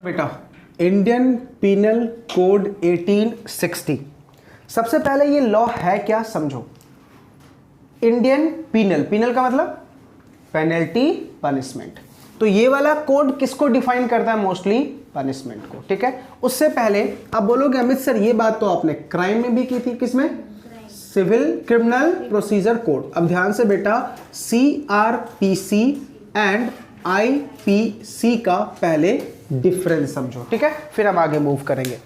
बेटा Indian penal code 1860। सबसे पहले ये लॉ है क्या समझो। इंडियन पीनल, पीनल का मतलब पेनल्टी, पनिशमेंट। तो ये वाला कोड किसको डिफाइन करता है? मोस्टली पनिशमेंट को। ठीक है, उससे पहले आप बोलोगे अमित सर ये बात तो आपने क्राइम में भी की थी, किसमें? Civil criminal procedure code. अब ध्यान से बेटा, CRPC एंड IPC का पहले डिफरेंस समझो। ठीक है, फिर हम आगे मूव करेंगे।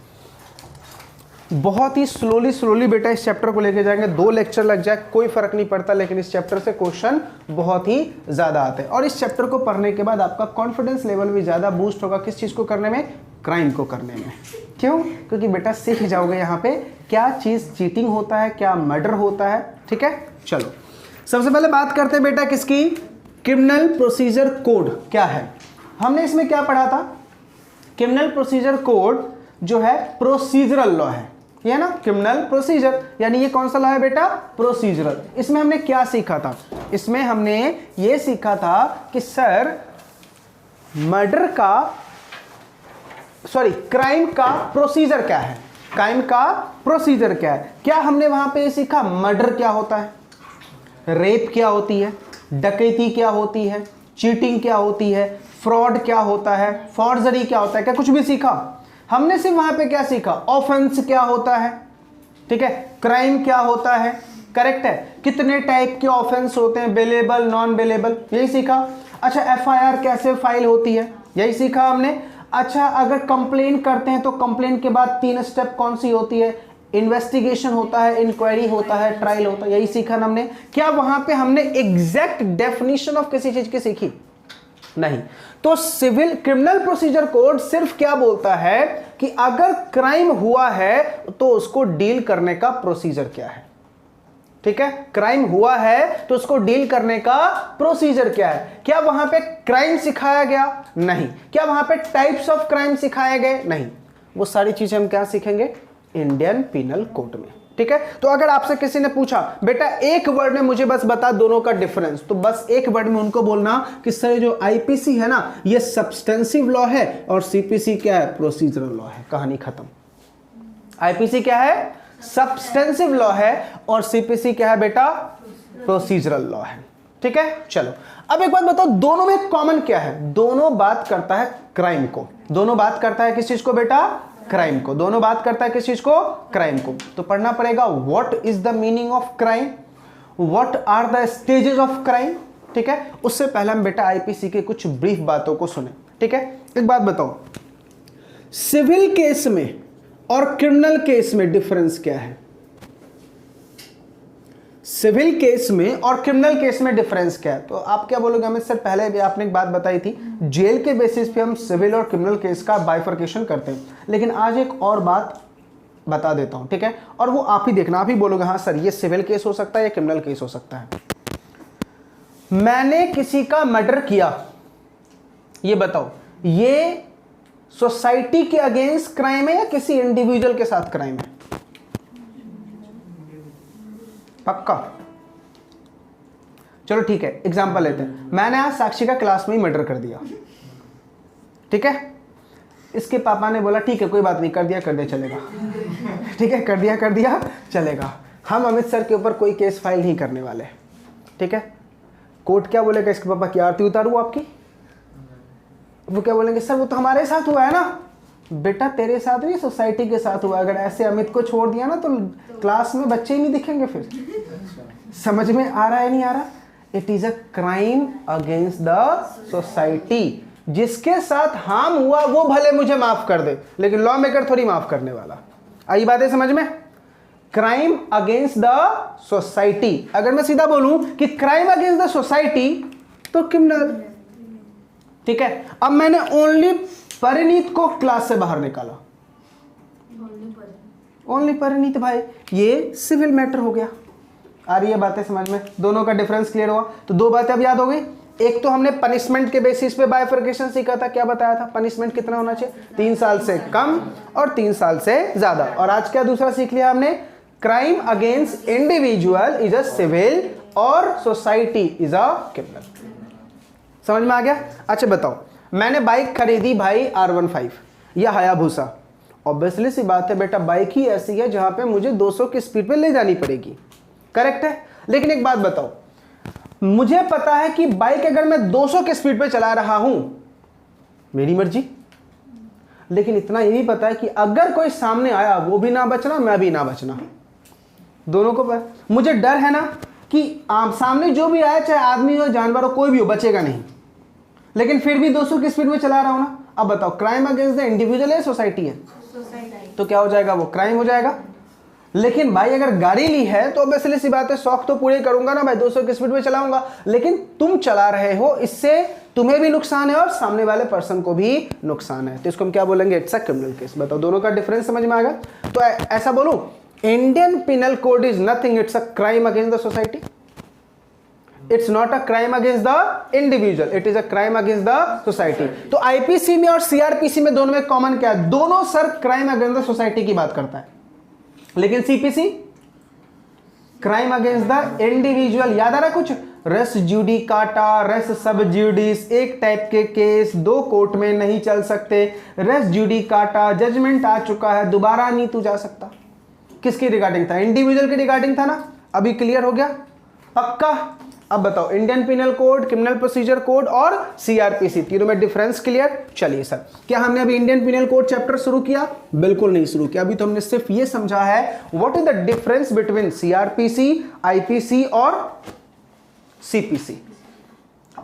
बहुत ही स्लोली बेटा इस चैप्टर को लेके जाएंगे। 2 लेक्चर लग जाए कोई फर्क नहीं पड़ता, लेकिन इस चैप्टर से क्वेश्चन बहुत ही ज्यादा आते हैं। और इस चैप्टर को पढ़ने के बाद आपका कॉन्फिडेंस लेवल भी ज्यादा बूस्ट होगा। किस चीज को करने में? क्राइम को करने में। क्यों? क्योंकि बेटा सीख जाओगे यहाँ पे क्या चीज चीटिंग होता है, क्या मर्डर होता है। ठीक है, चलो सबसे पहले बात करते हैं बेटा किसकी? क्रिमिनल प्रोसीजर कोड क्या है। हमने इसमें क्या पढ़ा था? क्रिमिनल प्रोसीजर कोड जो है प्रोसीजरल लॉ है, ये ना क्रिमिनल प्रोसीजर, यानी ये कौन सा लॉ है बेटा? प्रोसीजरल। इसमें हमने क्या सीखा था? इसमें हमने ये सीखा था कि सर मर्डर का, सॉरी क्राइम का प्रोसीजर क्या है, क्राइम का प्रोसीजर क्या है। क्या हमने वहां पे सीखा? मर्डर क्या होता है, रेप क्या होती है, डकैती क्या होती है, चीटिंग क्या होती है, फ्रॉड क्या होता है, फॉर्जरी क्या होता है, क्या कुछ भी सीखा? हमने सिर्फ वहां पे क्या सीखा? ऑफेंस क्या होता है, ठीक है, क्राइम क्या होता है, करेक्ट है, कितने टाइप के ऑफेंस होते हैं, बेलेबल नॉन बेलेबल, यही सीखा। अच्छा FIR कैसे फाइल होती है, यही सीखा हमने। अच्छा अगर कंप्लेन करते हैं तो कंप्लेन के बाद 3 स्टेप कौन सी होती है? इन्वेस्टिगेशन होता है, इंक्वायरी होता है, ट्रायल होता है, यही सीखा ना हमने। क्या वहां पे हमने एग्जैक्ट डेफिनेशन ऑफ किसी चीज की सीखी? नहीं। तो सिविल क्रिमिनल प्रोसीजर कोड सिर्फ क्या बोलता है कि अगर क्राइम हुआ है तो उसको डील करने का प्रोसीजर क्या है। ठीक है, क्राइम हुआ है तो उसको डील करने का प्रोसीजर क्या है। क्या वहां पे क्राइम सिखाया गया? नहीं। क्या वहां पे टाइप्स ऑफ क्राइम सिखाए गए? नहीं। वो सारी चीजें हम क्या सीखेंगे? इंडियन पीनल कोड में। ठीक है, तो अगर आपसे किसी ने पूछा बेटा एक वर्ड में मुझे बस बता दोनों का डिफरेंस, तो बस एक वर्ड में उनको बोलना कि सर जो IPC है ना ये सब्सटेंसिव लॉ है और CPC क्या है? प्रोसीजरल लॉ है। कहानी खत्म। IPC क्या है? सब्सटेंसिव लॉ है और CPC क्या है बेटा? प्रोसीजरल लॉ है। ठीक है, चलो अब एक बात बताओ, दोनों में कॉमन क्या है? दोनों बात करता है क्राइम को। दोनों बात करता है किस चीज को बेटा? क्राइम को। दोनों बात करता है किस चीज को? क्राइम को। तो पढ़ना पड़ेगा what is the meaning of crime, what are the stages of crime. ठीक है, उससे पहले हम बेटा IPC के कुछ ब्रीफ बातों को सुने। ठीक है, एक बात बताओ, सिविल केस में और क्रिमिनल केस में डिफरेंस क्या है? सिविल केस में और क्रिमिनल केस में डिफरेंस क्या है? तो आप क्या बोलोगे अमित सर? पहले भी आपने एक बात बताई थी, जेल के बेसिस पे हम सिविल और क्रिमिनल केस का बाइफर्केशन करते हैं, लेकिन आज एक और बात बता देता हूं। ठीक है, और वो आप ही देखना, आप ही बोलोगे हाँ सर ये सिविल केस हो सकता है, ये क्रिमिनल केस हो सकता है। मैंने किसी का मर्डर किया, ये बताओ ये सोसाइटी के अगेंस्ट क्राइम है या किसी इंडिविजुअल के साथ क्राइम है? पक्का? चलो ठीक है, एग्जांपल लेते हैं। मैंने आज साक्षी का क्लास में ही मर्डर कर दिया। ठीक है, इसके पापा ने बोला ठीक है कोई बात नहीं, कर दिया चलेगा। ठीक है, कर दिया चलेगा। हम अमित सर के ऊपर कोई केस फाइल नहीं करने वाले। ठीक है, कोर्ट क्या बोलेगा? इसके पापा की आरती उतारू आपकी? वो क्या बोलेंगे? सर वो तो हमारे साथ हुआ है ना। बेटा तेरे साथ हुई, सोसाइटी के साथ हुआ। अगर ऐसे अमित को छोड़ दिया ना तो क्लास में बच्चे ही नहीं दिखेंगे। फिर समझ में आ रहा है नहीं आ रहा? It is a crime against the society. जिसके साथ हार्म हुआ वो भले मुझे माफ कर दे, लेकिन लॉ मेकर थोड़ी माफ करने वाला। आई बात है समझ में? Crime against the society. अगर मैं सीधा बोलूं कि क्राइम अगेंस्ट द सोसाइटी तो क्रिमिनल। ठीक है, अब मैंने ओनली परिणीत को क्लास से बाहर निकाला, ओनली परिणीत भाई, ये सिविल मैटर हो गया। आ रही है बातें समझ में? दोनों का डिफरेंस क्लियर हुआ? तो 2 बातें अब याद हो गई। एक तो हमने पनिशमेंट के बेसिस पे बाइफर्केशन सीखा था। क्या बताया था? पनिशमेंट कितना होना चाहिए? 3 साल से कम और 3 साल से ज्यादा। और आज क्या दूसरा सीख लिया हमने? Crime against individual is a civil और सोसाइटी इज अ क्रिमिनल। समझ में आ गया? अच्छा बताओ, मैंने बाइक खरीदी भाई R15, या हायाबुसा? ऑब्वियसली सी बात है बेटा, बाइक ही ऐसी है जहां पे मुझे 200 की स्पीड पे ले जानी पड़ेगी, करेक्ट है। लेकिन एक बात बताओ, मुझे पता है कि बाइक अगर मैं 200 की स्पीड पे चला रहा हूं, मेरी मर्जी, लेकिन इतना ये भी पता है कि अगर कोई सामने आया वो भी ना बचना, मैं भी ना बचना, दोनों को मुझे डर है ना कि सामने जो भी आया, चाहे आदमी हो जानवर हो कोई भी हो, बचेगा नहीं, लेकिन फिर भी 200 की स्पीड में चला रहा हूं ना। अब बताओ, क्राइम अगेंस्ट द इंडिविजुअल है, सोसाइटी है? तो क्या हो जाएगा, वो क्राइम हो जाएगा। लेकिन भाई अगर गाड़ी ली है तो ऑब्वियसली सी बात है, शौक तो पूरे करूंगा ना भाई, 200 की स्पीड में चलाऊंगा, लेकिन तुम चला रहे हो, इससे तुम्हें भी नुकसान है और सामने वाले पर्सन को भी नुकसान है, तो इसको हम क्या बोलेंगे, इट्स अ क्रिमिनल केस। बताओ दोनों का डिफरेंस समझ में आएगा? तो ऐसा बोलूं, Indian penal code is nothing, it's a crime against the society, it's not a crime against the individual, it is a crime against the society. तो आईपीसी में और सीआरपीसी में दोनों में कॉमन क्या है, दोनों sir crime against the society की बात करता है, लेकिन CPC crime against the individual. याद आ रहा कुछ, रेस जुडिकाटा, रेस सब जुडिस, एक टाइप के केस दो कोर्ट में नहीं चल सकते, रेस जुडिकाटा जजमेंट आ चुका है, दोबारा नहीं तू जा सकता। किसकी रिगार्डिंग था, इंडिविजुअल के रिगार्डिंग था ना, अभी क्लियर हो गया पक्का। अब बताओ, Indian penal code, criminal procedure code और सीआरपीसी, तीनों में डिफरेंस क्लियर? चलिए सर, क्या हमने अभी इंडियन पिनल कोड चैप्टर शुरू किया? बिल्कुल नहीं शुरू किया, अभी तो हमने सिर्फ ये समझा है what is the difference between CrPC, IPC और सीपीसी।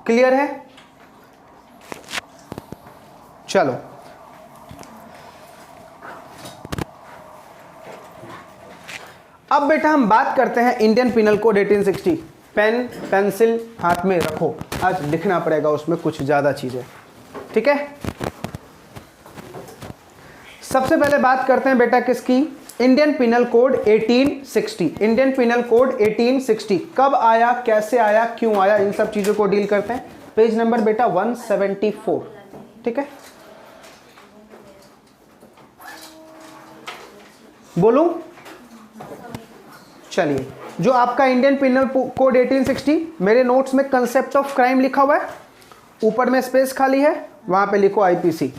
क्लियर है? चलो अब बेटा हम बात करते हैं Indian penal code 1860। Pen pencil हाथ में रखो, आज लिखना पड़ेगा उसमें कुछ ज्यादा चीजें, ठीक है। सबसे पहले बात करते हैं बेटा किसकी, Indian penal code 1860। Indian penal code 1860 कब आया, कैसे आया, क्यों आया, इन सब चीजों को डील करते हैं। पेज नंबर बेटा 174, ठीक है। बोलूं? चलिए, जो आपका इंडियन पिनल कोड 1860, मेरे नोट्स में कंसेप्ट ऑफ क्राइम लिखा हुआ है, ऊपर में स्पेस खाली है, वहां पे लिखो आईपीसी,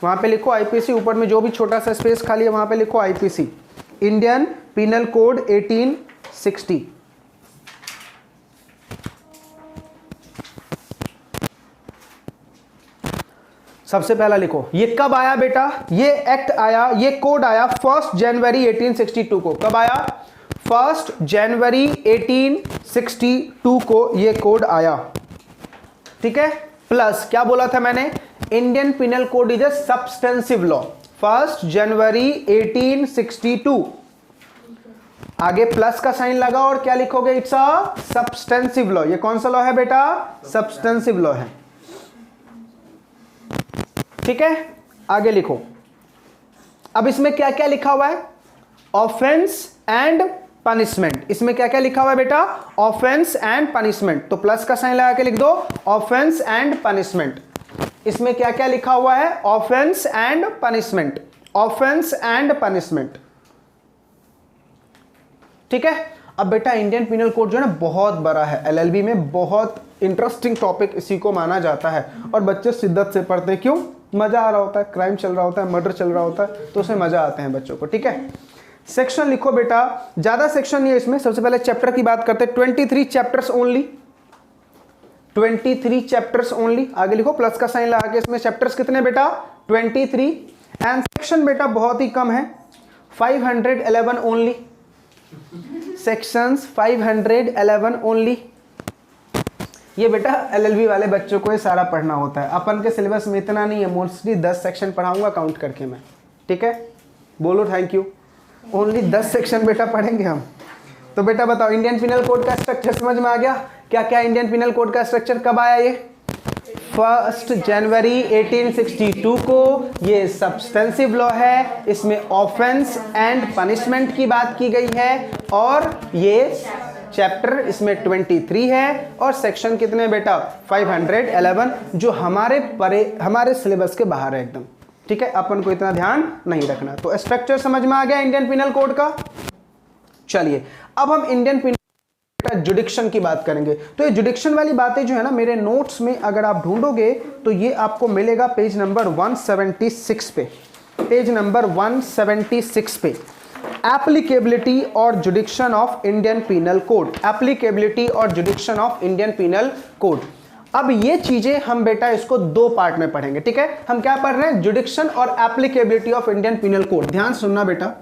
वहां पे लिखो आईपीसी, ऊपर में जो भी छोटा सा स्पेस खाली है वहां पे लिखो आईपीसी, इंडियन पिनल कोड 1860। सबसे पहला लिखो, ये कब आया बेटा, ये एक्ट आया, ये कोड आया 1 जनवरी 1862 को। कब आया? 1 जनवरी 1862 को ये कोड आया, ठीक है। प्लस क्या बोला था मैंने, Indian penal code is a substantive law. 1 जनवरी 1862, आगे प्लस का साइन लगा और क्या लिखोगे, इट्स अ सब्सटेंसिव लॉ। ये कौन सा लॉ है बेटा, सब्सटेंसिव लॉ है, ठीक है। आगे लिखो, अब इसमें क्या क्या लिखा हुआ है, ऑफेंस एंड पनिशमेंट। इसमें क्या क्या लिखा हुआ है बेटा, ऑफेंस एंड पनिशमेंट, तो प्लस का साइन लगा के लिख दो, ऑफेंस एंड पनिशमेंट। इसमें क्या क्या लिखा हुआ है, offence and punishment, offence and punishment, ठीक है। अब बेटा इंडियन पिनल कोड जो है ना बहुत बड़ा है, एलएलबी में बहुत इंटरेस्टिंग टॉपिक इसी को माना जाता है, और बच्चे शिद्दत से पढ़ते हैं, क्यों, मजा आ रहा होता है, क्राइम चल रहा होता है, मर्डर चल रहा होता है, तो उसमें मजा आते हैं बच्चों को, ठीक है। सेक्शन लिखो बेटा, ज्यादा सेक्शन नहीं है इसमें, सबसे पहले चैप्टर की बात करते हैं, 23 चैप्टर्स ओनली, 23 चैप्टर्स ओनली। आगे लिखो प्लस का साइन लगा के, इसमें चैप्टर्स कितने बेटा, 23, एंड सेक्शन बेटा बहुत ही कम है, 511 ओनली, सेक्शंस 511 ओनली। ये बेटा एलएलबी वाले बच्चों को ये सारा पढ़ना होता है, अपन के सिलेबस में इतना नहीं है, मोस्टली 10 सेक्शन पढ़ाऊंगा काउंट करके मैं, ठीक है। बोलो थैंक यू, ओनली 10 सेक्शन बेटा पढ़ेंगे हम। तो बेटा बताओ इंडियन पिनल कोड का स्ट्रक्चर समझ में आ गया, क्या क्या इंडियन पिनल कोड का स्ट्रक्चर, कब आया ये, 1 जनवरी 1862 को। ये सब्सटेंसिव लॉ है, इसमें ऑफेंस एंड पनिशमेंट की बात की गई है, और ये चैप्टर इसमें 23 है, और सेक्शन कितने बेटा 511, जो हमारे सिलेबस के बाहर है एकदम, ठीक है। अपन को इतना ध्यान नहीं रखना। तो स्ट्रक्चर समझ में आ गया इंडियन पिनल कोड का। चलिए अब हम इंडियन पिनल जुडिक्शन की बात करेंगे। तो ये जुडिक्शन वाली बातें जो है ना, मेरे नोट्स में अगर आप ढूंढोगे तो ये आपको मिलेगा पेज नंबर 176 पे। पेज नंबर 176 पे, एप्लीकेबिलिटी और jurisdiction of Indian penal Code, applicability और jurisdiction of Indian penal Code. अब ये चीजें हम बेटा इसको दो पार्ट में पढ़ेंगे, ठीक है। हम क्या पढ़ रहे हैं, जुडिक्शन और applicability of Indian penal code. ध्यान सुनना बेटा,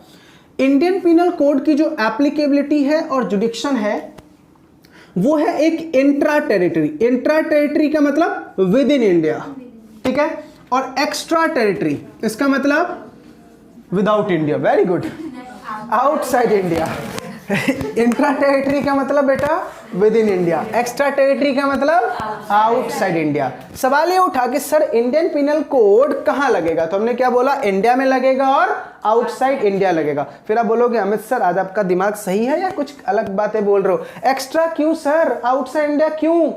इंडियन पीनल कोड की जो एप्लीकेबिलिटी है और जुडिक्शन है वो है एक इंट्रा टेरिटरी, इंट्रा टेरिटरी का मतलब विद इन इंडिया, ठीक है, और एक्स्ट्रा टेरिटरी इसका मतलब without India, very good, outside India. Intra territory का मतलब बेटा with in India, extra territory का मतलब आउटसाइड इंडिया। सवाल ये उठा कि सर इंडियन पिनल कोड कहां लगेगा, तो हमने क्या बोला, इंडिया में लगेगा और आउटसाइड इंडिया लगेगा। फिर आप बोलोगे अमित सर आज आपका दिमाग सही है या कुछ अलग बातें बोल रहे हो, एक्स्ट्रा क्यों सर, आउटसाइड इंडिया क्यों,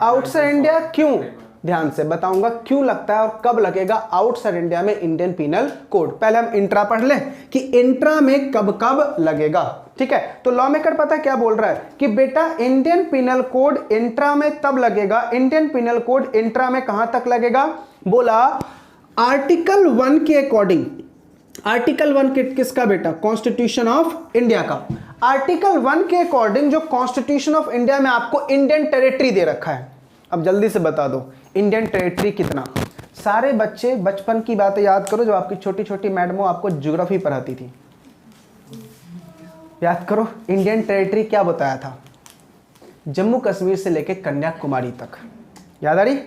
आउटसाइड इंडिया क्यों, ध्यान से बताऊंगा क्यों लगता है और कब लगेगा आउटसाइड इंडिया में इंडियन पीनल कोड। पहले हम इंट्रा पढ़ लें कि इंट्रा में कब कब लगेगा, ठीक है। तो लॉ मेकर पता क्या बोल रहा है कि बेटा इंडियन पीनल कोड इंट्रा में तब लगेगा, इंडियन पीनल कोड इंट्रा में कहां तक लगेगा, बोला आर्टिकल 1 के अकॉर्डिंग, आर्टिकल 1 किसका बेटा, कॉन्स्टिट्यूशन ऑफ इंडिया का। आर्टिकल 1 के अकॉर्डिंग जो कॉन्स्टिट्यूशन ऑफ इंडिया में आपको इंडियन टेरिटरी दे रखा है, अब जल्दी से बता दो इंडियन टेरिटरी कितना। सारे बच्चे बचपन की बातें याद करो जो आपकी छोटी छोटी मैडमों आपको ज्योग्राफी पढ़ाती थी, याद करो इंडियन टेरिटरी क्या बताया था, जम्मू कश्मीर से लेकर कन्याकुमारी तक, याद आ रही,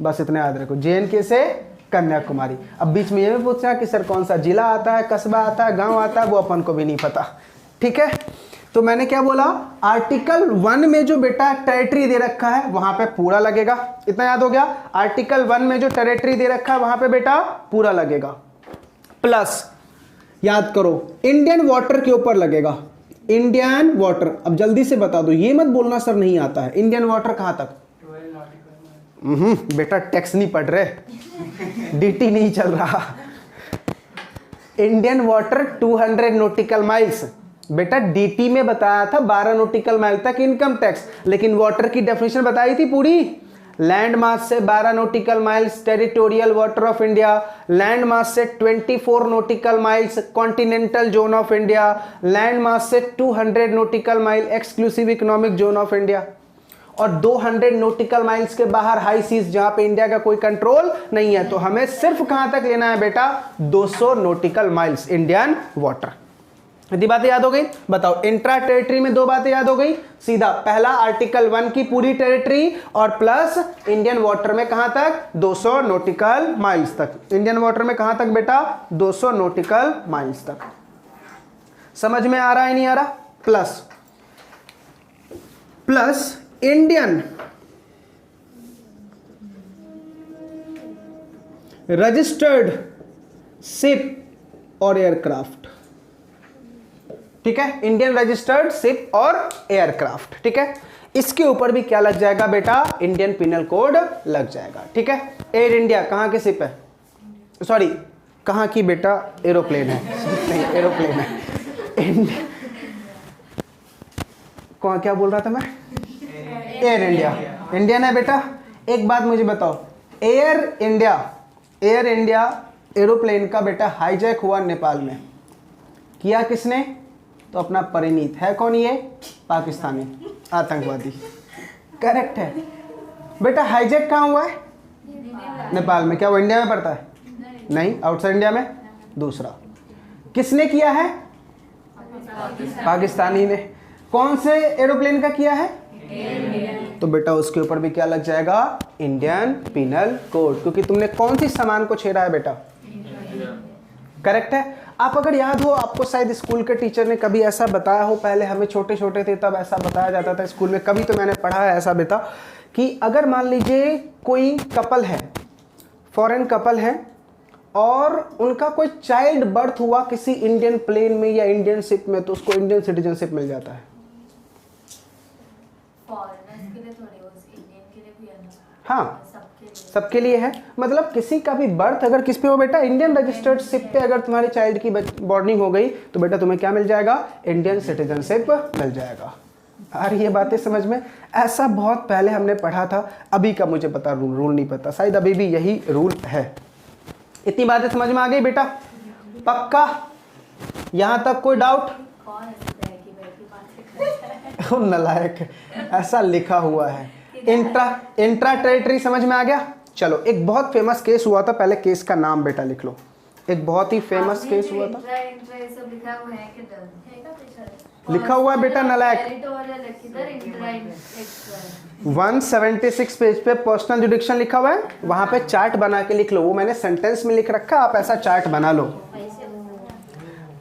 बस इतना याद रखो, JNK से कन्याकुमारी। अब बीच में ये भी पूछना कि सर कौन सा जिला आता है, कस्बा आता है, गांव आता है, वो अपन को भी नहीं पता, ठीक है। तो मैंने क्या बोला, आर्टिकल 1 में जो बेटा टेरिटरी दे रखा है वहां पे पूरा लगेगा, इतना याद हो गया, आर्टिकल 1 में जो टेरिटरी दे रखा है वहां पे बेटा पूरा लगेगा, प्लस याद करो इंडियन वाटर के ऊपर लगेगा, इंडियन वाटर। अब जल्दी से बता दो, ये मत बोलना सर नहीं आता है, इंडियन वाटर कहां तक, बेटा टैक्स नहीं पढ़ रहे, DT नहीं चल रहा, इंडियन वाटर 200 नॉटिकल माइल्स, बेटा DT में बताया था 12 नॉटिकल माइल तक इनकम टैक्स, लेकिन वाटर की डेफिनेशन बताई थी पूरी, लैंड मास से 12 nautical miles territorial water of India, land mass से 24 nautical miles continental zone of India, land mass से 200 nautical mile exclusive economic zone of India, और 200 नॉटिकल माइल्स के बाहर हाई सीज जहां पे इंडिया का कोई कंट्रोल नहीं है। तो हमें सिर्फ कहां तक लेना है बेटा, 200 नॉटिकल माइल्स इंडियन वाटर। यदि बातें याद हो गई, बताओ इंट्रा टेरिटरी में दो बातें याद हो गई, सीधा पहला आर्टिकल 1 की पूरी टेरिटरी और प्लस इंडियन वाटर में कहां तक, 200 नॉटिकल माइल्स तक, इंडियन वाटर में कहां तक बेटा, 200 नॉटिकल माइल्स तक। समझ में आ रहा है नहीं आ रहा, plus plus Indian registered ship और एयरक्राफ्ट, ठीक है, इंडियन रजिस्टर्ड शिप और एयरक्राफ्ट, ठीक है, इसके ऊपर भी क्या लग जाएगा बेटा, इंडियन पिनल कोड लग जाएगा, ठीक है। एयर इंडिया कहां की शिप है, सॉरी कहां की बेटा, एरोप्लेन है, नहीं एरोप्लेन है, कौन क्या बोल रहा था मैं, एयर इंडिया, इंडियन है बेटा। एक बात मुझे बताओ, एयर इंडिया एरोप्लेन का बेटा हाईजैक हुआ नेपाल में, किया किसने, तो अपना परिणीत है, कौन ये, पाकिस्तानी आतंकवादी, करेक्ट है बेटा। हाईजैक कहां हुआ है, नेपाल में, क्या वो इंडिया में पड़ता है, नहीं, आउटसाइड इंडिया में। दूसरा किसने किया है, पाकिस्तानी ने, कौन से एरोप्लेन का किया है, तो बेटा उसके ऊपर भी क्या लग जाएगा, इंडियन पिनल कोड, क्योंकि तुमने कौन सी सामान को छेड़ा है बेटा, करेक्ट है। आप अगर याद हो, आपको शायद स्कूल के टीचर ने कभी ऐसा बताया हो, पहले हमें छोटे छोटे थे तब ऐसा बताया जाता था स्कूल में, कभी तो मैंने पढ़ा है ऐसा बेटा कि अगर मान लीजिए कोई कपल है, फॉरेन कपल है, और उनका कोई चाइल्ड बर्थ हुआ किसी इंडियन प्लेन में या इंडियन शिप में, तो उसको इंडियन सिटीजनशिप मिल जाता है। हाँ सबके लिए है, मतलब किसी का भी बर्थ अगर किस पे हो बेटा, इंडियन रजिस्टर्ड शिप पे अगर तुम्हारे चाइल्ड की बॉर्निंग हो गई तो बेटा तुम्हें क्या मिल जाएगा, इंडियन सिटीजनशिप मिल जाएगा। और ये बातें समझ में, ऐसा बहुत पहले हमने पढ़ा था, अभी का मुझे पता रूल नहीं पता, शायद अभी भी यही रूल है। इतनी बातें समझ में आ गई बेटा? पक्का? यहां तक कोई डाउट? नलायक, ऐसा लिखा हुआ है। इंट्रा टेरिटरी समझ में आ गया? चलो, एक बहुत फेमस केस हुआ था, पहले केस का नाम बेटा लिख लो। एक बहुत ही फेमस केस हुआ था, लिखा हुआ है बेटा नलायक। 176 पेज पे पर्सनल जुडिक्शन लिखा हुआ है, वहां पे चार्ट बना के लिख लो। वो मैंने सेंटेंस में लिख रखा, आप ऐसा चार्ट बना लो।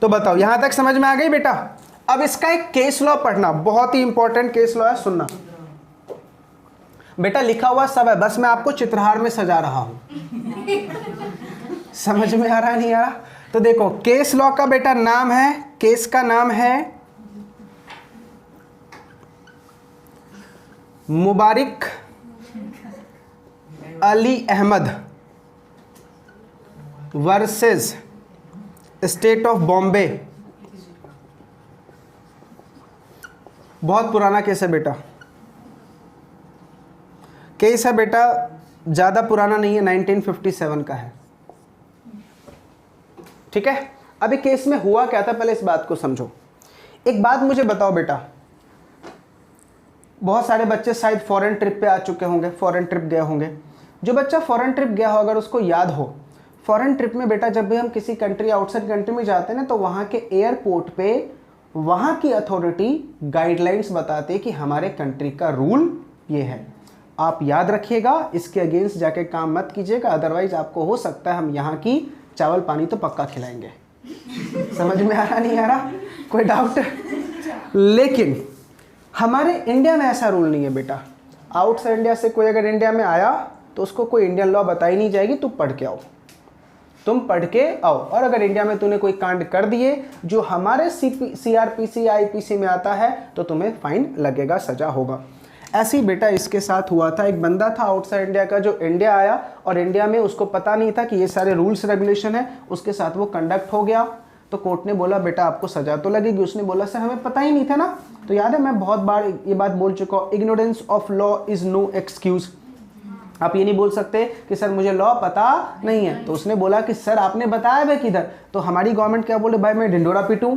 तो बताओ, यहां तक समझ में आ गई बेटा? अब इसका एक केस लॉ पढ़ना, बहुत ही इंपॉर्टेंट केस लॉ है, सुनना बेटा। लिखा हुआ सब है, बस मैं आपको चित्रहार में सजा रहा हूं। समझ में आ रहा नहीं आ रहा? तो देखो, केस लॉ का बेटा नाम है, केस का नाम है Mubarak Ali Ahmed versus state of Bombay. बहुत पुराना केस है बेटा, केस है बेटा, ज़्यादा पुराना नहीं है, 1957 का है। ठीक है, अभी केस में हुआ क्या था, पहले इस बात को समझो। एक बात मुझे बताओ बेटा, बहुत सारे बच्चे शायद फॉरेन ट्रिप पे आ चुके होंगे, फॉरेन ट्रिप गए होंगे। जो बच्चा फॉरेन ट्रिप गया हो, अगर उसको याद हो, फॉरेन ट्रिप में बेटा जब भी हम किसी कंट्री, आउटसाइड कंट्री में जाते हैं ना, तो वहाँ के एयरपोर्ट पे वहाँ की अथॉरिटी गाइडलाइंस बताती है कि हमारे कंट्री का रूल ये है, आप याद रखिएगा, इसके अगेंस्ट जाके काम मत कीजिएगा, अदरवाइज आपको हो सकता है हम यहाँ की चावल पानी तो पक्का खिलाएंगे। समझ में आ रहा नहीं आ रहा? कोई डाउट? लेकिन हमारे इंडिया में ऐसा रूल नहीं है बेटा। आउटसाइड इंडिया से कोई अगर इंडिया में आया तो उसको कोई इंडियन लॉ बताई नहीं जाएगी, तुम पढ़ के आओ, तुम पढ़ के आओ। और अगर इंडिया में तूने कोई कांड कर दिए जो हमारे CRPC IPC में आता है तो तुम्हें फाइन लगेगा, सजा होगा। ऐसे ही बेटा इसके साथ हुआ था। एक बंदा था आउटसाइड इंडिया का जो इंडिया आया और इंडिया में उसको पता नहीं था कि ये सारे रूल्स रेगुलेशन है, उसके साथ वो कंडक्ट हो गया। तो कोर्ट ने बोला बेटा आपको सजा तो लगेगी। उसने बोला सर हमें पता ही नहीं था ना। तो याद है मैं बहुत बार ये बात बोल चुका हूँ, ignorance of law is no excuse. आप ये नहीं बोल सकते कि सर मुझे लॉ पता नहीं है। तो उसने बोला कि सर आपने बताया भाई किधर। तो हमारी गवर्नमेंट क्या बोले, भाई मैं ढिंडोरा पीटूं,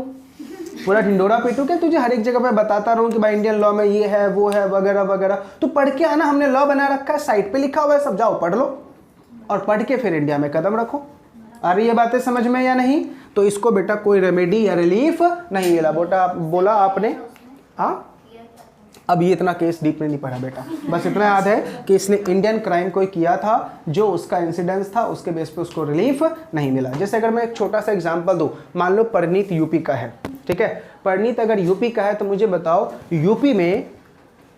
पूरा ढिंडोरा पीटूं क्या तुझे हर एक जगह पे बताता रहूं कि भाई इंडियन लॉ में ये है वो है वगैरह वगैरह। तो पढ़ के आना, हमने लॉ बना रखा है, साइट पे लिखा हुआ है, सब जाओ पढ़ लो और पढ़ के फिर इंडिया में कदम रखो। आ रही है बातें समझ में या नहीं? तो इसको बेटा कोई रेमेडी या रिलीफ नहीं मिला बेटा, बोला आपने। हाँ, अब ये इतना केस डीप में नहीं पढ़ा बेटा, बस इतना याद है कि इसने इंडियन क्राइम कोई किया था, जो उसका इंसिडेंस था उसके बेस पे उसको रिलीफ नहीं मिला। जैसे अगर मैं एक छोटा सा एग्जांपल दूं, मान लो परनीत यूपी का है, ठीक है। परनीत अगर यूपी का है तो मुझे बताओ यूपी में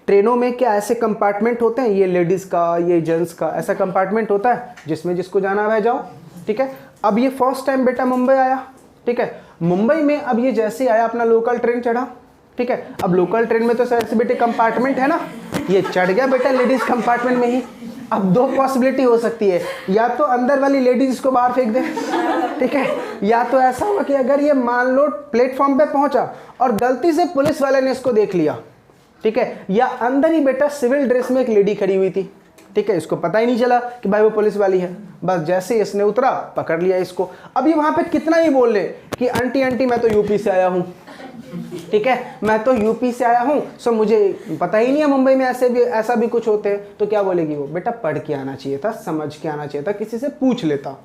ट्रेनों में क्या ऐसे कंपार्टमेंट होते हैं, ये लेडीज़ का ये जेंट्स का ऐसा कंपार्टमेंट होता है जिसमें जिसको जाना है जाओ, ठीक है। अब ये फर्स्ट टाइम बेटा मुंबई आया, ठीक है। मुंबई में अब ये जैसे आया अपना लोकल ट्रेन चढ़ा, ठीक है। अब लोकल ट्रेन में तो ऐसे बेटे कंपार्टमेंट है ना, ये चढ़ गया बेटा लेडीज कंपार्टमेंट में ही। अब दो पॉसिबिलिटी हो सकती है, या तो अंदर वाली लेडीज इसको बाहर फेंक दे, ठीक है, या तो ऐसा हुआ कि अगर ये मान लो प्लेटफॉर्म पे पहुंचा और गलती से पुलिस वाले ने इसको देख लिया, ठीक है, या अंदर ही बेटा सिविल ड्रेस में एक लेडी खड़ी हुई थी, ठीक है, इसको पता ही नहीं चला कि भाई वो पुलिस वाली है, बस जैसे इसने उतरा पकड़ लिया इसको। अब ये वहां पे कितना ही बोल ले कि आंटी आंटी मैं तो यूपी से आया हूं, ठीक है, मैं तो यूपी से आया हूं, सो मुझे पता ही नहीं है मुंबई में ऐसा भी कुछ होते हैं। तो क्या बोलेगी वो, बेटा पढ़ के आना चाहिए था, समझ के आना चाहिए था, किसी से पूछ लेता।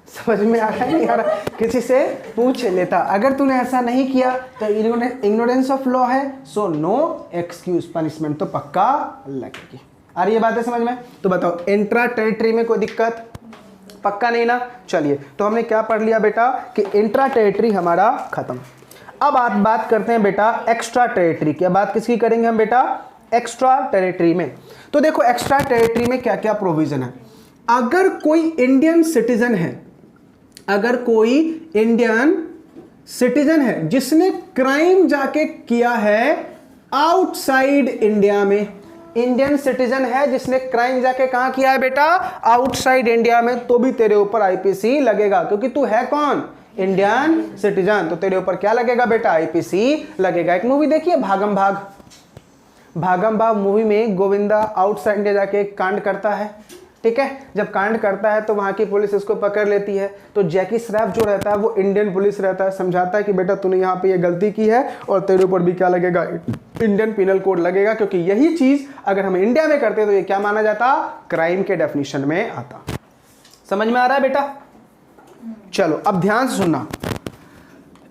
समझ में आ रहा है नहीं आ रहा? किसी से पूछ लेता। अगर तूने ऐसा नहीं किया तो इग्नोरेंस ऑफ लॉ है, सो नो एक्सक्यूज, पनिशमेंट तो पक्का लगेगी। आ रही है बातें समझ में? तो बताओ इंट्रा टेरिटरी में कोई दिक्कत? पक्का नहीं ना? चलिए, तो हमने क्या पढ़ लिया बेटा कि इंट्रा टेरिटरी हमारा खत्म। अब आप बात करते हैं बेटा एक्स्ट्रा टेरिटरी की। बात किसकी करेंगे हम बेटा? एक्स्ट्रा टेरिटरी में। तो देखो एक्स्ट्रा टेरिटरी में क्या क्या प्रोविजन है। अगर कोई इंडियन सिटीजन है, अगर कोई इंडियन सिटीजन है जिसने क्राइम जाके किया है आउटसाइड इंडिया में, इंडियन सिटीजन है जिसने क्राइम जाके कहां किया है बेटा? आउटसाइड इंडिया में, तो भी तेरे ऊपर आईपीसी लगेगा, क्योंकि तू है कौन? Indian citizen. तो तेरे ऊपर क्या लगेगा बेटा? आईपीसी लगेगा। एक मूवी देखिए भागम भाग, भागम भाग मूवी में गोविंदा आउटसाइड इंडिया जाके एक कांड करता है, ठीक है। जब कांड करता है तो वहाँ की पुलिस इसको पकड़ लेती है, तो जैकी श्रॉफ जो रहता है वो इंडियन पुलिस रहता है, समझाता है कि बेटा तूने यहाँ पे ये गलती की है और तेरे ऊपर भी क्या लगेगा, इंडियन पिनल कोड लगेगा, क्योंकि यही चीज अगर हम इंडिया में करते तो ये क्या माना जाता, क्राइम के डेफिनेशन में आता। समझ में आ रहा है बेटा? चलो अब ध्यान से सुनना।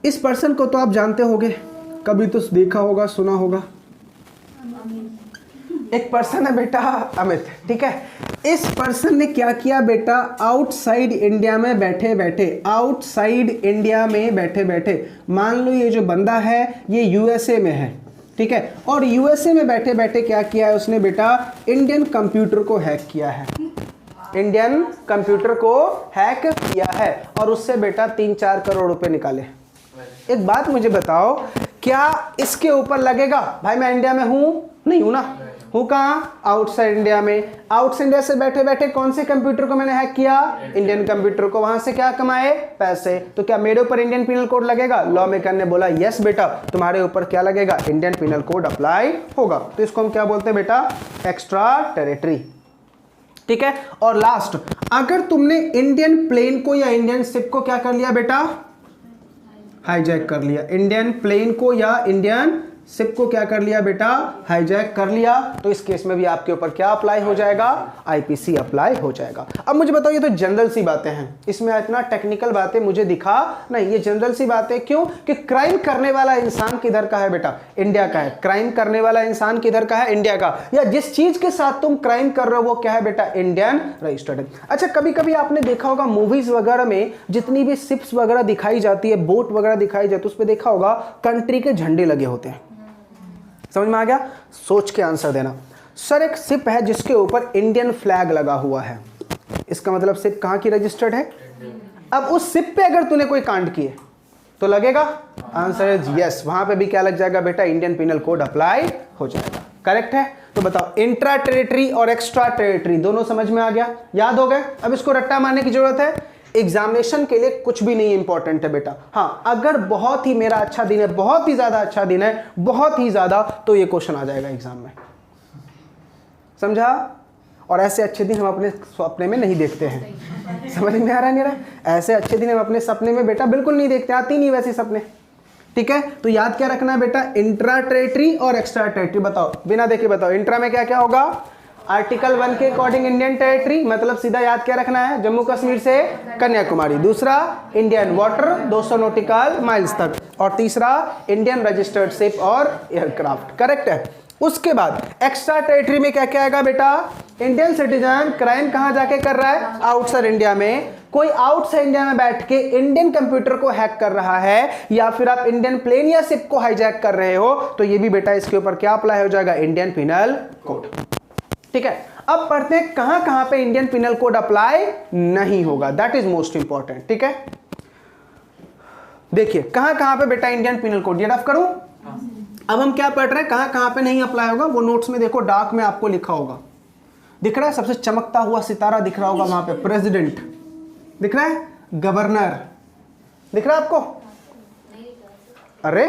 इस पर्सन को तो आप जानते होंगे, कभी तो देखा होगा, सुना होगा। एक पर्सन है बेटा अमित, ठीक है। इस पर्सन ने क्या किया बेटा, आउटसाइड इंडिया में बैठे बैठे, आउटसाइड इंडिया में बैठे बैठे, मान लो ये जो बंदा है ये यूएसए में है, ठीक है, और यूएसए में बैठे बैठे क्या किया है उसने बेटा, इंडियन कंप्यूटर को हैक किया है, इंडियन कंप्यूटर को हैक किया है और उससे बेटा 3-4 करोड़ रुपए निकाले। एक बात मुझे बताओ, क्या इसके ऊपर लगेगा भाई मैं इंडिया में हूं? नहीं हूं ना, हूं कहां, आउटसाइड इंडिया में। आउटसाइड इंडिया से बैठे बैठे कौन से कंप्यूटर को मैंने हैक किया, इंडियन कंप्यूटर को, वहां से क्या कमाए, पैसे। तो क्या मेरे ऊपर इंडियन पिनल कोड लगेगा? लॉ मेकर ने बोला यस बेटा, तुम्हारे ऊपर क्या लगेगा, इंडियन पिनल कोड अप्लाई होगा। तो इसको हम क्या बोलते हैं बेटा, एक्स्ट्रा टेरिटरी, ठीक है। और लास्ट, अगर तुमने इंडियन प्लेन को या इंडियन शिप को क्या कर लिया बेटा, हाईजैक कर लिया, इंडियन प्लेन को या इंडियन शिप को क्या कर लिया बेटा, हाईजैक कर लिया, तो इस केस में भी आपके ऊपर क्या अप्लाई हो जाएगा, आईपीसी अप्लाई हो जाएगा। अब मुझे बताओ, ये तो जनरल सी बातें हैं, इसमें इतना टेक्निकल बातें मुझे दिखा नहीं, ये जनरल सी बातें। क्यों? कि क्राइम करने वाला इंसान किधर का है बेटा, इंडिया का है। क्राइम करने वाला इंसान किधर का है, इंडिया का। या जिस चीज के साथ तुम क्राइम कर रहे हो वो क्या है बेटा, इंडियन रजिस्टर्ड है। अच्छा, कभी कभी आपने देखा होगा मूवीज वगैरह में जितनी भी शिप्स वगैरह दिखाई जाती है, बोट वगैरह दिखाई जाती है, उस पर देखा होगा कंट्री के झंडे लगे होते हैं। समझ में आ गया? सोच के आंसर देना। सर एक शिप है जिसके ऊपर इंडियन फ्लैग लगा हुआ है, इसका मतलब शिप कहां की रजिस्टर्ड है? अब उस शिप पे अगर तूने कोई कांड किए तो लगेगा, आंसर है यस, वहां पे भी क्या लग जाएगा बेटा, इंडियन पिनल कोड अप्लाई हो जाएगा। करेक्ट है? तो बताओ, इंट्रा टेरिटरी और एक्स्ट्रा टेरिटरी दोनों समझ में आ गया, याद हो गए? अब इसको रट्टा मारने की जरूरत है, एग्जामिनेशन के लिए कुछ भी नहीं इंपॉर्टेंट है बेटा। हाँ, अगर बहुत ही मेरा अच्छा दिन है, बहुत ही ज्यादा अच्छा दिन है, बहुत ही ज्यादा, तो ये क्वेश्चन आ जाएगा एग्जाम में, समझा? और ऐसे अच्छे दिन हम अपने सपने में नहीं देखते हैं। समझ में आ रहा है मेरा? ऐसे अच्छे दिन हम अपने सपने में बेटा बिल्कुल नहीं देखते, आती नहीं वैसे सपने, ठीक है। तो याद क्या रखना है बेटा, इंट्रा टेरिटरी और एक्स्ट्रा टेरिटरी। बताओ, बिना देखे बताओ, इंट्रा में क्या क्या होगा, आर्टिकल 1 के अकॉर्डिंग इंडियन टेरिटरी, मतलब सीधा याद क्या रखना है, जम्मू कश्मीर से कन्याकुमारी। दूसरा, इंडियन वाटर 200 नॉटिकल माइल्स तक। और तीसरा, इंडियन रजिस्टर्ड शिप और एयरक्राफ्ट। करेक्ट है? उसके बाद एक्स्ट्रा टेरिटरी में क्या क्या आएगा बेटा, इंडियन सिटीजन क्राइम कहां जाके कर रहा है, आउटसाइड इंडिया में। कोई आउटसाइड इंडिया में बैठ के इंडियन कंप्यूटर को हैक कर रहा है, या फिर आप इंडियन प्लेन या शिप को हाईजैक कर रहे हो, तो ये भी बेटा इसके ऊपर क्या अप्लाई हो जाएगा, इंडियन पिनल कोड। ठीक है। अब पढ़ते हैं कहां कहां पे इंडियन पिनल कोड अप्लाई नहीं होगा, दैट इज मोस्ट इंपॉर्टेंट। ठीक है, देखिए कहां कहां पे बेटा इंडियन पिनल कोड, ये रफ करूं। अब हम क्या पढ़ रहे हैं, कहां कहां पे नहीं अप्लाई होगा, वो नोट्स में देखो डार्क में आपको लिखा होगा, दिख रहा है सबसे चमकता हुआ सितारा दिख रहा होगा वहां पे, प्रेसिडेंट दिख रहा है, गवर्नर दिख रहा है आपको, अरे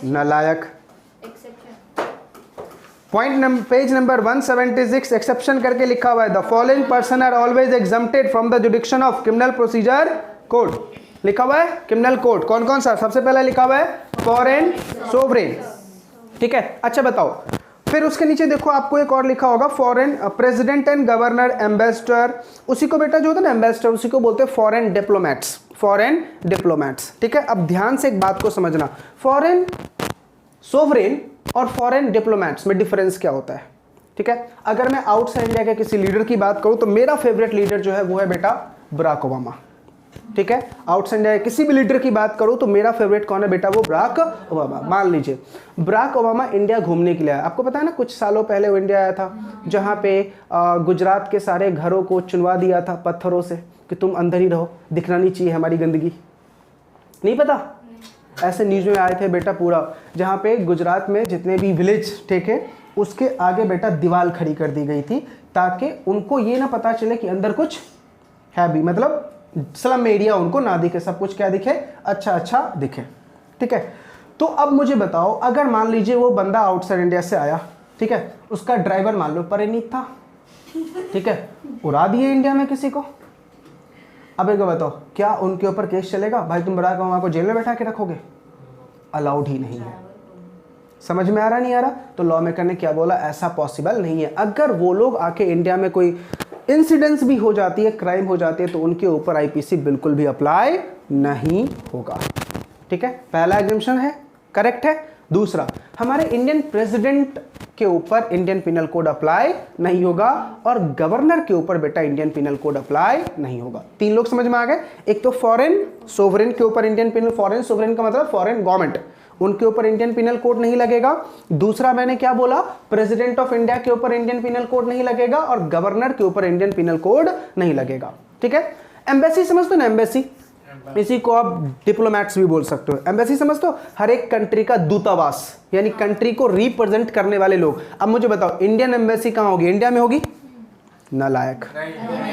नालायक। पॉइंट पेज नंबर 176 एक्सेप्शन करके लिखा हुआ है, the following person are always exempted from the jurisdiction of criminal procedure code, लिखा हुआ है क्रिमिनल कोड। कौन कौन सा, सबसे पहले लिखा हुआ है फॉरेन सोवरेन। ठीक है, अच्छा बताओ, फिर उसके नीचे देखो आपको एक और लिखा होगा foreign president and governor ambassador, उसी को बेटा जो होता है ना एम्बेसडर, उसी को बोलते हैं फॉरेन डिप्लोमैट्स, फॉरेन डिप्लोमैट्स। ठीक है, अब ध्यान से एक बात को समझना, फॉरेन सोवरेन और फॉरेन डिप्लोमैट्स में डिफरेंस क्या होता है। ठीक है, अगर मैं आउटसाइड इंडिया के किसी लीडर की बात करूं तो मेरा फेवरेट लीडर जो है वो है बेटा बराक ओबामा। ठीक है, आउटसाइड इंडिया किसी भी लीडर की बात करूं तो मेरा फेवरेट कौन है बेटा, वो बराक ओबामा। मान लीजिए बराक ओबामा इंडिया घूमने के लिए आया, आपको पता है ना कुछ सालों पहले वो इंडिया आया था, जहां पे गुजरात के सारे घरों को चुनवा दिया था पत्थरों से कि तुम अंदर ही रहो, दिखना नहीं चाहिए हमारी गंदगी, नहीं पता, ऐसे न्यूज में आए थे बेटा पूरा, जहाँ पे गुजरात में जितने भी विलेज थे उसके आगे बेटा दीवार खड़ी कर दी गई थी ताकि उनको ये ना पता चले कि अंदर कुछ है भी, मतलब स्लम एरिया उनको ना दिखे, सब कुछ क्या दिखे, अच्छा अच्छा दिखे। ठीक है, तो अब मुझे बताओ, अगर मान लीजिए वो बंदा आउटसाइड इंडिया से आया, ठीक है, उसका ड्राइवर मान लो परिणीत था, ठीक है, उड़ा दिए इंडिया में किसी को। अब एक बताओ, क्या उनके ऊपर केस चलेगा? भाई तुम बराक ओबामा को जेल में बैठा के रखोगे? अलाउड ही नहीं है। समझ में आ रहा नहीं आ रहा? तो लॉ मेकर ने क्या बोला, ऐसा पॉसिबल नहीं है। अगर वो लोग आके इंडिया में कोई इंसिडेंट्स भी हो जाती है, क्राइम हो जाती है, तो उनके ऊपर आईपीसी बिल्कुल भी अप्लाई नहीं होगा। ठीक है, पहला एग्जम्पशन है, करेक्ट है। दूसरा, हमारे इंडियन प्रेसिडेंट के ऊपर इंडियन पिनल कोड अप्लाई नहीं होगा और गवर्नर के ऊपर बेटा इंडियन पिनल कोड अप्लाई नहीं होगा। तीन लोग समझ में आ गए। एक तो फॉरेन सोवरेन के ऊपर इंडियन पिनल, फॉरेन सोवरेन का मतलब फॉरेन गवर्नमेंट, उनके ऊपर इंडियन पिनल कोड नहीं लगेगा। दूसरा मैंने क्या बोला, प्रेसिडेंट ऑफ इंडिया के ऊपर इंडियन पिनल कोड नहीं लगेगा और गवर्नर के ऊपर इंडियन पिनल कोड नहीं लगेगा। ठीक है, एम्बेसी समझते हो ना, एम्बेसी, इसी को आप डिप्लोमैट्स भी बोल सकते हो। एम्बेसी समझते हो, हर एक कंट्री का दूतावास, यानी कंट्री को रिप्रेजेंट करने वाले लोग। अब मुझे बताओ, इंडियन एम्बेसी कहाँ होगी? इंडिया में होगी? नालायक,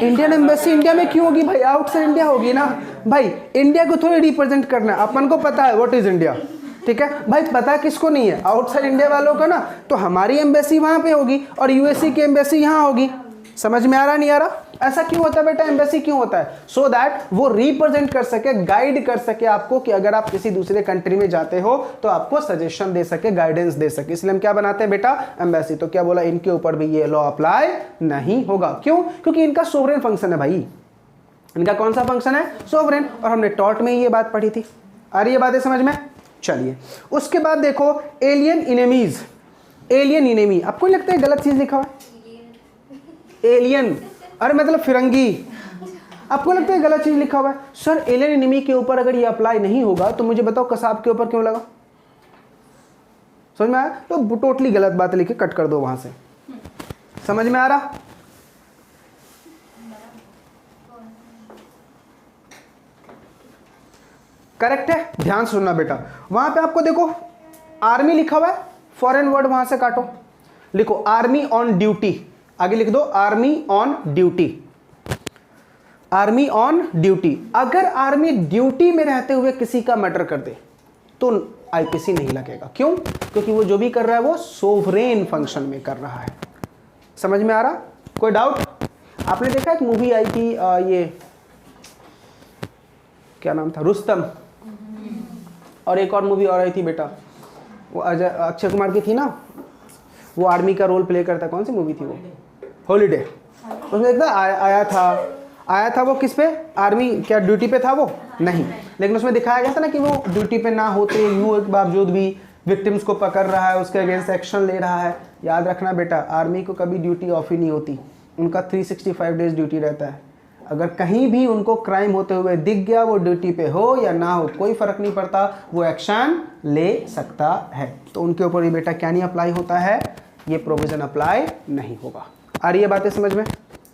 इंडियन एम्बेसी इंडिया में क्यों होगी भाई? आउटसाइड इंडिया होगी ना भाई। इंडिया को थोड़ी रिप्रेजेंट करना है, अपन को पता है व्हाट इज इंडिया। ठीक है भाई, पता किसको नहीं है? आउटसाइड इंडिया वालों को ना। तो हमारी एम्बेसी वहां पे होगी और यूएसए की एम्बेसी यहाँ होगी। समझ में आ रहा नहीं आ रहा? ऐसा क्यों होता है बेटा? एम्बेसी क्यों होता है? सो दैट वो रिप्रेजेंट कर सके, गाइड कर सके आपको, कि अगर आप किसी दूसरे कंट्री में जाते हो तो आपको सजेशन दे सके, गाइडेंस दे सके। इसलिए हम क्या बनाते हैं बेटा? एम्बेसी। तो क्या बोला, इनके ऊपर भी ये लॉ अप्लाई नहीं होगा। क्यों? क्योंकि इनका सोवरेन फंक्शन है भाई। इनका कौन सा फंक्शन है? सोवरेन। और हमने टॉट में ये बात पढ़ी थी। आ रही है बातें समझ में? चलिए, उसके बाद देखो, एलियन इनेमीज। एलियन इनेमी, आपको लगता है गलत चीज लिखा हुआ है? एलियन, अरे मतलब फिरंगी, आपको लगता है गलत चीज लिखा हुआ है? सर एलियन एनिमी के ऊपर अगर ये अप्लाई नहीं होगा तो मुझे बताओ कसाब के ऊपर क्यों लगा? समझ में आया? तो टोटली गलत बात लिखी, कट कर दो वहां से। समझ में आ रहा? करेक्ट है, ध्यान सुनना बेटा। वहां पे आपको देखो आर्मी लिखा हुआ है, फॉरेन वर्ड वहां से काटो, लिखो आर्मी ऑन ड्यूटी। आगे लिख दो army on duty. Army on duty. अगर आर्मी ड्यूटी में रहते हुए किसी का मर्डर कर दे तो आईपीसी नहीं लगेगा। क्यों? क्योंकि वो जो भी कर रहा है वो सोवरेन फंक्शन में कर रहा है। समझ में आ रहा? कोई डाउट? आपने देखा एक मूवी आई थी, ये क्या नाम था, रुस्तम, और एक और मूवी और आई थी बेटा, वो अक्षय कुमार की थी ना, वो आर्मी का रोल प्ले करता। कौन सी मूवी थी वो? हॉलीडे। उसमें देखता आया था वो किस पे? आर्मी, क्या ड्यूटी पे था वो? नहीं, लेकिन उसमें दिखाया गया था ना कि वो ड्यूटी पे ना होते हुए के बावजूद भी विक्टिम्स को पकड़ रहा है, उसके अगेंस्ट एक्शन ले रहा है। याद रखना बेटा, आर्मी को कभी ड्यूटी ऑफ ही नहीं होती, उनका 365 डेज ड्यूटी रहता है। अगर कहीं भी उनको क्राइम होते हुए दिख गया, वो ड्यूटी पे हो या ना हो कोई फर्क नहीं पड़ता, वो एक्शन ले सकता है। तो उनके ऊपर ये बेटा क्या नहीं अप्लाई होता है? ये प्रोविजन अप्लाई नहीं होगा। आ रही है बातें समझ में?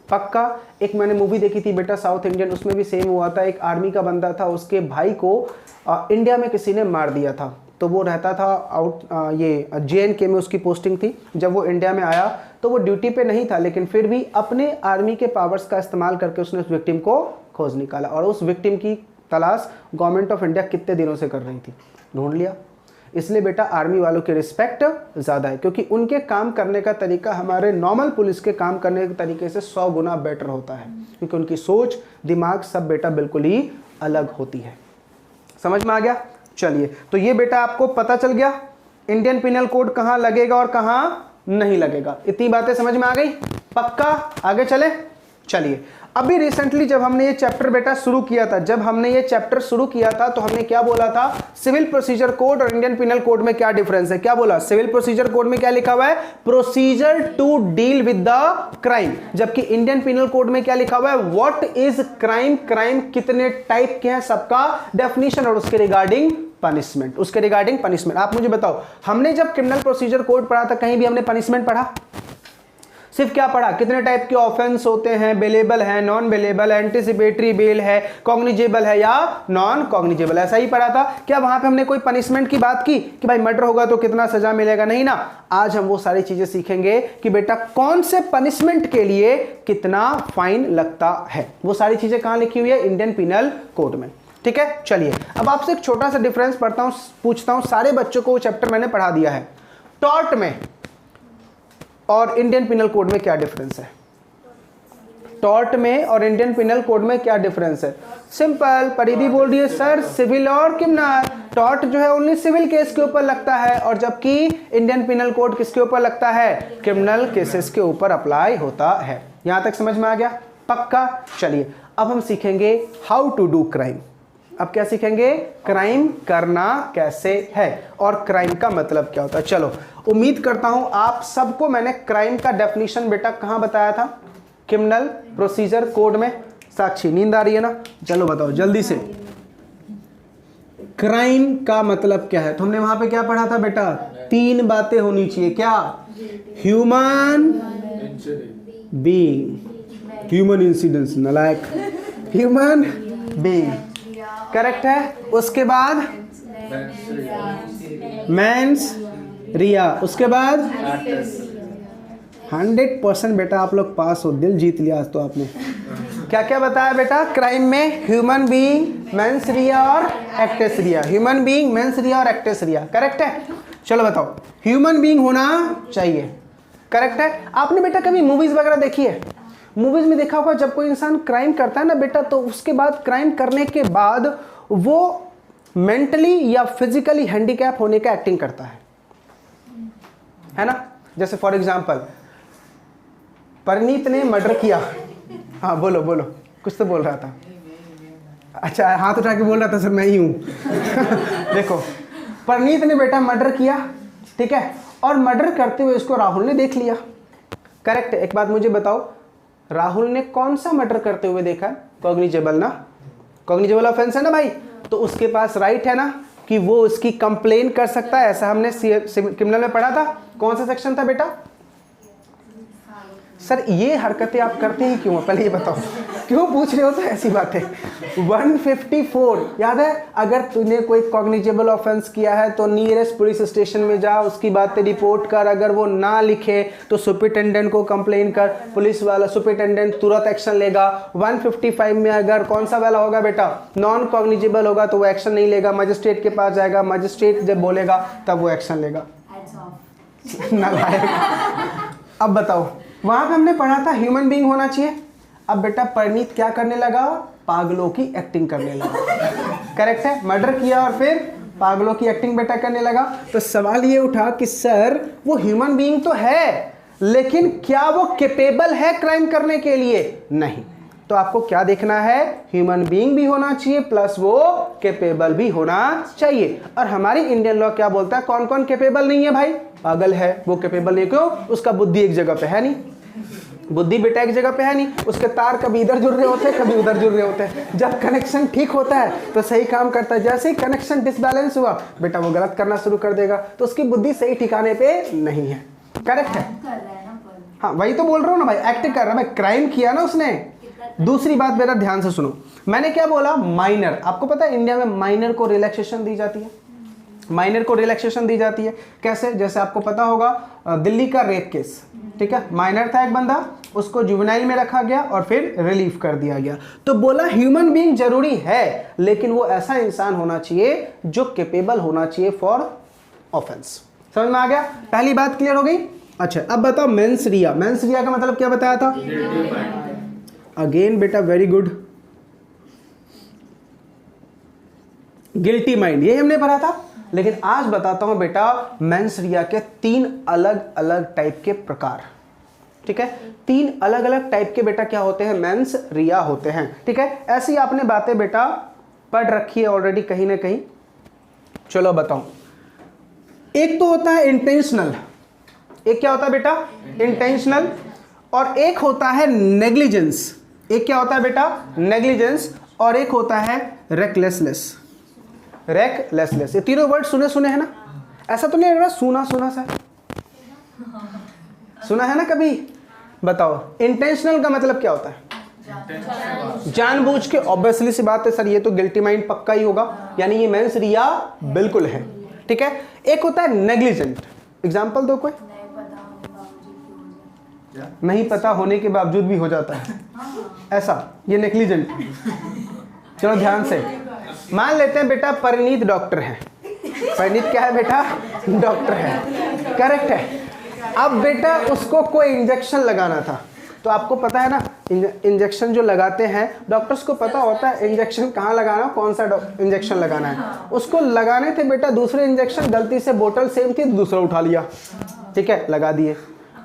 पक्का। एक मैंने मूवी देखी थी बेटा साउथ इंडियन, उसमें भी सेम हुआ था। एक आर्मी का बंदा था, उसके भाई को इंडिया में किसी ने मार दिया था। तो वो रहता था ये JNK में उसकी पोस्टिंग थी। जब वो इंडिया में आया तो वो ड्यूटी पे नहीं था, लेकिन फिर भी अपने आर्मी के पावर्स का इस्तेमाल करके उसने उस विक्टिम को खोज निकाला और उस विक्टिम की तलाश गवर्नमेंट ऑफ इंडिया कितने दिनों से कर रही थी, ढूंढ लिया। इसलिए बेटा आर्मी वालों की रिस्पेक्ट ज़्यादा है, क्योंकि उनके काम करने का तरीका हमारे नॉर्मल पुलिस के काम करने के तरीके से 100 गुना बेटर होता है, क्योंकि उनकी सोच, दिमाग सब बेटा बिल्कुल ही अलग होती है। समझ में आ गया? चलिए, तो ये बेटा आपको पता चल गया इंडियन पिनल कोड कहाँ लगेगा और कहाँ नहीं लगेगा। इतनी बातें समझ में आ गई? पक्का? आगे चले? चलिए, अभी रिसेंटली जब हमने ये चैप्टर बेटा शुरू किया था, तो हमने क्या बोला था? सिविल प्रोसीजर कोड और इंडियन पिनल कोड में क्या डिफरेंस है? क्या बोला? सिविल प्रोसीजर कोड में क्या लिखा हुआ है? Procedure to deal with the crime, जबकि इंडियन पिनल कोड में क्या लिखा हुआ है? व्हाट इज क्राइम, क्राइम कितने टाइप के हैं, सबका डेफिनेशन और उसके रिगार्डिंग पनिशमेंट। आप मुझे बताओ, हमने जब क्रिमिनल प्रोसीजर कोड पढ़ा था कहीं भी हमने पनिशमेंट पढ़ा? सिर्फ क्या पढ़ा? कितने टाइप के ऑफेंस होते हैं, बेलेबल है, नॉन बेलेबल, एंटीसिपेटरी बेल है, कॉग्निजेबल है या नॉन कॉग्निजेबल, ऐसा ही पढ़ा था। क्या वहां पे हमने कोई पनिशमेंट की बात की कि भाई मर्डर होगा तो कितना सजा मिलेगा? नहीं ना। आज हम वो सारी चीजें सीखेंगे कि बेटा कौन से पनिशमेंट के लिए कितना फाइन लगता है। वो सारी चीजें कहां लिखी हुई है? इंडियन पिनल कोड में। ठीक है, चलिए अब आपसे एक छोटा सा डिफरेंस पूछता हूं। सारे बच्चों को वो चैप्टर मैंने पढ़ा दिया है। टॉर्ट में और इंडियन पिनल कोड में क्या डिफरेंस है? टॉर्ट में और इंडियन पिनल कोड में क्या डिफरेंस है? सिंपल, परिधि बोल रही है सर सिविल और क्रिमिनल। टॉर्ट जो है ओनली सिविल केस के ऊपर लगता है और जबकि इंडियन पिनल कोड किसके ऊपर लगता है? क्रिमिनल केसेस के ऊपर अप्लाई होता है। यहां तक समझ में आ गया? पक्का। चलिए अब हम सीखेंगे हाउ टू डू क्राइम। अब क्या सीखेंगे? क्राइम करना कैसे है और क्राइम का मतलब क्या होता है। चलो, उम्मीद करता हूं आप सबको मैंने क्राइम का डेफिनेशन बेटा कहां बताया था? क्रिमिनल प्रोसीजर कोड में। साक्षी नींद आ रही है ना? चलो बताओ जल्दी से, क्राइम का मतलब क्या है? तो हमने वहां पे क्या पढ़ा था बेटा? 3 बातें होनी चाहिए। क्या? ह्यूमन बीइंग, ह्यूमन इंसिडेंस, नलायक, ह्यूमन बीइंग, करेक्ट है। उसके बाद मेंस रिया, उसके बाद 100% बेटा आप लोग पास हो, दिल जीत लिया आज तो आपने। क्या क्या बताया बेटा? क्राइम में ह्यूमन बीइंग, मेंस रिया और एक्टेस रिया। ह्यूमन बीइंग, मेंस रिया और एक्टेस रिया, करेक्ट है। चलो बताओ, ह्यूमन बीइंग होना चाहिए, करेक्ट है। आपने बेटा कभी मूवीज वगैरह देखी है? मूवीज में देखा होगा जब कोई इंसान क्राइम करता है ना बेटा, तो उसके बाद क्राइम करने के बाद वो मेंटली या फिजिकली हैंडीकैप होने का एक्टिंग करता है ना? जैसे फॉर एग्जांपल परनीत ने मर्डर किया। हाँ बोलो बोलो, कुछ तो बोल रहा था। अच्छा हाथ उठा के बोल रहा था सर मैं ही हूं। देखो, परनीत ने बेटा मर्डर किया, ठीक है, और मर्डर करते हुए उसको राहुल ने देख लिया, करेक्ट। एक बात मुझे बताओ, राहुल ने कौन सा मर्डर करते हुए देखा? कॉग्निजेबल ना, कॉग्निजेबल ऑफेंस है ना भाई, तो उसके पास राइट है ना कि वो उसकी कंप्लेन कर सकता है। ऐसा हमने क्रिमिनल में पढ़ा था। कौन सा सेक्शन था बेटा? सर ये हरकतें आप करते ही क्यों? पहले ये बताओ, क्यों पूछ रहे हो तो ऐसी बातें? 154 याद है? अगर तूने कोई कॉग्निजेबल ऑफेंस किया है तो नियरेस्ट पुलिस स्टेशन में जा, उसकी बातें रिपोर्ट कर। अगर वो ना लिखे तो सुपरिटेंडेंट को कंप्लेन कर, पुलिस वाला सुपरिटेंडेंट तुरंत एक्शन लेगा। 155 में अगर कौन सा वाला होगा बेटा? नॉन कॉग्निजेबल होगा तो वो एक्शन नहीं लेगा, मजिस्ट्रेट के पास जाएगा, मजिस्ट्रेट जब बोलेगा तब वो एक्शन लेगा। अब बताओ, वहां पे हमने पढ़ा था ह्यूमन बीइंग होना चाहिए। अब बेटा परनीत क्या करने लगा? पागलों की एक्टिंग करने लगा, करेक्ट है। मर्डर किया और फिर पागलों की एक्टिंग बेटा करने लगा। तो सवाल ये उठा कि सर वो ह्यूमन बीइंग तो है, लेकिन क्या वो कैपेबल है क्राइम करने के लिए? नहीं। तो आपको क्या देखना है? ह्यूमन बीइंग भी होना चाहिए प्लस वो कैपेबल भी होना चाहिए। और हमारी इंडियन लॉ क्या बोलता है? कौन कौन कैपेबल नहीं है भाई? पागल है, वो कैपेबल नहीं। क्यों? उसका बुद्धि एक जगह पे है नहीं, बुद्धि बेटा एक जगह पे है नहीं, उसके तार कभी इधर जुड़ रहे होते हैं कभी उधर जुड़ रहे होते हैं। जब कनेक्शन ठीक होता है तो सही काम करता है, जैसे ही कनेक्शन डिसबैलेंस हुआ बेटा वो गलत करना शुरू कर देगा। तो उसकी बुद्धि सही ठिकाने पे नहीं है, करेक्ट है। हाँ वही तो बोल रहा हूँ ना भाई, एक्टिंग कर रहा है भाई, क्राइम किया ना उसने। दूसरी बात बेटा ध्यान से सुनो, मैंने क्या बोला? माइनर। आपको पता है इंडिया में माइनर को रिलैक्सेशन दी जाती है, माइनर को रिलैक्सेशन दी जाती है। कैसे? जैसे आपको पता होगा दिल्ली का रेप केस, ठीक है, माइनर था एक बंदा, उसको जुवेनाइल में रखा गया और फिर रिलीफ कर दिया गया। तो बोला ह्यूमन बीइंग जरूरी है, लेकिन वो ऐसा इंसान होना चाहिए जो कैपेबल होना चाहिए फॉर ऑफेंस। समझ में आ गया? पहली बात क्लियर हो गई। अच्छा अब बताओ मेंस रिया। मेंस रिया का मतलब क्या बताया था? अगेन बेटा वेरी गुड, गिल्टी माइंड, ये हमने पढ़ा था। लेकिन आज बताता हूं बेटा मेंस रिया के 3 अलग अलग टाइप के प्रकार, ठीक है। 3 अलग अलग टाइप के बेटा क्या होते हैं? मेंस रिया होते हैं, ठीक है। ऐसी आपने बातें बेटा पढ़ रखी है ऑलरेडी कहीं ना कहीं। चलो बताऊं, एक तो होता है इंटेंशनल। एक क्या होता है बेटा? इंटेंशनल। और एक होता है नेग्लिजेंस। एक क्या होता है बेटा? नेग्लिजेंस। और एक होता है रेकलेसनेस। रेकलेसनेस, ये तीनों वर्ड सुने सुने हैं ना? ऐसा तो नहीं लग रहा सुना सुना सा? सुना है ना कभी? बताओ इंटेंशनल का मतलब क्या होता है? जानबूझ के। ऑब्वियसली सी बात है सर, ये तो गिल्टी माइंड पक्का ही होगा, यानी ये मेंस रिया बिल्कुल है, ठीक है। एक होता है नेग्लिजेंट। एग्जांपल दो कोई। नहीं पता होने के बावजूद भी हो जाता है ऐसा, ये नेग्लिजेंट। चलो ध्यान से मान लेते हैं बेटा परिणीत डॉक्टर है। परिणीत क्या है बेटा? डॉक्टर है, करेक्ट है। अब बेटा उसको कोई इंजेक्शन लगाना था, तो आपको पता है ना इंजेक्शन जो लगाते हैं, डॉक्टर्स को पता होता है इंजेक्शन कहाँ लगाना, कौन सा इंजेक्शन लगाना है। उसको लगाने थे बेटा दूसरे इंजेक्शन, गलती से बोतल सेम थी, दूसरा उठा लिया, ठीक है, लगा दिए।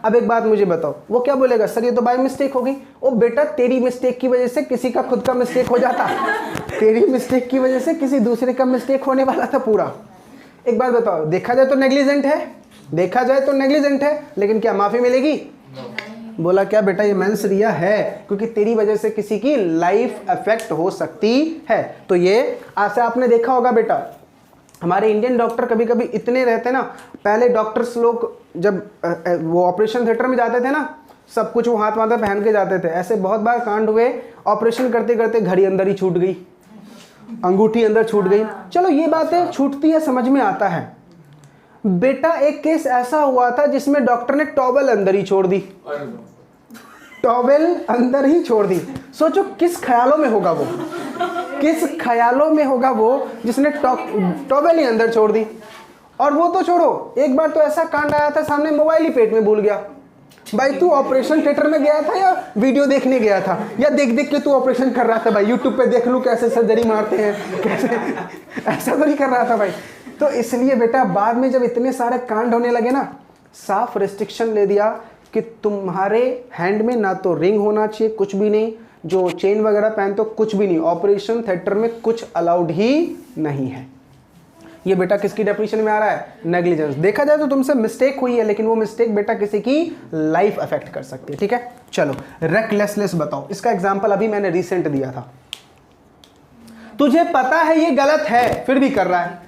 अब एक बात मुझे बताओ, वो क्या बोलेगा, सर ये तो बाय मिस्टेक हो गई। ओ बेटा तेरी मिस्टेक की वजह से किसी का खुद का मिस्टेक हो जाता, तेरी मिस्टेक की वजह से किसी दूसरे का मिस्टेक होने वाला था पूरा। एक बात बताओ, देखा जाए तो नेग्लिजेंट है, देखा जाए तो नेग्लिजेंट है, लेकिन क्या माफी मिलेगी? बोला क्या बेटा ये मेंस रिया है, क्योंकि तेरी वजह से किसी की लाइफ अफेक्ट हो सकती है। तो ये ऐसे आपने देखा होगा बेटा, हमारे इंडियन डॉक्टर कभी कभी इतने रहते ना, पहले डॉक्टर्स लोग जब वो ऑपरेशन थिएटर में जाते थे ना, सब कुछ वो हाथ माथे पहन के जाते थे। ऐसे बहुत बार कांड हुए, ऑपरेशन करते करते घड़ी अंदर ही छूट गई, अंगूठी अंदर छूट गई। चलो ये बातें छूटती है, समझ में आता है। बेटा एक केस ऐसा हुआ था जिसमें डॉक्टर ने टॉवेल अंदर ही छोड़ दी, टॉवेल अंदर ही छोड़ दी। सोचो किस ख्यालों में होगा वो, किस ख्यालों में होगा वो जिसने टॉवेल ही अंदर छोड़ दी। और वो तो छोड़ो, एक बार तो ऐसा कांड आया था, सामने मोबाइल ही पेट में भूल गया। भाई तू ऑपरेशन थिएटर में गया था या वीडियो देखने गया था, या देख देख के तू ऑपरेशन कर रहा था? भाई यूट्यूब पे देख लूं कैसे सर्जरी मारते हैं, कैसे, ऐसा तो नहीं कर रहा था भाई। तो इसलिए बेटा बाद में जब इतने सारे कांड होने लगे ना, साफ रिस्ट्रिक्शन ले दिया कि तुम्हारे हैंड में ना तो रिंग होना चाहिए, कुछ भी नहीं, जो चेन वगैरह पहनते हो कुछ भी नहीं, ऑपरेशन थिएटर में कुछ अलाउड ही नहीं है। ये बेटा किसकी डेफिनेशन में आ रहा है? नेग्लिजेंस। देखा जाए तो तुमसे मिस्टेक हुई है, लेकिन वो मिस्टेक बेटा किसी की लाइफ अफेक्ट कर सकती है, ठीक है। चलो रेकलेसनेस बताओ, इसका एग्जांपल अभी मैंने रिसेंट दिया था। तुझे पता है ये गलत है फिर भी कर रहा है,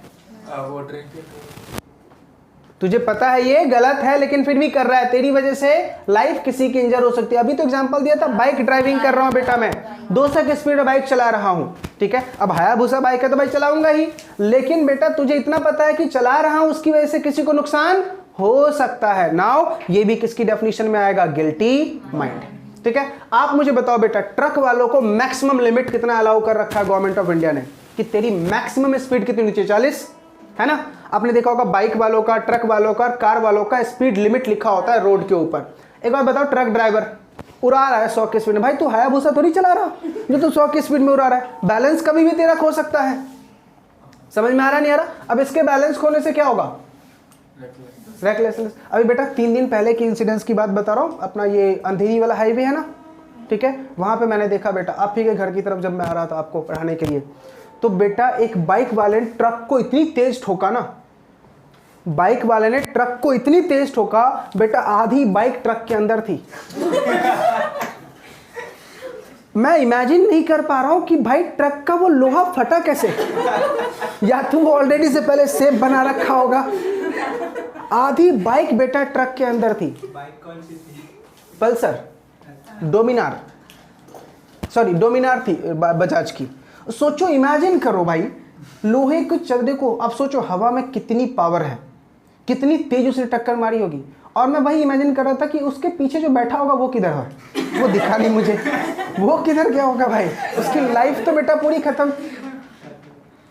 तुझे पता है ये गलत है लेकिन फिर भी कर रहा है, तेरी वजह से लाइफ किसी की इंजर हो सकती है। अभी तो एग्जांपल दिया था, बाइक ड्राइविंग कर रहा हूं बेटा, मैं 200 की स्पीड में बाइक चला रहा हूं, ठीक है। अब हायाबुसा बाइक है तो भाई चलाऊंगा ही, लेकिन बेटा तुझे इतना पता है कि चला रहा हूं, उसकी वजह से किसी को नुकसान हो सकता है। नाउ ये भी किसकी डेफिनेशन में आएगा? गिल्टी माइंड, ठीक है। आप मुझे बताओ बेटा, ट्रक वालों को मैक्सिमम लिमिट कितना अलाउ कर रखा है गवर्नमेंट ऑफ इंडिया ने, कि तेरी मैक्सिमम स्पीड कितनी नीचे? 40, है ना। आपने देखा होगा बाइक वालों का, ट्रक वालों का, कार वालों का स्पीड लिमिट लिखा होता है रोड के ऊपर। एक बार बताओ, ट्रक ड्राइवर उड़ा रहा है 100 की स्पीड में, भाई तू हायाबुसा थोड़ी चला रहा जो तू 100 की स्पीड में उड़ा रहा है, बैलेंस कभी भी तेरा खो सकता है। समझ में आ रहा नहीं आ रहा? अब इसके बैलेंस खोने से क्या होगा? रेकलेसनेस। अभी बेटा 3 दिन पहले की इंसिडेंस की बात बता रहा हूँ, अपना ये अंधेरी वाला हाईवे है ना, ठीक है, वहां पे मैंने देखा बेटा, आप ही के घर की तरफ जब मैं आ रहा था आपको पढ़ाने के लिए, तो बेटा एक बाइक वाले ने ट्रक को इतनी तेज ठोका ना, बाइक वाले ने ट्रक को इतनी तेज ठोका बेटा, आधी बाइक ट्रक के अंदर थी। मैं इमेजिन नहीं कर पा रहा हूं कि भाई ट्रक का वो लोहा फटा कैसे, या तो वो ऑलरेडी से पहले सेफ बना रखा होगा। आधी बाइक बेटा ट्रक के अंदर थी। बाइक कौन सी थी? पल्सर, डोमिनार, सॉरी डोमिनार थी बजाज की। सोचो, इमेजिन करो भाई, लोहे को चलने को, अब सोचो हवा में कितनी पावर है, कितनी तेज उसने टक्कर मारी होगी। और मैं वही इमेजिन कर रहा था कि उसके पीछे जो बैठा होगा वो किधर है, वो दिखा नहीं मुझे, वो किधर गया होगा भाई, उसकी लाइफ तो बेटा पूरी खत्म।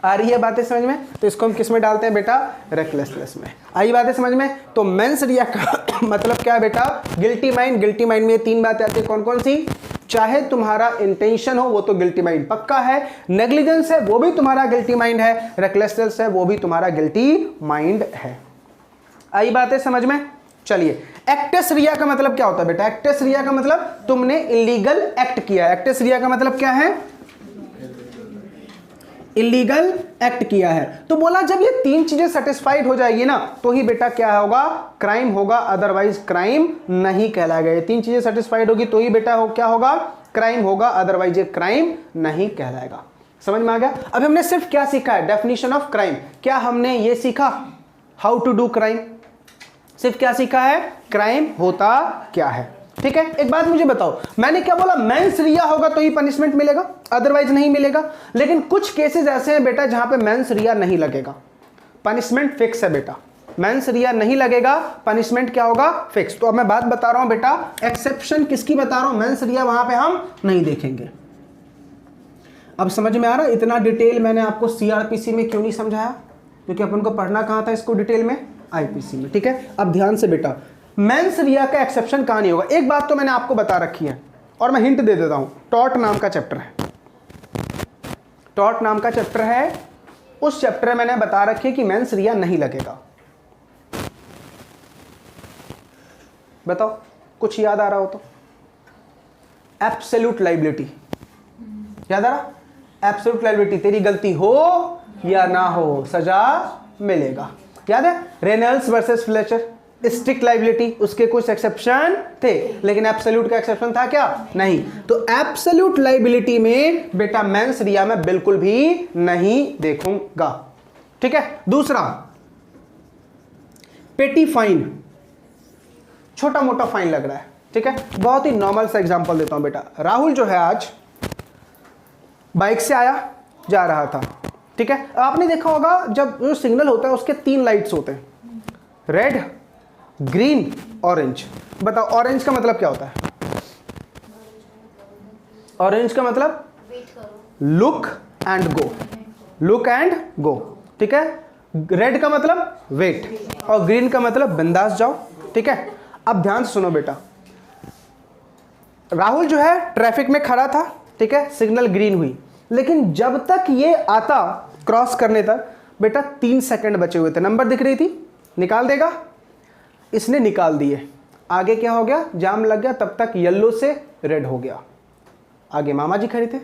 आ रही है बातें समझ में? तो इसको हम किस में डालते हैं बेटा? रेकलेसनेस में। आई बातें समझ में? तो मेंस रिया का मतलब क्या है बेटा? Guilty mind. गिल्टी माइंड में 3 बातें आती है, कौन कौन सी? चाहे तुम्हारा इंटेंशन हो वो तो गिल्टी माइंड पक्का है, नेग्लिजेंस है वो भी तुम्हारा गिल्टी माइंड है, रेकलेसनेस है वो भी तुम्हारा गिल्टी माइंड है। आई बातें समझ में? चलिए, एक्टस रिया का मतलब क्या होता है बेटा? एक्टस रिया का मतलब तुमने इलीगल एक्ट किया। एक्टस रिया का मतलब क्या है? इलीगल एक्ट किया है। तो बोला जब ये 3 चीजें सेटिस्फाइड हो जाएगी ना, तो ही बेटा क्या होगा? क्राइम होगा, अदरवाइज क्राइम नहीं कहलाएगा। ये 3 चीजें सेटिस्फाइड होगी तो ही बेटा क्या होगा? क्राइम होगा, अदरवाइज ये क्राइम नहीं कहलाएगा। समझ में आ गया? अब हमने सिर्फ क्या सीखा है? Definition of crime. क्या हमने ये सीखा हाउ टू डू क्राइम? सिर्फ क्या सीखा है? क्राइम होता क्या है। ठीक है, एक बात मुझे बताओ, मैंने क्या बोला? मेंस रिया होगा तो ही पनिशमेंट मिलेगा, अदरवाइज नहीं मिलेगा। लेकिन कुछ केसेस ऐसे हैं बेटा जहां पे मेंस रिया नहीं लगेगा, पनिशमेंट फिक्स है बेटा। मेंस रिया नहीं लगेगा, पनिशमेंट क्या होगा? फिक्स। तो अब मैं बात बता रहा हूं बेटा, एक्सेप्शन किसकी बता रहा हूं? मेंस रिया वहां पे हम नहीं देखेंगे। अब समझ में आ रहा है? इतना डिटेल मैंने आपको सीआरपीसी में क्यों नहीं समझाया? क्योंकि अपन को पढ़ना कहां था इसको डिटेल में? आईपीसी में। ठीक है, अब ध्यान से बेटा, मेंस रिया का एक्सेप्शन कहां नहीं होगा। एक बात तो मैंने आपको बता रखी है और मैं हिंट दे देता हूं, टॉट नाम का चैप्टर है, टॉट नाम का चैप्टर है, उस चैप्टर में मैंने बता रखी है कि मेंस रिया नहीं लगेगा। बताओ कुछ याद आ रहा हो तो। एब्सोल्यूट लायबिलिटी याद आ रहा? एब्सोल्यूट लायबिलिटी, तेरी गलती हो या ना हो सजा मिलेगा। याद है Reynolds versus Fletcher, strict liability, उसके कुछ एक्सेप्शन थे लेकिन एब्सोल्यूट का एक्सेप्शन था क्या? नहीं। तो एब्सोल्यूट लायबिलिटी में बेटा मेंस रिया में बिल्कुल भी नहीं देखूंगा। ठीक है। दूसरा पेटी फाइन, छोटा मोटा फाइन लग रहा है, ठीक है, बहुत ही नॉर्मल सा एग्जांपल देता हूं बेटा। राहुल जो है आज बाइक से आया, जा रहा था, ठीक है। आपने देखा होगा जब जो सिग्नल होता है उसके 3 लाइट्स होते हैं, रेड, ग्रीन, ऑरेंज। बताओ ऑरेंज का मतलब क्या होता है? ऑरेंज का मतलब look and go, look and go, ठीक है। रेड का मतलब वेट और ग्रीन का मतलब बिंदास जाओ, ठीक है। अब ध्यान से सुनो बेटा, राहुल जो है ट्रैफिक में खड़ा था, ठीक है, सिग्नल ग्रीन हुई, लेकिन जब तक ये आता क्रॉस करने तक बेटा 3 सेकंड बचे हुए थे, नंबर दिख रही थी, निकाल देगा, इसने निकाल दिए, आगे क्या हो गया, जाम लग गया, तब तक येलो से रेड हो गया, आगे मामा जी खड़े थे,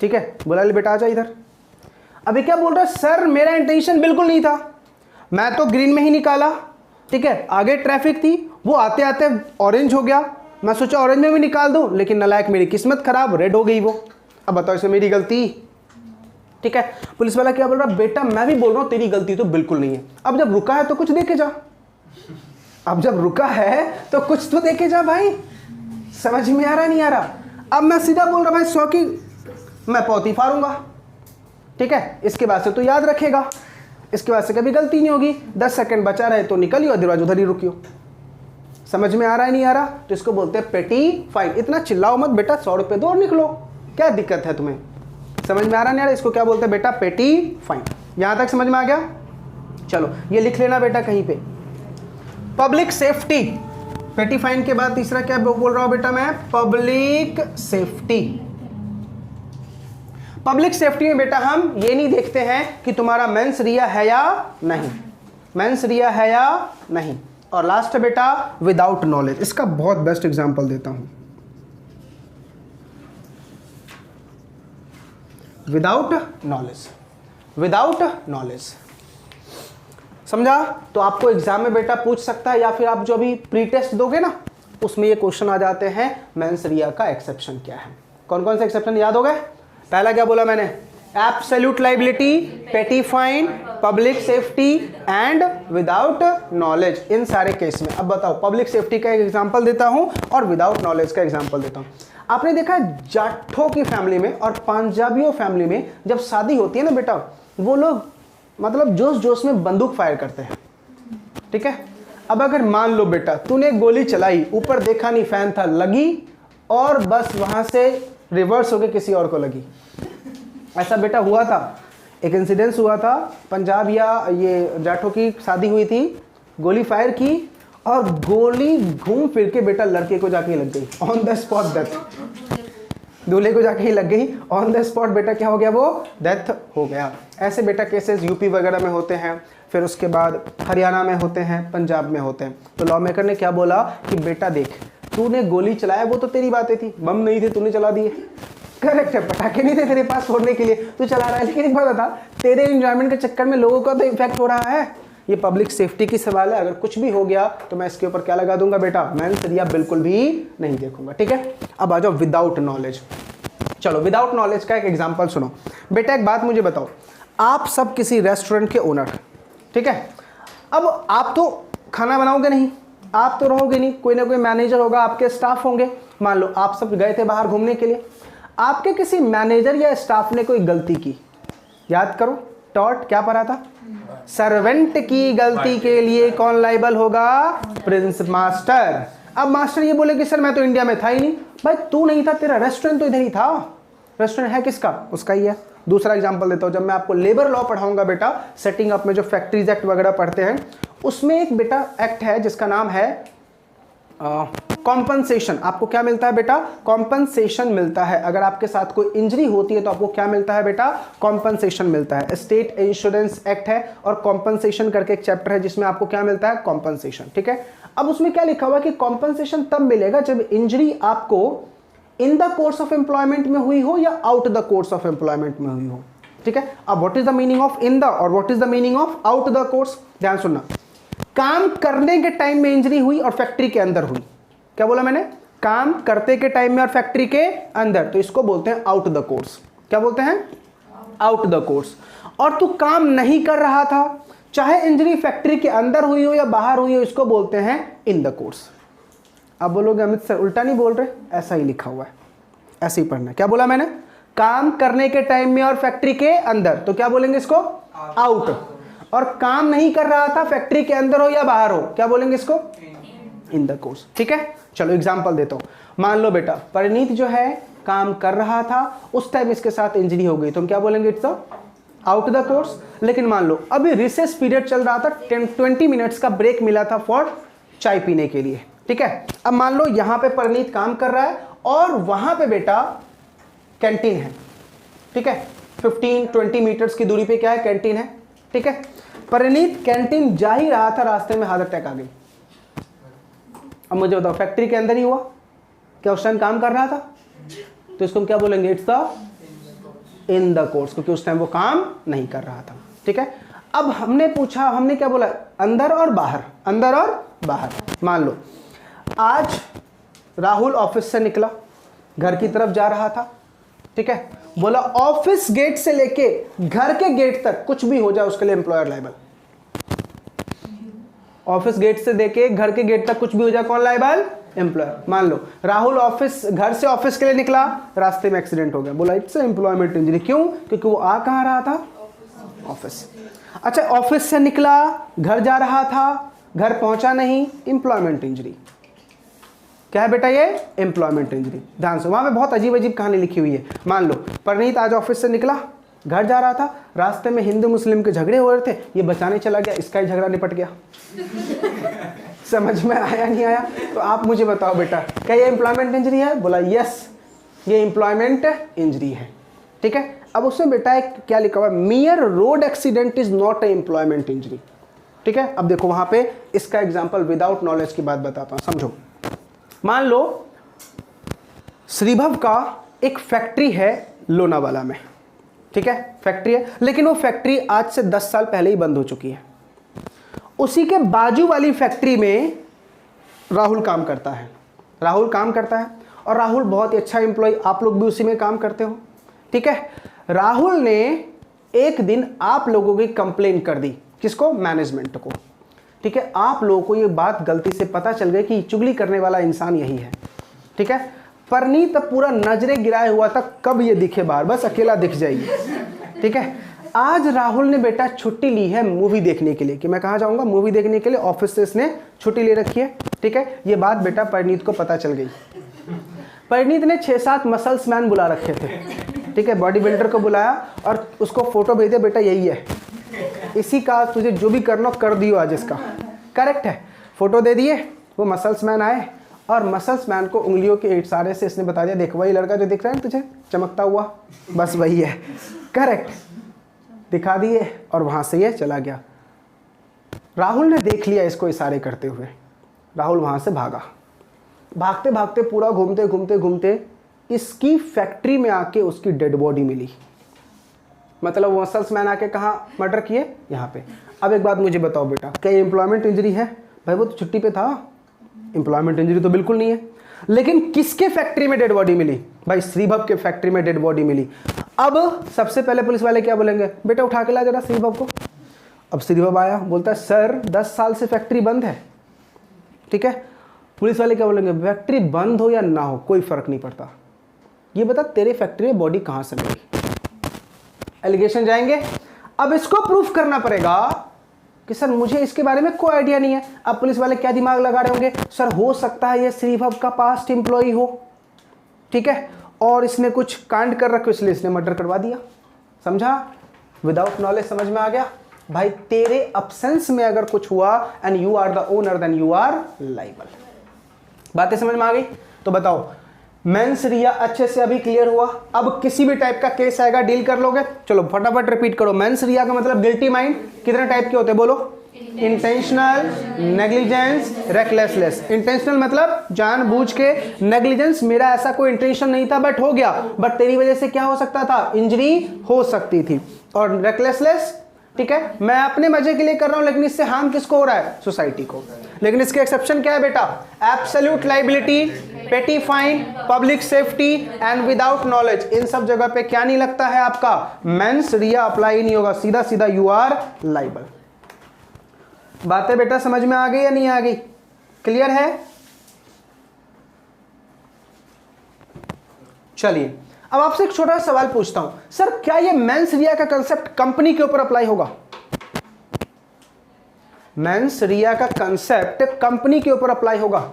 ठीक है, बोला ले बेटा आ जा इधर। अभी क्या बोल रहा है, सर मेरा इंटेंशन बिल्कुल नहीं था, मैं तो ग्रीन में ही निकाला, ठीक है, आगे ट्रैफिक थी, वो आते आते ऑरेंज हो गया, मैं सोचा ऑरेंज में भी निकाल दूं, लेकिन नालायक मेरी किस्मत खराब, रेड हो गई वो। अब बताओ इसमें मेरी गलती? ठीक है। पुलिस वाला क्या बोल रहा, बेटा मैं भी बोल रहा हूं तेरी गलती तो बिल्कुल नहीं है। अब जब रुका है तो कुछ देके जा, अब जब रुका है तो कुछ तो देके जा भाई, समझ में आ रहा नहीं आ रहा? अब मैं सीधा बोल रहा भाई 100 की मैं पौती फाड़ूंगा, ठीक है, इसके बाद से तो याद रखेगा, इसके बाद से कभी गलती नहीं होगी, 10 सेकंड बचा रहे तो निकलियो, अदरवाइज उधर ही रुकियो। समझ में आ रहा है नहीं आ रहा? तो इसको बोलते हैं पेटी फाइन। इतना चिल्लाओ मत बेटा, 100 रुपये दो और निकलो, क्या दिक्कत है तुम्हें? समझ में आ रहा नहीं आ रहा? इसको क्या बोलते हैं बेटा? पेटी फाइन। यहां तक समझ में आ गया? चलो ये लिख लेना बेटा कहीं पे, पब्लिक सेफ्टी। पेटी फाइन के बाद तीसरा क्या बोल रहा हूं बेटा मैं? Public safety. पब्लिक सेफ्टी में बेटा हम ये नहीं देखते हैं कि तुम्हारा मेंस रिया है या नहीं, मेंस रिया है या नहीं। और लास्ट है बेटा विदाउट नॉलेज। इसका बहुत बेस्ट एग्जांपल देता हूं, विदाउट नॉलेज। विदाउट नॉलेज समझा? तो आपको एग्जाम में बेटा पूछ सकता है, या फिर आप जो अभी प्री टेस्ट दोगे ना उसमें ये क्वेश्चन आ जाते हैं, मेंस रिया का एक्सेप्शन क्या है। कौन कौन से एक्सेप्शन याद हो गए? पहला क्या बोला मैंने? Absolute liability, petty fine, public safety and without knowledge. इन सारे केस में अब बताओ, पब्लिक सेफ्टी का एक एग्जांपल देता हूं और विदाउट नॉलेज का एग्जांपल देता हूं। आपने देखा जाठों की फैमिली में और पंजाबियों फैमिली में जब शादी होती है ना बेटा, वो लोग मतलब जोश जोश में बंदूक फायर करते हैं, ठीक है। अब अगर मान लो बेटा तूने गोली चलाई, ऊपर देखा नहीं, फैन था, लगी और बस वहां से रिवर्स होकर किसी और को लगी। ऐसा बेटा हुआ था, एक इंसिडेंस हुआ था, पंजाब या ये जाठों की शादी हुई थी, गोली फायर की और गोली घूम फिर के बेटा लड़के को जाके लग गई, ऑन द स्पॉट डेथ। दूल्हे को जाके ही लग गई, ऑन द स्पॉट बेटा क्या हो गया, वो डेथ हो गया। ऐसे बेटा केसेस यूपी वगैरह में होते हैं, फिर उसके बाद हरियाणा में होते हैं, पंजाब में होते हैं। तो लॉ मेकर ने क्या बोला कि बेटा देख, तूने गोली चलाया वो तो तेरी बातें थी, बम नहीं थे, तूने चला दिए, करेक्ट है, पटाखे नहीं थे तेरे पास फोड़ने के लिए, तू चला रहा है, लेकिन एक बात बता, तेरे एंजॉयमेंट के चक्कर में लोगों का तो इफेक्ट हो रहा है। ये पब्लिक सेफ्टी की सवाल है, अगर कुछ भी हो गया तो मैं इसके ऊपर क्या लगा दूंगा बेटा? मेंस रिया बिल्कुल भी नहीं देखूंगा, ठीक है। अब आ जाओ विदाउट नॉलेज। चलो विदाउट नॉलेज का एक एग्जांपल सुनो बेटा। एक बात मुझे बताओ, आप सब किसी रेस्टोरेंट के ओनर, ठीक है। अब आप तो खाना बनाओगे नहीं, आप तो रहोगे नहीं, कोई ना कोई मैनेजर होगा, आपके स्टाफ होंगे। मान लो आप सब गए थे बाहर घूमने के लिए, आपके किसी मैनेजर या स्टाफ ने कोई गलती की, याद करो टॉट क्या पढ़ा था? सर्वेंट की गलती के लिए कौन लायबल होगा? Prince master. अब मास्टर ये बोले कि सर मैं तो इंडिया में था ही नहीं। भाई तू नहीं था, तेरा रेस्टोरेंट तो इधर ही था, रेस्टोरेंट है किसका? उसका ही है, दूसरा एग्जांपल देता हूं, जब मैं आपको लेबर लॉ पढ़ाऊंगा बेटा, सेटिंग अप में जो फैक्ट्रीज एक्ट वगैरह पढ़ते हैं, उसमें एक बेटा एक्ट है जिसका नाम है कॉम्पनसेशन। आपको क्या मिलता है बेटा? कॉम्पनसेशन मिलता है। अगर आपके साथ कोई इंजरी होती है तो आपको क्या मिलता है बेटा? कॉम्पनसेशन मिलता है। स्टेट इंश्योरेंस एक्ट है और कॉम्पनसेशन करके एक चैप्टर है जिसमें आपको क्या मिलता है? कॉम्पनसेशन। ठीक है, अब उसमें क्या लिखा हुआ है कि कॉम्पनसेशन तब मिलेगा जब इंजरी आपको in the course of employment में हुई हो या out the course of employment में हुई हो। ठीक है, अब what is the meaning of in the और what is the meaning of out the course? ध्यान सुनना, काम करने के टाइम में इंजरी हुई और फैक्ट्री के अंदर हुई। क्या बोला मैंने? काम करते के टाइम में और फैक्ट्री के अंदर, तो इसको बोलते हैं आउट द कोर्स। क्या बोलते हैं? Out the course. और तू काम नहीं कर रहा था, चाहे इंजरी फैक्ट्री के अंदर हुई हो या बाहर हुई हो, इसको बोलते हैं इन द कोर्स। अब बोलोगे अमित सर उल्टा नहीं बोल रहे? ऐसा ही लिखा हुआ है, ऐसे ही पढ़ना है। क्या बोला मैंने? काम करने के टाइम में और फैक्ट्री के अंदर, तो क्या बोलेंगे इसको? आउट। और काम नहीं कर रहा था, फैक्ट्री के अंदर हो या बाहर हो, क्या बोलेंगे इसको? इन द कोर्स। ठीक है, चलो एग्जांपल देता हूं। मान लो बेटा परिणीत जो है काम कर रहा था, उस टाइम इसके साथ इंजरी हो गई, तो हम क्या बोलेंगे? It's out the course. लेकिन मान लो अभी रिसेस पीरियड चल रहा था, 20 मिनट्स का ब्रेक मिला था फॉर चाय पीने के लिए। ठीक है, अब मान लो यहां पे परिणीत काम कर रहा है और वहां पे बेटा कैंटीन है। ठीक है, 15-20 मीटर्स की दूरी पे क्या है? कैंटीन है। ठीक है, परिणीत कैंटीन जा ही रहा था, रास्ते में हार्ट अटैक आ गई। अब मुझे बताओ फैक्ट्री के अंदर ही हुआ क्या? उस टाइम काम कर रहा था, तो इसको हम क्या बोलेंगे? It's the in the course, क्योंकि उस टाइम वो काम नहीं कर रहा था। ठीक है, अब हमने पूछा, हमने क्या बोला? अंदर और बाहर, अंदर और बाहर। मान लो आज राहुल ऑफिस से निकला, घर की तरफ जा रहा था। ठीक है, बोला ऑफिस गेट से लेके घर के गेट तक कुछ भी हो जाए उसके लिए एम्प्लॉयर लायबल। ऑफिस गेट से देके घर के गेट तक कुछ भी हो जाए, कौन लायबल? एम्प्लॉयर। मान लो राहुल ऑफिस, घर से ऑफिस के लिए निकला, रास्ते में एक्सीडेंट हो गया, बोला इट्स एम्प्लॉयमेंट इंजरी। क्यों? क्योंकि वो आ कहां रहा था? ऑफिस। अच्छा, ऑफिस से निकला, घर जा रहा था, घर पहुंचा नहीं, एम्प्लॉयमेंट इंजरी। क्या है बेटा? ये एम्प्लॉयमेंट इंजरी। ध्यान से, वहां पे बहुत अजीब अजीब कहानी लिखी हुई है। मान लो परिणीत आज ऑफिस से निकला, घर जा रहा था, रास्ते में हिंदू मुस्लिम के झगड़े हो रहे थे, ये बचाने चला गया, इसका ही झगड़ा निपट गया। समझ में आया नहीं आया? तो आप मुझे बताओ बेटा, क्या ये एम्प्लॉयमेंट इंजरी है? बोला यस, ये एम्प्लॉयमेंट इंजरी है। ठीक है, अब उसमें बेटा एक क्या लिखा हुआ है? मियर road accident is not a employment injury. ठीक है, अब देखो वहां पे इसका एग्जाम्पल विदाउट नॉलेज की बात बताता हूं, समझो। मान लो श्रीभव का एक फैक्ट्री है लोनावाला में। ठीक है, फैक्ट्री है, लेकिन वो फैक्ट्री आज से 10 साल पहले ही बंद हो चुकी है। उसी के बाजू वाली फैक्ट्री में राहुल काम करता है। राहुल काम करता है और राहुल बहुत ही अच्छा एम्प्लॉय, आप लोग भी उसी में काम करते हो। ठीक है, राहुल ने एक दिन आप लोगों की कंप्लेन कर दी। किसको? मैनेजमेंट को। ठीक है, आप लोगों को ये बात गलती से पता चल गई कि चुगली करने वाला इंसान यही है। ठीक है, परनीत पूरा नजरें गिराए हुआ था, कब ये दिखे बाहर, बस अकेला दिख जाइए। ठीक है, आज राहुल ने बेटा छुट्टी ली है मूवी देखने के लिए, कि मैं कहाँ जाऊंगा? मूवी देखने के लिए। ऑफिस से इसने छुट्टी ले रखी है। ठीक है, ये बात बेटा परिणीत को पता चल गई। परिणीत ने 6-7 मसल्स मैन बुला रखे थे। ठीक है, बॉडी बिल्डर को बुलाया और उसको फोटो भेज दिया, बेटा यही है, इसी का तुझे जो भी करना कर दियो आज इसका। करेक्ट है, फोटो दे दिए। वो मसल्स मैन आए और मसल्स मैन को उंगलियों के इशारे से इसने बता दिया, देख वही लड़का जो दिख रहा है तुझे चमकता हुआ, बस वही है। करेक्ट, दिखा दिए और वहां से ये चला गया। राहुल ने देख लिया इसको इशारे करते हुए, राहुल वहां से भागा। भागते भागते पूरा घूमते घूमते घूमते इसकी फैक्ट्री में आके उसकी डेड बॉडी मिली। मतलब वो मसल्स मैन आके कहाँ मर्डर किए? यहाँ पे। अब एक बात मुझे बताओ बेटा, क्या एम्प्लॉयमेंट इंजरी है? भाई वो तो छुट्टी पे था, एम्प्लॉयमेंट इंजरी तो बिल्कुल नहीं है। लेकिन किसके फैक्ट्री में डेड बॉडी मिली? भाई श्रीभव के फैक्ट्री में डेड बॉडी मिली। अब सबसे पहले पुलिस वाले क्या बोलेंगे? बेटा उठा के ला जरा श्रीभव को। अब श्रीभव आया, बोलता है सर 10 साल से फैक्ट्री बंद है। ठीक है, पुलिस वाले क्या बोलेंगे? फैक्ट्री बंद हो या ना हो कोई फर्क नहीं पड़ता, ये बता तेरे फैक्ट्री में बॉडी कहां से मिली? एलिगेशन जाएंगे। अब इसको प्रूफ करना पड़ेगा कि सर मुझे इसके बारे में कोई आइडिया नहीं है। अब पुलिस वाले क्या दिमाग लगा रहे होंगे? सर हो सकता है ये श्रीभव का पास्ट एम्प्लॉय हो, ठीक है, और इसने कुछ कांड कर रखा इसलिए इसने मर्डर करवा दिया। समझा? विदाउट नॉलेज समझ में आ गया भाई? तेरे अब्सेंस में अगर कुछ हुआ and you are the owner then you are liable. बातें समझ में आ गई? तो बताओ, मेंस रिया अच्छे से अभी क्लियर हुआ? अब किसी भी टाइप का केस आएगा डील कर लोगे? चलो फटाफट रिपीट करो। मेंस रिया का मतलब गिल्टी माइंड कितने टाइप के होते हैं बोलो? Intentional, negligence, recklessness. इंटेंशनल मतलब जानबूझ के, नेग्लिजेंस मेरा ऐसा कोई इंटेंशन नहीं था बट हो गया, बट तेरी वजह से क्या हो सकता था? इंजरी हो सकती थी। और रेकलेसनेस, ठीक है, मैं अपने मजे के लिए कर रहा हूं लेकिन इससे हार्म किसको हो रहा है? सोसाइटी को। लेकिन इसके एक्सेप्शन क्या है बेटा? Absolute liability, petty fine, public safety and without knowledge. इन सब जगह पे क्या नहीं लगता है आपका? मेंस रिया अप्लाई नहीं होगा, सीधा सीधा यू आर लाइबल। बातें बेटा समझ में आ गई या नहीं आ गई? क्लियर है? चलिए अब आपसे एक छोटा सा सवाल पूछता हूं, सर क्या ये मेंस रिया का कंसेप्ट कंपनी के ऊपर अप्लाई होगा? मेंस रिया का कंसेप्ट कंपनी के ऊपर अप्लाई होगा?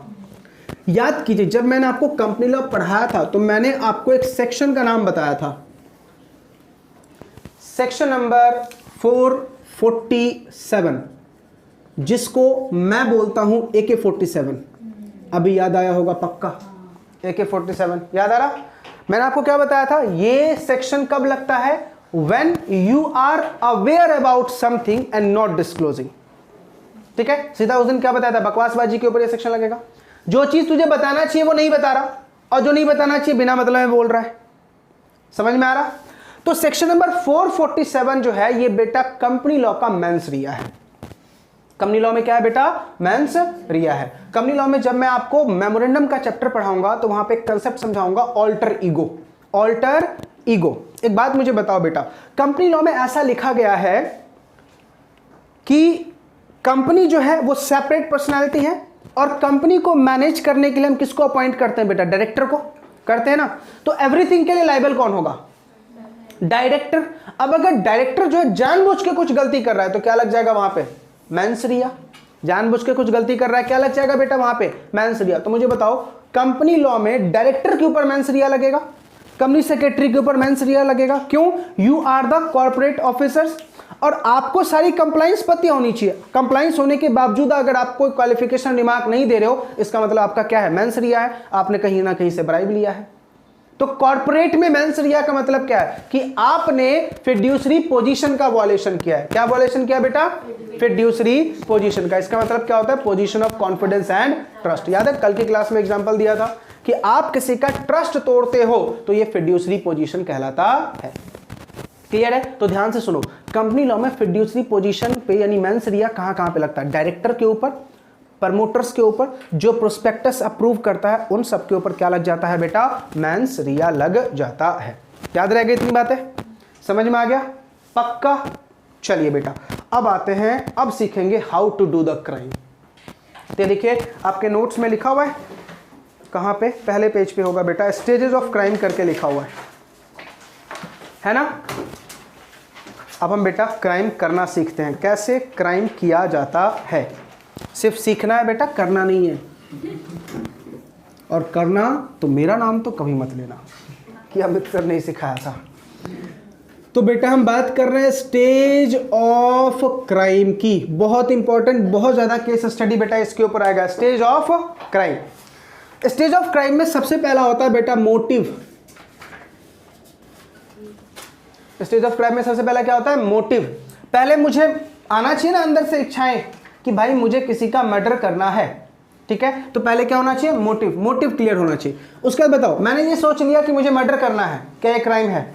याद कीजिए, जब मैंने आपको कंपनी लॉ पढ़ाया था तो मैंने आपको एक सेक्शन का नाम बताया था, सेक्शन नंबर 447, जिसको मैं बोलता हूं AK-47। अभी याद आया होगा पक्का? AK-47 याद आ रहा? मैंने आपको क्या बताया था? ये सेक्शन कब लगता है? When you are aware about something and not disclosing। ठीक है, सीधा उस दिन क्या बताया था? बकवासबाजी के ऊपर ये सेक्शन लगेगा। जो चीज तुझे बताना चाहिए वो नहीं बता रहा, और जो नहीं बताना चाहिए बिना मतलब में बोल रहा है। समझ में आ रहा? तो सेक्शन नंबर 447 जो है ये बेटा कंपनी लॉ का मेंस रिया है। कंपनी लॉ में क्या है बेटा? मेंस रिया है। कंपनी लॉ में जब मैं आपको मेमोरेंडम का चैप्टर पढ़ाऊंगा तो वहां पे एक कंसेप्ट समझाऊंगा, ऑल्टर ईगो। Alter ego. एक बात मुझे बताओ बेटा, कंपनी लॉ में ऐसा लिखा गया है कि कंपनी जो है वो सेपरेट पर्सनालिटी है, और कंपनी को मैनेज करने के लिए हम किसको अपॉइंट करते हैं बेटा? डायरेक्टर को करते हैं ना। तो एवरीथिंग के लिए लायबल कौन होगा? डायरेक्टर। अब अगर डायरेक्टर जो है जानबूझ के कुछ गलती कर रहा है तो क्या लग जाएगा वहां पे? मेंस रिया। जानबूझ के कुछ गलती कर रहा है, क्या लग जाएगा बेटा वहां पे? मेंस रिया। तो मुझे बताओ, कंपनी लॉ में डायरेक्टर के ऊपर मेंस रिया लगेगा, कंपनी सेक्रेटरी के ऊपर मेंस रिया लगेगा। क्यों? You are the corporate officers, और आपको सारी कंप्लाइंस पता होनी चाहिए। कंप्लाइंस होने के बावजूद अगर आप कोई क्वालिफिकेशन रिमार्क नहीं दे रहे हो, इसका मतलब आपका क्या है? मेंस रिया है, आपने कहीं ना कहीं से ब्राइब लिया है। तो कॉर्पोरेट में मेंस रिया का मतलब क्या है? कि आपने फिड्यूसरी पोजीशन का वॉयलेशन किया है। क्या वॉयलेशन किया बेटा? फिड्यूसरी पोजीशन का। इसका मतलब क्या होता है? Position of confidence and trust. याद है कल की क्लास में एग्जांपल दिया था कि आप किसी का ट्रस्ट तोड़ते हो तो ये फिड्यूसरी पोजीशन कहलाता है। क्लियर है? तो ध्यान से सुनो, कंपनी लॉ में फिड्यूसरी पोजीशन पे यानी मेंस रिया कहां पे लगता है? डायरेक्टर के ऊपर, प्रमोटर्स के ऊपर, जो प्रोस्पेक्टस अप्रूव करता है उन सब के ऊपर क्या लग जाता है बेटा? मेंस रिया लग जाता है। याद रह गई इतनी बातें? समझ में आ गया पक्का? चलिए बेटा अब आते हैं, अब सीखेंगे how to do the crime. ये देखिए आपके नोट्स में लिखा हुआ है, कहां पे? पहले पेज पे होगा बेटा, स्टेजेस ऑफ क्राइम करके लिखा हुआ है ना? अब हम बेटा क्राइम करना सीखते हैं, कैसे क्राइम किया जाता है। सिर्फ सीखना है बेटा, करना नहीं है। और करना तो मेरा नाम तो कभी मत लेना कि अमित सर ने सिखाया था। तो बेटा हम बात कर रहे हैं स्टेज ऑफ क्राइम की। बहुत इंपॉर्टेंट, बहुत ज्यादा केस स्टडी बेटा इसके ऊपर आएगा। Stage of crime. Stage of crime में सबसे पहला होता है बेटा मोटिव। स्टेज ऑफ क्राइम में सबसे पहला क्या होता है? मोटिव। पहले मुझे आना चाहिए ना अंदर से इच्छाएं कि भाई मुझे किसी का मर्डर करना है, ठीक है? तो पहले क्या होना चाहिए? मोटिव। मोटिव क्लियर होना चाहिए। उसके बाद बताओ, मैंने ये सोच लिया कि मुझे मर्डर करना है, क्या ये क्राइम है?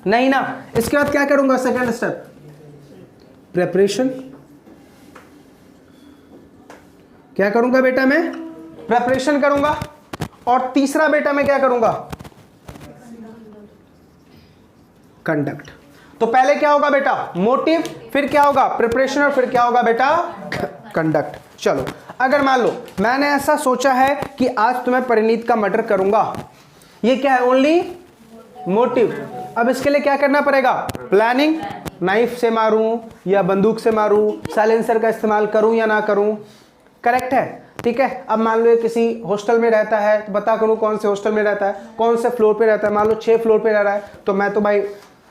नहीं ना। इसके बाद क्या करूंगा? Second step, preparation. क्या करूंगा बेटा? मैं प्रेपरेशन करूंगा। और तीसरा बेटा मैं क्या करूंगा? कंडक्ट। तो पहले क्या होगा बेटा? मोटिव, फिर क्या होगा? प्रिपरेशन, और फिर क्या होगा बेटा? कंडक्ट। चलो अगर मान लो मैंने ऐसा सोचा है कि आज तो मैं परिणीत का मर्डर करूंगा, ये क्या है? Only motive. अब इसके लिए क्या करना पड़ेगा? प्लानिंग। नाइफ से मारूं या बंदूक से मारूं, साइलेंसर का इस्तेमाल करूं या ना करूं, करेक्ट है? ठीक है। अब मान लो ये किसी हॉस्टल में रहता है, तो बता करूँ कौन से हॉस्टल में रहता है, कौन से फ्लोर पे रहता है। मान लो 6 फ्लोर पे रह रहा है, तो मैं तो भाई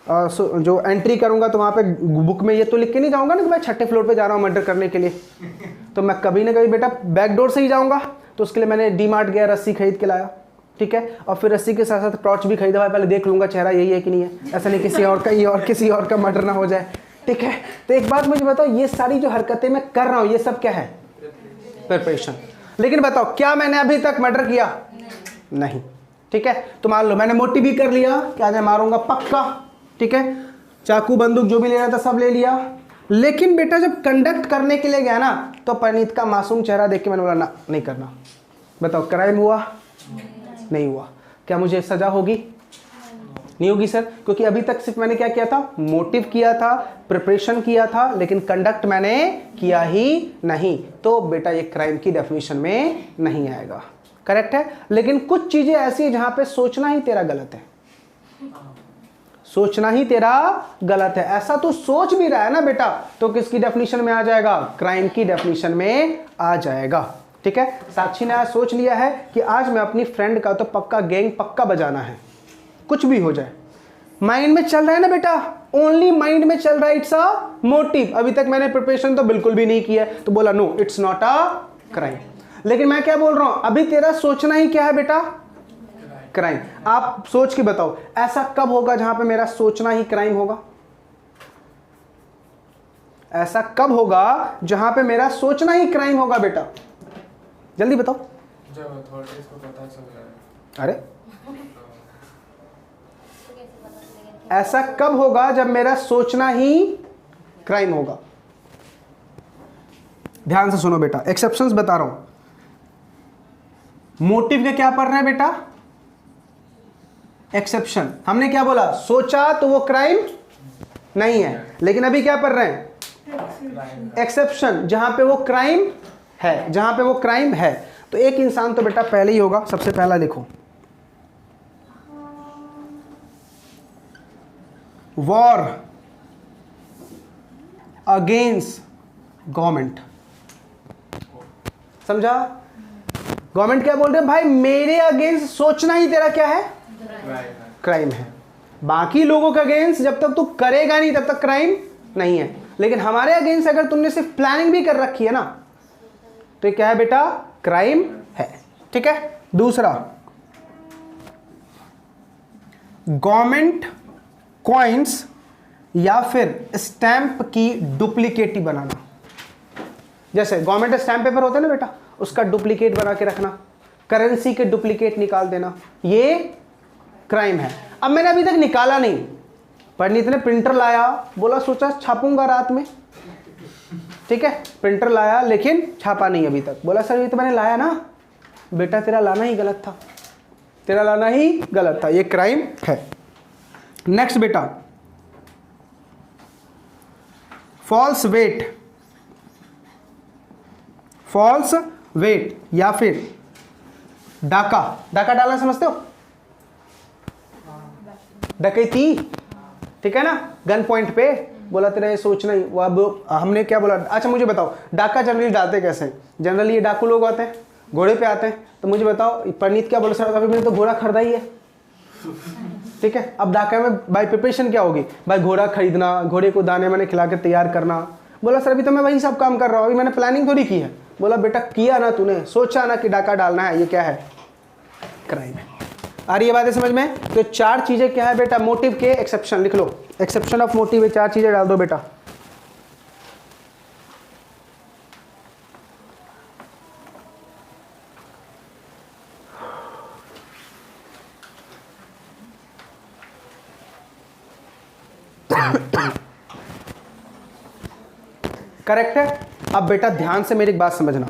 जो एंट्री करूंगा तो वहाँ पे बुक में ये तो लिख के नहीं जाऊंगा ना कि मैं 6ठे फ्लोर पे जा रहा हूँ मर्डर करने के लिए। तो मैं कभी ना कभी बेटा बैक डोर से ही जाऊंगा। तो उसके लिए मैंने डी-मार्ट गया, रस्सी खरीद के लाया, ठीक है। और फिर रस्सी के साथ साथ टॉर्च भी खरीदा, पहले देख लूंगा चेहरा यही है कि नहीं है, ऐसा नहीं किसी और का ही और किसी और का मर्डर ना हो जाए, ठीक है। तो एक बात मुझे बताओ, ये सारी जो हरकतें मैं कर रहा हूँ ये सब क्या है? प्रिपरेशन। लेकिन बताओ क्या मैंने अभी तक मर्डर किया? नहीं, ठीक है। तो मान लो मैंने मोटिव भी कर लिया कि आज मैं मारूंगा पक्का, ठीक है। चाकू बंदूक जो भी लेना था सब ले लिया। लेकिन बेटा जब कंडक्ट करने के लिए गया ना, तो परिणीत का मासूम चेहरा देख के मैंने बोला ना, नहीं करना। बताओ क्राइम हुआ? नहीं हुआ। क्या मुझे सजा होगी? नहीं होगी सर, क्योंकि अभी तक सिर्फ मैंने क्या किया था? मोटिव किया था, प्रिपरेशन किया था, लेकिन कंडक्ट मैंने किया ही नहीं। तो बेटा ये क्राइम की डेफिनेशन में नहीं आएगा, करेक्ट है। लेकिन कुछ चीजें ऐसी है जहां पे सोचना ही तेरा गलत है, सोचना ही तेरा गलत है। ऐसा तो सोच भी रहा है ना बेटा, तो किसकी डेफिनेशन में आ जाएगा? क्राइम की डेफिनेशन में आ जाएगा, ठीक है। साक्षी ने आज सोच लिया है कि आज मैं अपनी फ्रेंड का तो पक्का गैंग पक्का बजाना है, कुछ भी हो जाए। माइंड में चल रहा है ना बेटा, ओनली माइंड में चल रहा है, इट्स अ मोटिव। अभी तक मैंने प्रिपरेशन तो बिल्कुल भी नहीं किया है, तो बोला no it's not a crime. लेकिन मैं क्या बोल रहा हूं, अभी तेरा सोचना ही क्या है बेटा? क्राइम। आप सोच के बताओ ऐसा कब होगा जहां पे मेरा सोचना ही क्राइम होगा? ऐसा कब होगा जहां पे मेरा सोचना ही क्राइम होगा बेटा? जल्दी बताओ। जब अथॉरिटीज को पता चल जाए। अरे ऐसा कब होगा जब मेरा सोचना ही क्राइम होगा? ध्यान से सुनो बेटा, एक्सेप्शंस बता रहा हूं। मोटिव के क्या पढ़ रहे हैं बेटा? एक्सेप्शन। हमने क्या बोला? सोचा तो वो क्राइम नहीं है, लेकिन अभी क्या पढ़ रहे हैं? एक्सेप्शन, जहां पे वो क्राइम है, जहां पे वो क्राइम है। तो एक इंसान तो बेटा पहले ही होगा। सबसे पहला लिखो, वॉर अगेंस्ट गवर्नमेंट। समझा? गवर्नमेंट क्या बोल रहे हैं? भाई मेरे अगेंस्ट सोचना ही तेरा क्या है? क्राइम है। बाकी लोगों के अगेंस्ट जब तक तू करेगा नहीं तब तक क्राइम नहीं है। लेकिन हमारे अगेंस्ट अगर तुमने सिर्फ प्लानिंग भी कर रखी है ना, तो ये क्या है बेटा? क्राइम है, ठीक है। दूसरा, गवर्नमेंट कॉइन्स या फिर स्टैंप की डुप्लीकेट बनाना। जैसे गवर्नमेंट स्टैंप पेपर होता है ना बेटा, उसका डुप्लीकेट बना के रखना, करेंसी के डुप्लीकेट निकाल देना, ये क्राइम है। अब मैंने अभी तक निकाला नहीं, परिणीत ने प्रिंटर लाया, बोला सोचा छापूंगा रात में, ठीक है। प्रिंटर लाया लेकिन छापा नहीं अभी तक। बोला सर ये तो मैंने लाया ना। बेटा तेरा लाना ही गलत था, तेरा लाना ही गलत था, ये क्राइम है। नेक्स्ट बेटा, फॉल्स वेट, फॉल्स वेट या फिर डाका। डाका डालना समझते हो? डकैती, ठीक है ना, गन पॉइंट पे। बोला तेरा ये सोचना ही। वो अब हमने क्या बोला? अच्छा मुझे बताओ डाका जनरली डालते कैसे? जनरली ये डाकू लोग आते हैं, घोड़े पे आते हैं। तो मुझे बताओ परिणीत क्या बोला? सर अभी मैंने तो घोड़ा खरीदा ही है, ठीक है। अब डाका में भाई प्रिपरेशन क्या होगी? भाई घोड़ा खरीदना, घोड़े को दाने मैंने खिला के तैयार करना। बोला सर अभी तो मैं वही सब काम कर रहा हूँ, अभी मैंने प्लानिंग थोड़ी की है। बोला बेटा किया ना तूने, सोचा ना कि डाका डालना है, ये क्या है? क्राइम है। आ रही है बातें समझ में? तो 4 चीजें क्या है बेटा? मोटिव के एक्सेप्शन लिख लो, एक्सेप्शन ऑफ मोटिव, 4 चीजें डाल दो बेटा। करेक्ट है। अब बेटा ध्यान से मेरी एक बात समझना,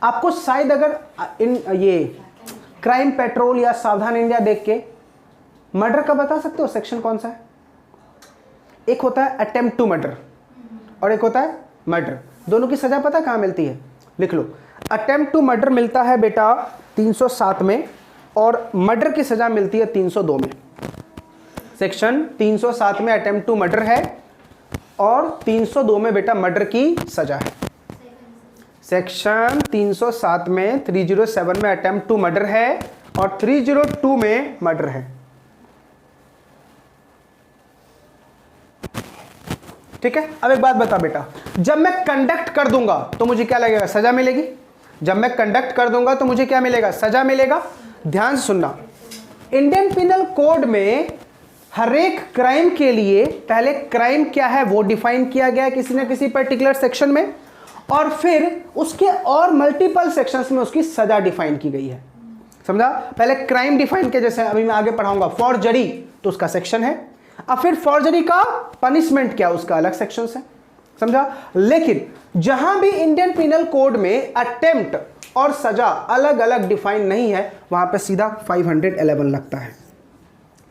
आपको शायद अगर इन ये क्राइम पेट्रोल या सावधान इंडिया देख के मर्डर का बता सकते हो सेक्शन कौन सा है? एक होता है अटेम्प्ट टू मर्डर और एक होता है मर्डर। दोनों की सजा पता कहां मिलती है? लिख लो, अटेम्प्ट टू मर्डर मिलता है बेटा 307 में और मर्डर की सजा मिलती है 302 में। सेक्शन 307 में अटेम्प्ट टू मर्डर है और 302 में बेटा मर्डर की सजा है। सेक्शन 307 में 307 में अटेम्प्ट टू मर्डर है और 302 में मर्डर है। ठीक है, अब एक बात बता बेटा, जब मैं कंडक्ट कर दूंगा तो मुझे क्या लगेगा? सजा मिलेगी। जब मैं कंडक्ट कर दूंगा तो मुझे क्या मिलेगा? सजा मिलेगा। ध्यान से सुनना, इंडियन पिनल कोड में हर एक क्राइम के लिए पहले क्राइम क्या है वो डिफाइन किया गया है किसी न किसी पर्टिकुलर सेक्शन में, और फिर उसके और मल्टीपल सेक्शंस में उसकी सजा डिफाइन की गई है। समझा? पहले क्राइम डिफाइन किया, जैसे अभी मैं आगे पढ़ाऊंगा फॉर्जरी, तो उसका सेक्शन है। अब फिर फॉर्जरी का पनिशमेंट क्या, उसका अलग सेक्शन है। समझा? लेकिन जहां भी इंडियन पिनल कोड में अटेम्प्ट और सजा अलग अलग डिफाइन नहीं है, वहां पे सीधा 511 लगता है।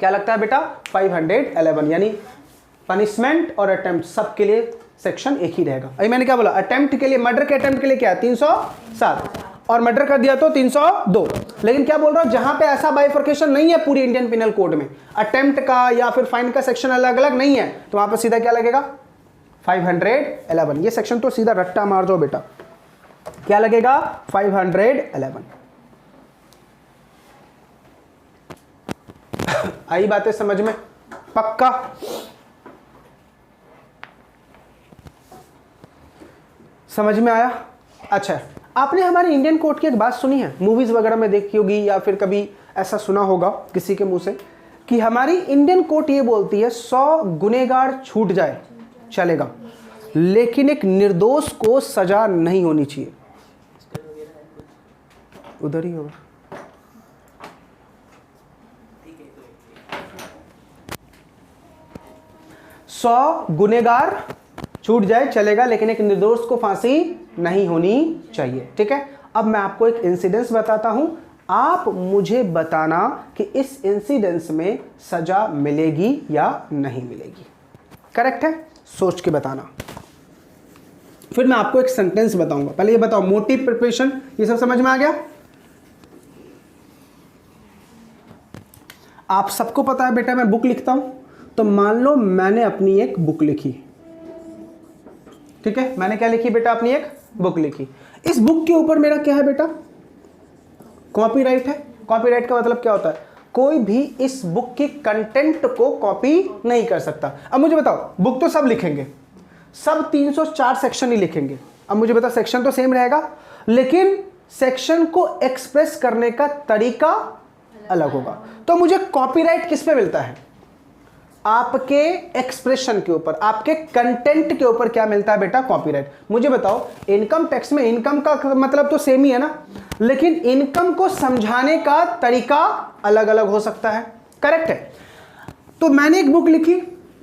क्या लगता है बेटा? 511, यानी पनिशमेंट और अटेम्प्ट सबके लिए सेक्शन एक ही रहेगा। अभी मैंने क्या बोला? अटेम्प्ट के लिए, मर्डर के अटेम्प्ट के लिए क्या है? 307, और मर्डर कर दिया तो 302। लेकिन क्या बोल रहा हूं, जहां पे ऐसा बाइफर्केशन नहीं है पूरी इंडियन पिनल कोड में, अटेम्प्ट का या फिर फाइन का सेक्शन अलग अलग नहीं है, तो वहां पे सीधा क्या लगेगा? 511। ये सेक्शन तो सीधा रट्टा मार दो बेटा, क्या लगेगा? 511। आई बातें समझ में? पक्का? समझ में आया? अच्छा, आपने हमारे इंडियन कोर्ट की एक बात सुनी है, मूवीज वगैरह में देखी होगी या फिर कभी ऐसा सुना होगा किसी के मुंह से कि हमारी इंडियन कोर्ट ये बोलती है 100 गुनहगार छूट जाए चलेगा, लेकिन एक निर्दोष को सजा नहीं होनी चाहिए। उधर ही होगा। सौ गुनहगार छूट जाए चलेगा, लेकिन एक निर्दोष को फांसी नहीं होनी चाहिए। ठीक है, अब मैं आपको एक इंसिडेंस बताता हूं, आप मुझे बताना कि इस इंसिडेंस में सजा मिलेगी या नहीं मिलेगी। करेक्ट है? सोच के बताना। फिर मैं आपको एक सेंटेंस बताऊंगा। पहले ये बताओ, मोटिव, प्रिपरेशन, ये सब समझ में आ गया? आप सबको पता है बेटा मैं बुक लिखता हूं, तो मान लो मैंने अपनी एक बुक लिखी। ठीक है, मैंने क्या लिखी बेटा? अपनी एक बुक लिखी। इस बुक के ऊपर मेरा क्या है बेटा? कॉपीराइट है। कॉपीराइट का मतलब क्या होता है? कोई भी इस बुक की कंटेंट को कॉपी नहीं कर सकता। अब मुझे बताओ, बुक तो सब लिखेंगे, सब 304 सेक्शन ही लिखेंगे। अब मुझे बताओ, सेक्शन तो सेम रहेगा, लेकिन सेक्शन को एक्सप्रेस करने का तरीका अलग होगा। तो मुझे कॉपीराइट किस पे मिलता है? आपके एक्सप्रेशन के ऊपर, आपके कंटेंट के ऊपर क्या मिलता है बेटा? कॉपीराइट। मुझे बताओ, इनकम टैक्स में इनकम का मतलब तो सेम ही है ना, लेकिन इनकम को समझाने का तरीका अलग अलग हो सकता है। करेक्ट है? तो मैंने एक बुक लिखी,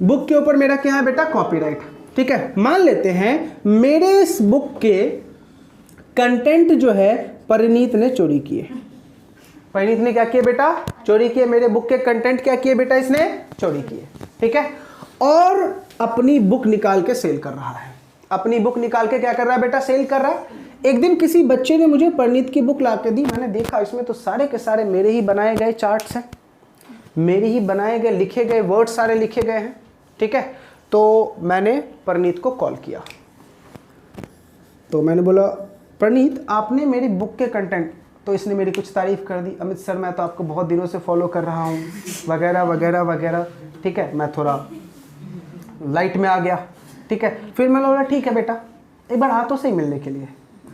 बुक के ऊपर मेरा क्या है बेटा? कॉपीराइट। ठीक है, मान लेते हैं मेरे इस बुक के कंटेंट जो है परिणीत ने चोरी किए। परिणीत ने क्या किया बेटा? चोरी किए। मेरे बुक के कंटेंट क्या किए बेटा? इसने चोरी किए। ठीक है, और अपनी बुक निकाल के सेल कर रहा है। अपनी बुक निकाल के क्या कर रहा है बेटा? सेल कर रहा है। एक दिन किसी बच्चे ने मुझे परिणीत की बुक ला के दी, मैंने देखा इसमें तो सारे के सारे मेरे ही बनाए गए चार्ट्स हैं, मेरे ही बनाए गए लिखे गए वर्ड सारे लिखे गए हैं। ठीक है, तो मैंने परिणीत को कॉल किया, तो मैंने बोला परिणीत आपने मेरी बुक के कंटेंट, तो इसने मेरी कुछ तारीफ कर दी, अमित सर मैं तो आपको बहुत दिनों से फॉलो कर रहा हूँ वगैरह वगैरह वगैरह। ठीक है, मैं थोड़ा लाइट में आ गया। ठीक है, फिर मैंने बोला ठीक है बेटा एक बार आ तो सही मिलने के लिए।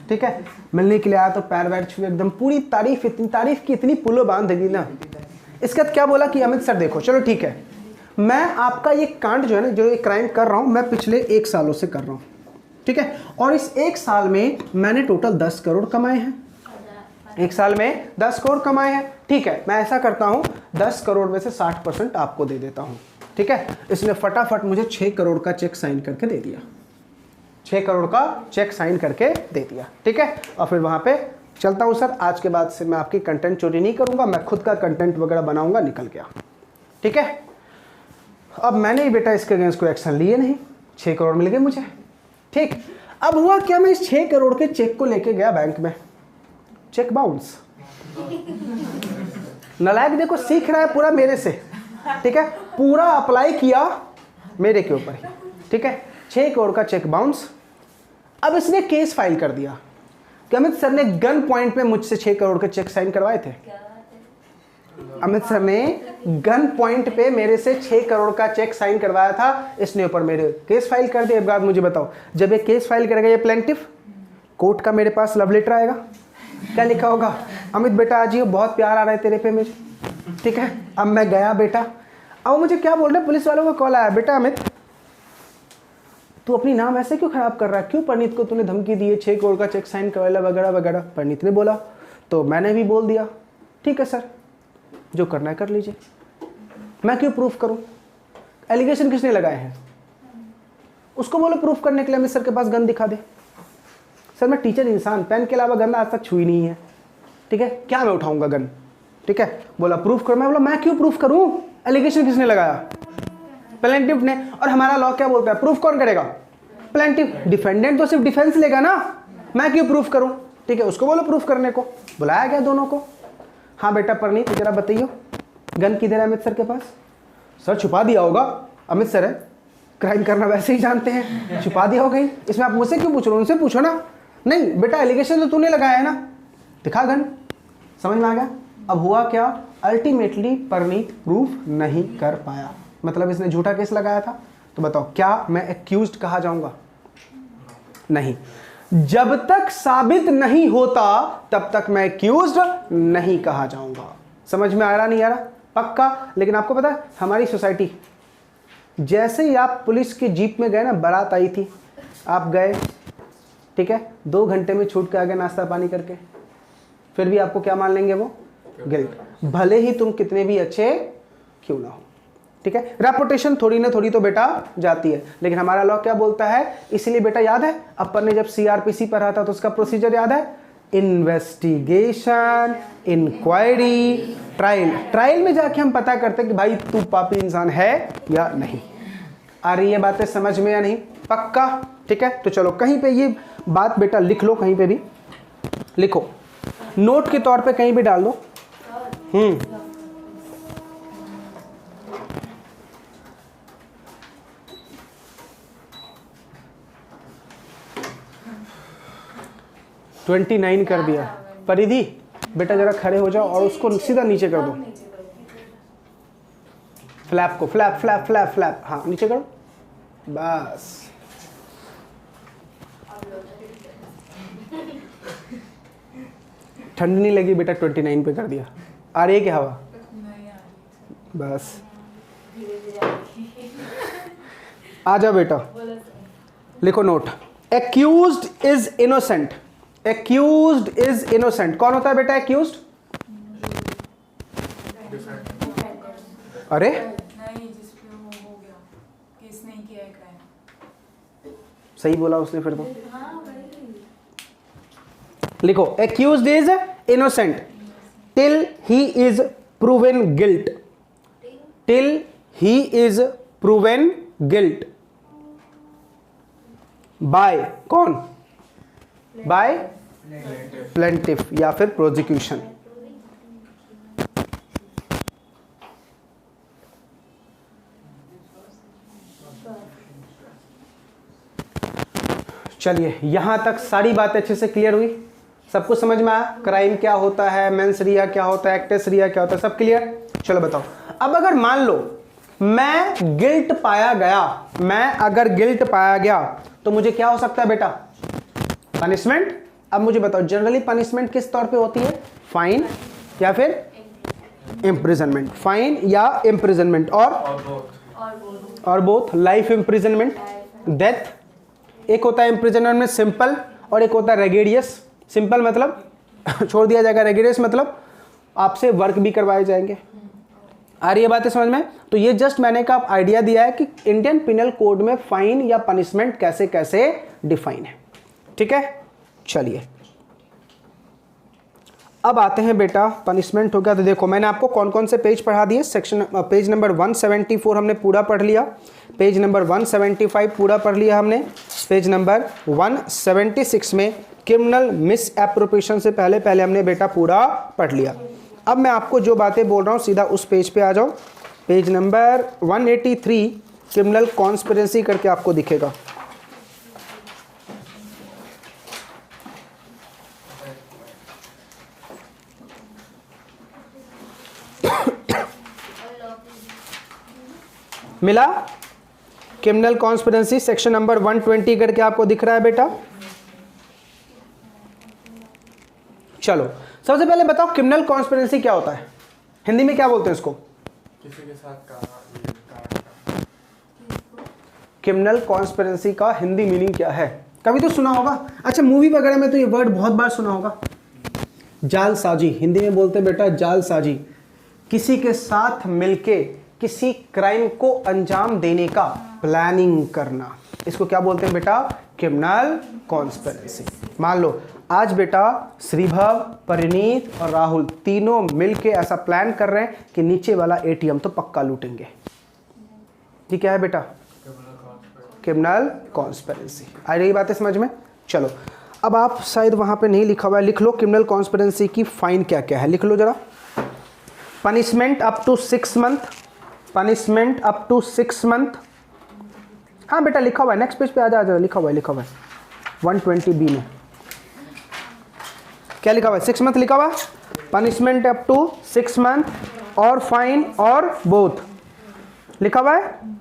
ठीक है, मिलने के लिए आया तो पैर वैर छुए, एकदम पूरी तारीफ, इतनी तारीफ की, इतनी पुलो बांध दी ना। इसके बाद क्या बोला कि अमित सर देखो, चलो ठीक है, मैं आपका ये कांड जो है ना, जो ये क्राइम कर रहा हूँ, मैं पिछले 1 सालों से कर रहा हूँ। ठीक है, और इस 1 साल में मैंने टोटल 10 करोड़ कमाए हैं। 1 साल में 10 करोड़ कमाए हैं। ठीक है, मैं ऐसा करता हूं 10 करोड़ में से 60% आपको दे देता हूं। ठीक है, इसने फटाफट मुझे 6 करोड़ का चेक साइन करके दे दिया। 6 करोड़ का चेक साइन करके दे दिया। ठीक है, और फिर वहां पे चलता हूं सर, आज के बाद से मैं आपकी कंटेंट चोरी नहीं करूंगा, मैं खुद का कंटेंट वगैरह बनाऊंगा। निकल गया। ठीक है, अब मैंने ही बेटा इसके अगेंस्ट कोई एक्शन लिए नहीं, 6 करोड़ मिल गए मुझे। ठीक, अब हुआ क्या, मैं इस 6 करोड़ के चेक को लेके गया बैंक में, चेक बाउंस। नालायक देखो सीख रहा है पूरा मेरे से। ठीक है, पूरा अप्लाई किया मेरे के ऊपर ही। ठीक है, 6 करोड़ का चेक बाउंस। अब इसने केस फाइल कर दिया। कि अमित सर ने गन पॉइंट पे मुझसे 6 करोड़ के चेक साइन करवाए थे? अमित सर ने गन पॉइंट पे मेरे से 6 करोड़ का चेक साइन करवाया था, इसने ऊपर मेरे केस फाइल कर दिया। एक बात मुझे बताओ, जब ये केस फाइल करेगा ये प्लेंटिफ, कोर्ट का मेरे पास लव लेटर आएगा, क्या लिखा होगा? अमित बेटा आज ही बहुत प्यार आ रहा है तेरे पे मुझे, ठीक है। अब मैं गया बेटा, अब मुझे क्या बोल रहे, पुलिस वालों का कॉल आया, बेटा अमित तू अपनी नाम ऐसे क्यों खराब कर रहा है, क्यों परनीत को तूने धमकी दी है, 6 करोड़ का चेक साइन करवाया वगैरह वगैरह। परनीत ने बोला तो मैंने भी बोल दिया, ठीक है सर जो करना है कर लीजिए, मैं क्यों प्रूफ करूं? एलिगेशन किसने लगाए हैं? उसको बोलो प्रूफ करने के लिए अमित सर के पास गन दिखा दे। सर मैं टीचर इंसान, पेन के अलावा गन आज तक छुई नहीं है, ठीक है, क्या मैं उठाऊंगा गन, ठीक है। बोला प्रूफ करो, मैं बोला मैं क्यों प्रूफ करूं? एलिगेशन किसने लगाया? प्लेंटिफ ने। और हमारा लॉ क्या बोलता है, प्रूफ कौन करेगा? प्लेंटिफ। डिफेंडेंट तो सिर्फ डिफेंस लेगा ना, मैं क्यों प्रूफ करूं, ठीक है। उसको बोलो प्रूफ करने को। बुलाया गया दोनों को। हाँ बेटा परनीत जरा बताइए गन किधर है अमित सर के पास? सर छुपा दिया होगा, अमित सर है, क्राइम करना वैसे ही जानते हैं, छुपा दिया होगा ही, इसमें आप मुझसे क्यों पूछ रहे हो, उनसे पूछो ना। नहीं बेटा एलिगेशन तो तूने लगाया है ना, दिखा गन। समझ में आ गया? अब हुआ क्या, अल्टीमेटली परनीत प्रूफ नहीं कर पाया, मतलब इसने झूठा केस लगाया था। तो बताओ क्या मैं एक्यूज्ड कहा जाऊंगा? नहीं, जब तक साबित नहीं होता तब तक मैं एक्यूज्ड नहीं कहा जाऊंगा। समझ में आ रहा नहीं आ रहा? पक्का। लेकिन आपको पता है हमारी सोसाइटी, जैसे ही आप पुलिस की जीप में गए ना, बारात आई थी, आप गए, ठीक है, 2 घंटे में छूट के आ गए नाश्ता पानी करके, फिर भी आपको क्या मान लेंगे वो? गिल्ट। भले ही तुम कितने भी अच्छे क्यों ना हो, ठीक है। रेपुटेशन थोड़ी ना थोड़ी तो बेटा जाती है, लेकिन हमारा लॉ क्या बोलता है? इसीलिए बेटा याद है अपन ने जब सीआरपीसी पढ़ा था तो उसका प्रोसीजर याद है? Investigation, inquiry, trial. ट्रायल में जाके हम पता करते कि भाई तू पापी इंसान है या नहीं। आ रही है बातें समझ में या नहीं? पक्का, ठीक है। तो चलो कहीं पे ये बात बेटा लिख लो, कहीं पे भी लिखो, नोट के तौर पे कहीं भी डाल दो। 29 कर दिया। परिधि बेटा जरा खड़े हो जाओ और उसको सीधा नीचे कर दो, फ्लैप को, फ्लैप फ्लैप फ्लैप फ्लैप, हाँ नीचे करो बस। ठंड नहीं लगी बेटा, 29 पे कर दिया। आ रही है क्या हवा? बस आ जाओ बेटा, लिखो note, accused is innocent. Accused is innocent. कौन होता है बेटा एक्यूज्ड? अरे नहीं, जिस पे वो हो गया, केस नहीं किया है क्राइम। सही बोला उसने फिर तो। लिखो accused is innocent till he is proven guilt. Till he is proven guilt by कौन? बाय प्लेंटिफ या फिर प्रोसिक्यूशन। चलिए यहां तक सारी बातें अच्छे से क्लियर हुई, सब कुछ समझ में आया? क्राइम क्या होता है, मेंस रिया क्या होता है, एक्टेस रिया क्या होता है, सब क्लियर? चलो बताओ, अब अगर मान लो मैं गिल्ट पाया गया, मैं अगर गिल्ट पाया गया तो मुझे क्या हो सकता है बेटा? पनिशमेंट। अब मुझे बताओ जनरली पनिशमेंट किस तौर पे होती है? फाइन या फिर इम्प्रिजनमेंट? फाइन या इम्प्रिजनमेंट? और बोथ लाइफ इम्प्रिजनमेंट, डेथ। एक होता है इम्प्रिजनमेंट में सिंपल और एक होता है रेगेडियस। सिंपल मतलब छोड़ दिया जाएगा, रेगेडियस मतलब आपसे वर्क भी करवाए जाएंगे। आ रही है बातें समझ में? तो ये जस्ट मैंने का आइडिया दिया है कि इंडियन पिनल कोड में फाइन या पनिशमेंट कैसे कैसे डिफाइन है, ठीक है। चलिए अब आते हैं बेटा, पनिशमेंट हो गया तो देखो मैंने आपको कौन कौन से पेज पढ़ा दिए। सेक्शन पेज नंबर 174 हमने पूरा पढ़ लिया, पेज नंबर 175 पूरा पढ़ लिया हमने, पेज नंबर 176 में क्रिमिनल मिस एप्रोप्रिएशन से पहले पहले हमने बेटा पूरा पढ़ लिया। अब मैं आपको जो बातें बोल रहा हूँ सीधा उस पेज पे आ जाओ, पेज नंबर 183 क्रिमिनल कॉन्स्पिरेसी करके आपको दिखेगा। मिला? क्रिमिनल कॉन्स्पिरेंसी सेक्शन नंबर 120 करके आपको दिख रहा है बेटा? चलो सबसे पहले बताओ क्रिमिनल कॉन्स्पिरेंसी क्या होता है, हिंदी में क्या बोलते हैं इसको? किसी के साथ का क्रिमिनल कॉन्स्पिरेंसी का हिंदी मीनिंग क्या है? कभी तो सुना होगा, अच्छा मूवी वगैरह में तो ये वर्ड बहुत बार सुना होगा, जालसाजी। हिंदी में बोलते हैं बेटा जालसाजी, किसी के साथ मिलके किसी क्राइम को अंजाम देने का प्लानिंग करना, इसको क्या बोलते हैं बेटा? Criminal conspiracy. मान लो आज बेटा श्रीभव, परिणीत और राहुल तीनों मिलके ऐसा प्लान कर रहे हैं कि नीचे वाला एटीएम तो पक्का लूटेंगे, ये क्या है बेटा? Criminal conspiracy. आ रही बात है समझ में? चलो अब आप शायद वहां पे नहीं लिखा हुआ है, लिख लो क्रिमिनल कॉन्स्पिरेंसी की फाइन क्या क्या है, लिख लो जरा। Punishment up to 6 month, punishment up to 6 month. हाँ बेटा लिखा हुआ है, नेक्स्ट पेज पे आ जा, लिखा हुआ है 120B में क्या लिखा हुआ है? 6 मंथ लिखा हुआ, पनिशमेंट अप टू 6 मंथ और फाइन और बोथ लिखा हुआ है।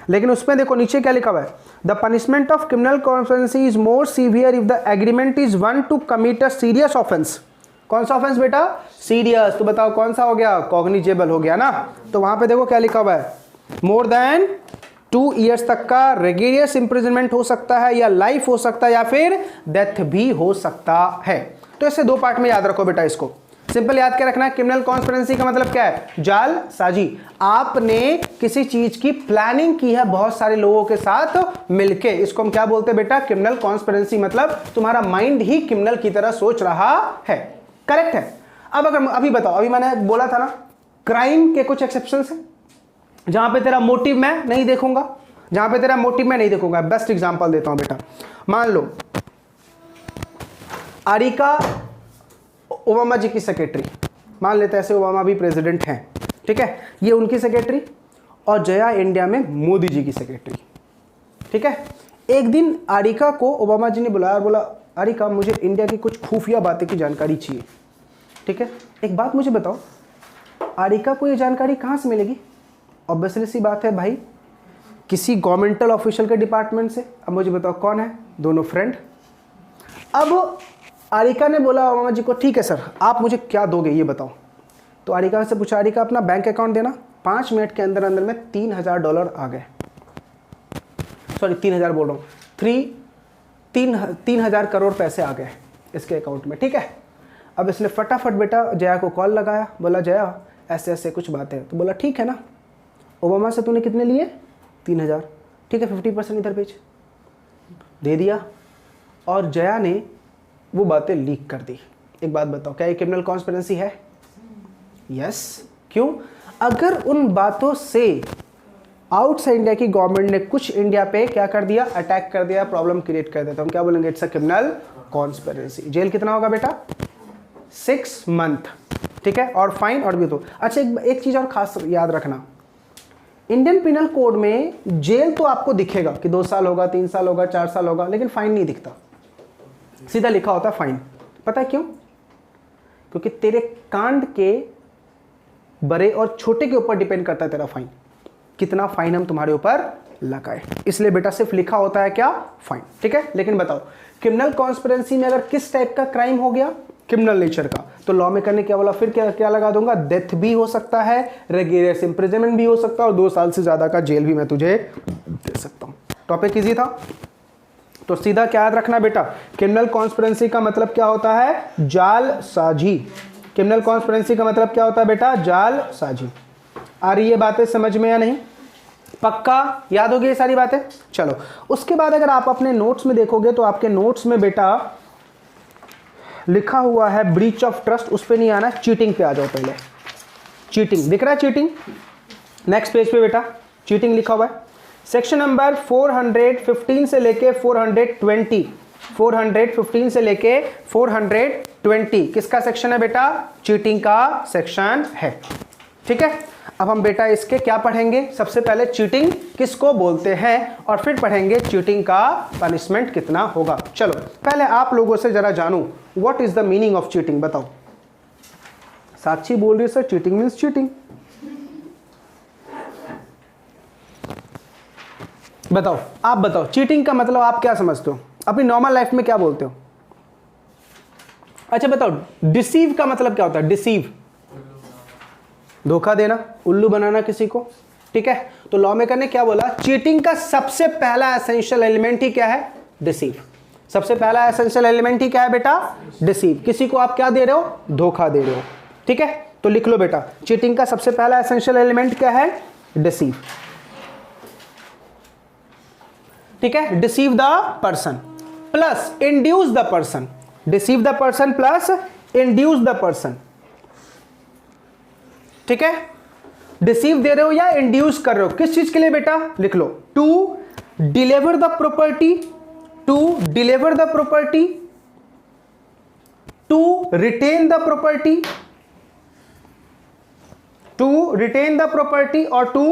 लेकिन उसमें देखो नीचे क्या लिखा हुआ है? The punishment of criminal conspiracy is more severe if the agreement is one two commit a serious offence. कौन सा ऑफेंस बेटा? सीरियस। तो बताओ कौन सा हो गया? कॉग्निजेबल हो गया ना। तो वहां पे देखो क्या लिखा हुआ है? मोर देन 2 ईयर्स तक का रेगुलर इंप्रिजनमेंट हो सकता है, या लाइफ हो सकता है, या फिर डेथ भी हो सकता है। तो इसे 2 पार्ट में याद रखो बेटा। इसको सिंपल याद क्या रखना है? क्रिमिनल कॉन्स्पिरेंसी का मतलब क्या है? जालसाजी। आपने किसी चीज की प्लानिंग की है बहुत सारे लोगों के साथ मिलके, इसको हम क्या बोलते हैं बेटा? Criminal conspiracy. मतलब तुम्हारा माइंड ही क्रिमिनल की तरह सोच रहा है। करेक्ट है। अब अगर अभी बताओ, अभी मैंने बोला था ना क्राइम के कुछ एक्सेप्शंस हैं जहां पे तेरा मोटिव मैं नहीं देखूंगा, जहां पे तेरा मोटिव मैं नहीं देखूंगा। बेस्ट एग्जांपल देता हूं बेटा, मान लो आरिका ओबामा जी की सेक्रेटरी, मान लेते हैं ऐसे ओबामा भी प्रेसिडेंट हैं, ठीक है, ये उनकी सेक्रेटरी, और जया इंडिया में मोदी जी की सेक्रेटरी, ठीक है। एक दिन आरिका को ओबामा जी ने बुलाया और बोला, आरिका मुझे इंडिया की कुछ खुफिया बातें की जानकारी चाहिए, ठीक है। एक बात मुझे बताओ, आरिका को ये जानकारी कहाँ से मिलेगी? ऑब्वियसली सी बात है भाई, किसी गवर्नमेंटल ऑफिशियल के डिपार्टमेंट से। अब मुझे बताओ कौन है? दोनों फ्रेंड। अब आरिका ने बोला ओबामा जी को, ठीक है सर, आप मुझे क्या दोगे ये बताओ। तो आरिका से पूछा, आरिका अपना बैंक अकाउंट देना। 5 मिनट के अंदर अंदर में $3000 आ गए, सॉरी 3000 बोल रहा हूँ, 3000 करोड़ पैसे आ गए इसके अकाउंट में, ठीक है। अब इसने फटाफट बेटा जया को कॉल लगाया, बोला जया ऐसे ऐसे कुछ बातें हैं। तो बोला ठीक है ना, ओबामा से तूने कितने लिए? 3000, ठीक है, 50% इधर भेज, दे दिया। और जया ने वो बातें लीक कर दी। एक बात बताओ, क्या ये क्रिमिनल कॉन्स्पिरेंसी है? यस। क्यों? अगर उन बातों से आउटसाइड इंडिया की गवर्नमेंट ने कुछ इंडिया पे क्या कर दिया? अटैक कर दिया, प्रॉब्लम क्रिएट कर दिया, तो हम क्या बोलेंगे? It's a criminal conspiracy. Jail कितना होगा बेटा? 6 मंथ, ठीक है, और फाइन और भी तो। अच्छा एक चीज और खास याद रखना, इंडियन पिनल कोड में जेल तो आपको दिखेगा कि 2 साल होगा, 3 साल होगा, 4 साल होगा, लेकिन फाइन नहीं दिखता, सीधा लिखा होता है फाइन। पता है क्यों? क्योंकि तेरे कांड के बड़े और छोटे के ऊपर डिपेंड करता है तेरा फाइन, कितना फाइन हम तुम्हारे ऊपर लगाए, इसलिए बेटा सिर्फ लिखा होता है क्या? फाइन, ठीक है। लेकिन बताओ क्रिमिनल कॉन्स्पिरेंसी में अगर किस टाइप का क्राइम हो गया? क्रिमिनल नेचर का, तो लॉ में करने क्या बोला? फिर क्या लगा दूंगा? डेथ भी हो सकता है, रेगुलर इंप्रिजनमेंट भी हो सकता है, और 2 साल से ज्यादा का जेल भी मैं तुझे दे सकता हूं। टॉपिक इजी था, तो सीधा क्या याद रखना बेटा? क्रिमिनल कॉन्स्पिरेंसी का मतलब क्या होता है? जालसाजी। क्रिमिनल कॉन्स्पिरेंसी का मतलब क्या होता है बेटा? जालसाजी। आ रही है बातें समझ में या नहीं? पक्का याद होगी ये सारी बातें? चलो उसके बाद अगर आप अपने नोट्स में देखोगे तो आपके नोट्स में बेटा लिखा हुआ है ब्रीच ऑफ ट्रस्ट, उस पे नहीं आना, चीटिंग पे आ जाओ पहले। चीटिंग दिख रहा है? चीटिंग नेक्स्ट पेज पे बेटा चीटिंग लिखा हुआ है, सेक्शन नंबर 415 से लेके 420, 415 से लेके 420 किसका सेक्शन है बेटा? चीटिंग का सेक्शन है, ठीक है। अब हम बेटा इसके क्या पढ़ेंगे? सबसे पहले चीटिंग किसको बोलते हैं, और फिर पढ़ेंगे चीटिंग का पनिशमेंट कितना होगा। चलो पहले आप लोगों से जरा जानूं, what is the meaning of cheating? बताओ। साक्षी बोल रही है सर चीटिंग मीन्स चीटिंग। बताओ, आप बताओ, चीटिंग का मतलब आप क्या समझते हो, अपनी नॉर्मल लाइफ में क्या बोलते हो? अच्छा बताओ, डिसीव का मतलब क्या होता है? डिसीव धोखा देना, उल्लू बनाना किसी को, ठीक है। तो लॉ मेकर ने क्या बोला? चीटिंग का सबसे पहला एसेंशियल एलिमेंट ही क्या है? डिसीव। सबसे पहला एसेंशियल एलिमेंट ही क्या है बेटा? डिसीव। किसी को आप क्या दे रहे हो? धोखा दे रहे हो, ठीक है। तो लिख लो बेटा, चीटिंग का सबसे पहला एसेंशियल एलिमेंट क्या है? डिसीव, ठीक है। Deceive the person plus induce the person, deceive the person plus induce the person, ठीक है। डिसीव दे रहे हो या इंड्यूस कर रहे हो, किस चीज के लिए बेटा? लिख लो, to deliver the property, to deliver the property, to retain the property, to retain the property और टू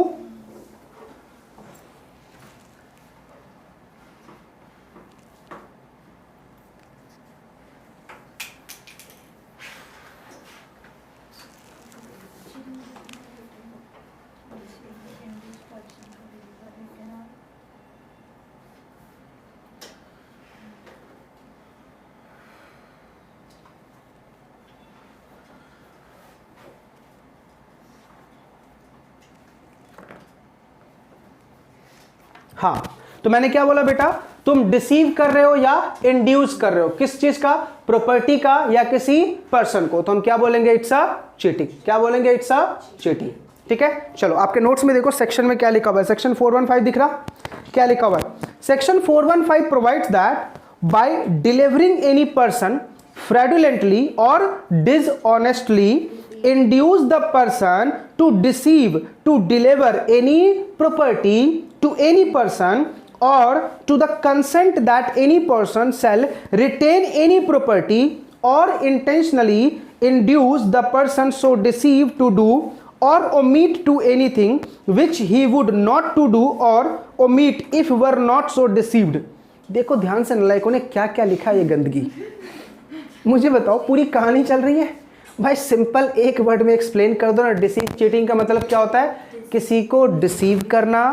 हाँ। तो मैंने क्या बोला बेटा? तुम डिसीव कर रहे हो या इंड्यूस कर रहे हो, किस चीज का? प्रॉपर्टी का या किसी पर्सन को, तो हम क्या बोलेंगे? It's a cheating. क्या बोलेंगे? इट्स अ चीटिंग, ठीक है। चलो आपके नोट्स में देखो, सेक्शन में क्या लिखा हुआ है, सेक्शन 415 दिख रहा, क्या लिखा हुआ है? Section 415 provides that bye delivering any person fraudulently or dishonestly induce the person to deceive to deliver any property to any person or to the consent that any person shall retain any property or intentionally induce the person so deceive to do or omit to anything which he would not to do or omit if were not so deceived। देखो ध्यान से नालायकों ने क्या क्या लिखा है, ये गंदगी। मुझे बताओ, पूरी कहानी चल रही है भाई, सिंपल एक वर्ड में एक्सप्लेन कर दो ना। डिसीव, चीटिंग का मतलब क्या होता है? किसी को डिसीव करना,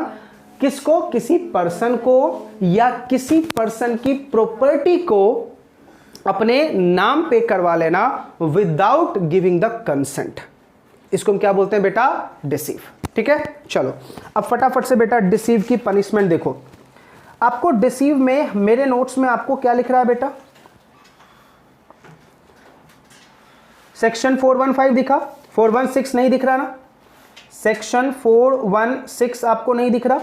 किसको? किसी पर्सन को या किसी पर्सन की प्रॉपर्टी को अपने नाम पे करवा लेना विदाउट गिविंग द कंसेंट, इसको हम क्या बोलते हैं बेटा? डिसीव, ठीक है। चलो अब फटाफट से बेटा डिसीव की पनिशमेंट देखो। आपको डिसीव में मेरे नोट्स में आपको क्या लिख रहा है बेटा? सेक्शन 415 दिखा, 416 नहीं दिख रहा ना? सेक्शन 416 आपको नहीं दिख रहा,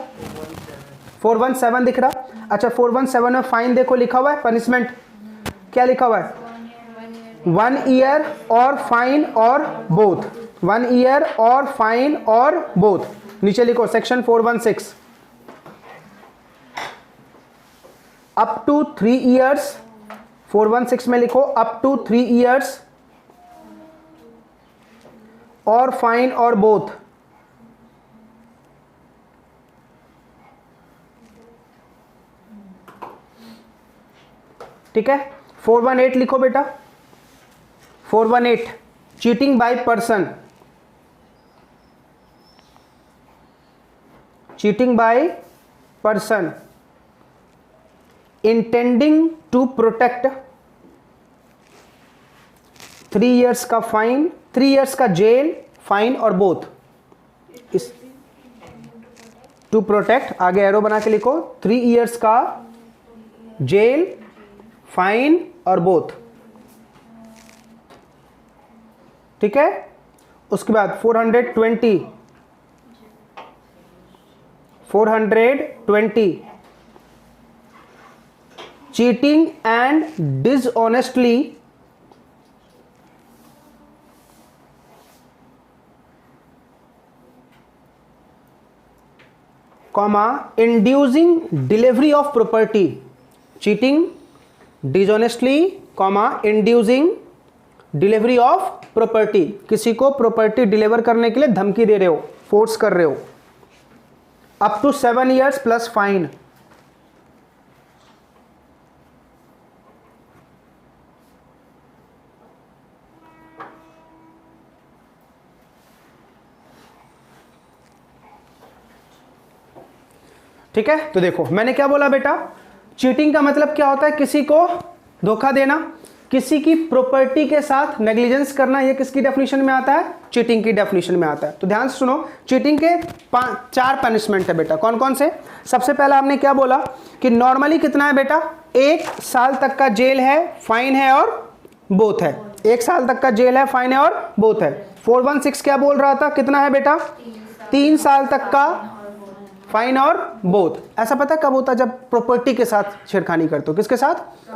417 दिख रहा। अच्छा 417 में फाइन देखो लिखा हुआ है, पनिशमेंट क्या लिखा हुआ है? 1 ईयर और फाइन और बोथ, 1 ईयर और फाइन और बोथ। नीचे लिखो सेक्शन 416 अप टू 3 ईयर्स, 416 में लिखो अप टू 3 ईयर्स और फाइन और बोथ, ठीक है। 418 लिखो बेटा, 418 cheating by person, cheating by person intending to protect, 3 years का फाइन, 3 इयर्स का जेल, फाइन और बोथ। इस टू प्रोटेक्ट आगे एरो बना के लिखो, 3 इयर्स का जेल, फाइन और बोथ, ठीक है। उसके बाद 420 cheating and dishonestly comma inducing delivery of property, cheating dishonestly comma inducing delivery of property, किसी को प्रॉपर्टी डिलीवर करने के लिए धमकी दे रहे हो, फोर्स कर रहे हो, up to 7 years plus fine. ठीक है, तो देखो मैंने क्या बोला बेटा, चीटिंग का मतलब क्या होता है, किसी को धोखा देना, किसी की प्रॉपर्टी के साथ नेग्लिजेंस करना, ये किसकी डेफिनेशन में आता है, चीटिंग की डेफिनेशन में आता है। तो ध्यान से सुनो, चीटिंग के 4 पनिशमेंट है बेटा, कौन कौन से। सबसे पहला हमने क्या बोला कि नॉर्मली कितना है बेटा, 1 साल तक का जेल है, फाइन है और बोथ है। 1 साल तक का जेल है, फाइन है और बोथ है। 416 क्या बोल रहा था, कितना है बेटा, 3 साल तक का फाइन और बोथ। ऐसा पता कब होता है, जब प्रॉपर्टी के साथ छेड़खानी करते हो, किसके साथ,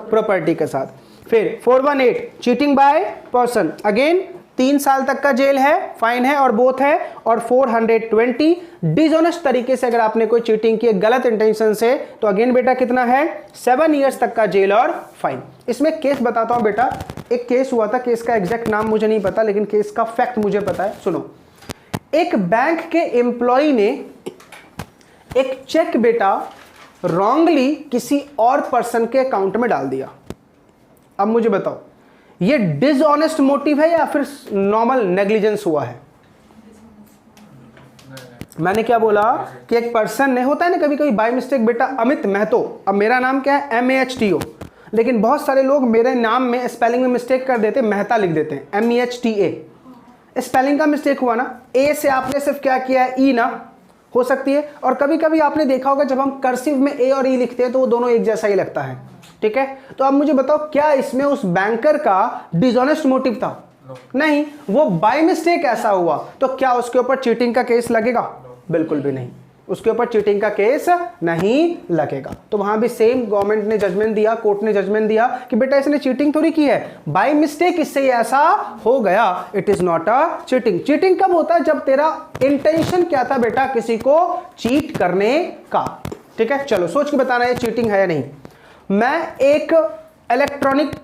प्रॉपर्टी के साथ। फिर 418 चीटिंग बाय पर्सन, अगेन 3 साल तक का जेल है, फाइन है और बोथ है। और 420 डिसऑनेस्ट तरीके से अगर आपने कोई चीटिंग की गलत इंटेंशन से, तो अगेन बेटा कितना है, 7 ईयर्स तक का जेल और फाइन। इसमें केस बताता हूं बेटा, एक केस हुआ था, केस का एग्जैक्ट नाम मुझे नहीं पता, लेकिन केस का फैक्ट मुझे पता है। सुनो, एक बैंक के एम्प्लॉय ने एक चेक बेटा रॉन्गली किसी और पर्सन के अकाउंट में डाल दिया। अब मुझे बताओ, ये डिसऑनेस्ट मोटिव है या फिर नॉर्मल नेग्लिजेंस हुआ है। मैंने क्या बोला कि एक पर्सन ने, होता है ना कभी कभी बाय मिस्टेक बेटा, अमित महतो, अब मेरा नाम क्या है MEHTO, लेकिन बहुत सारे लोग मेरे नाम में स्पेलिंग में मिस्टेक कर देते, मेहता लिख देते हैं, MEHTA। स्पेलिंग का मिस्टेक हुआ ना, ए से आपने सिर्फ क्या किया है, ई ना, हो सकती है। और कभी कभी आपने देखा होगा जब हम कर्सिव में ए और ई लिखते हैं तो वो दोनों एक जैसा ही लगता है, ठीक है। तो अब मुझे बताओ, क्या इसमें उस बैंकर का डिसऑनेस्ट मोटिव था? नहीं, वो बाय मिस्टेक ऐसा हुआ, तो क्या उसके ऊपर चीटिंग का केस लगेगा? बिल्कुल भी नहीं, उसके ऊपर चीटिंग का केस नहीं लगेगा। तो वहां भी सेम गवर्नमेंट ने जजमेंट दिया, कोर्ट ने जजमेंट दिया कि बेटा इसने चीटिंग थोड़ी की है, बाय मिस्टेक इससे ऐसा हो गया, it is not a cheating. Cheating कब होता है, जब तेरा इंटेंशन क्या था बेटा, किसी को चीट करने का, ठीक है। चलो सोच के बताना ये चीटिंग है या नहीं। मैं एक इलेक्ट्रॉनिक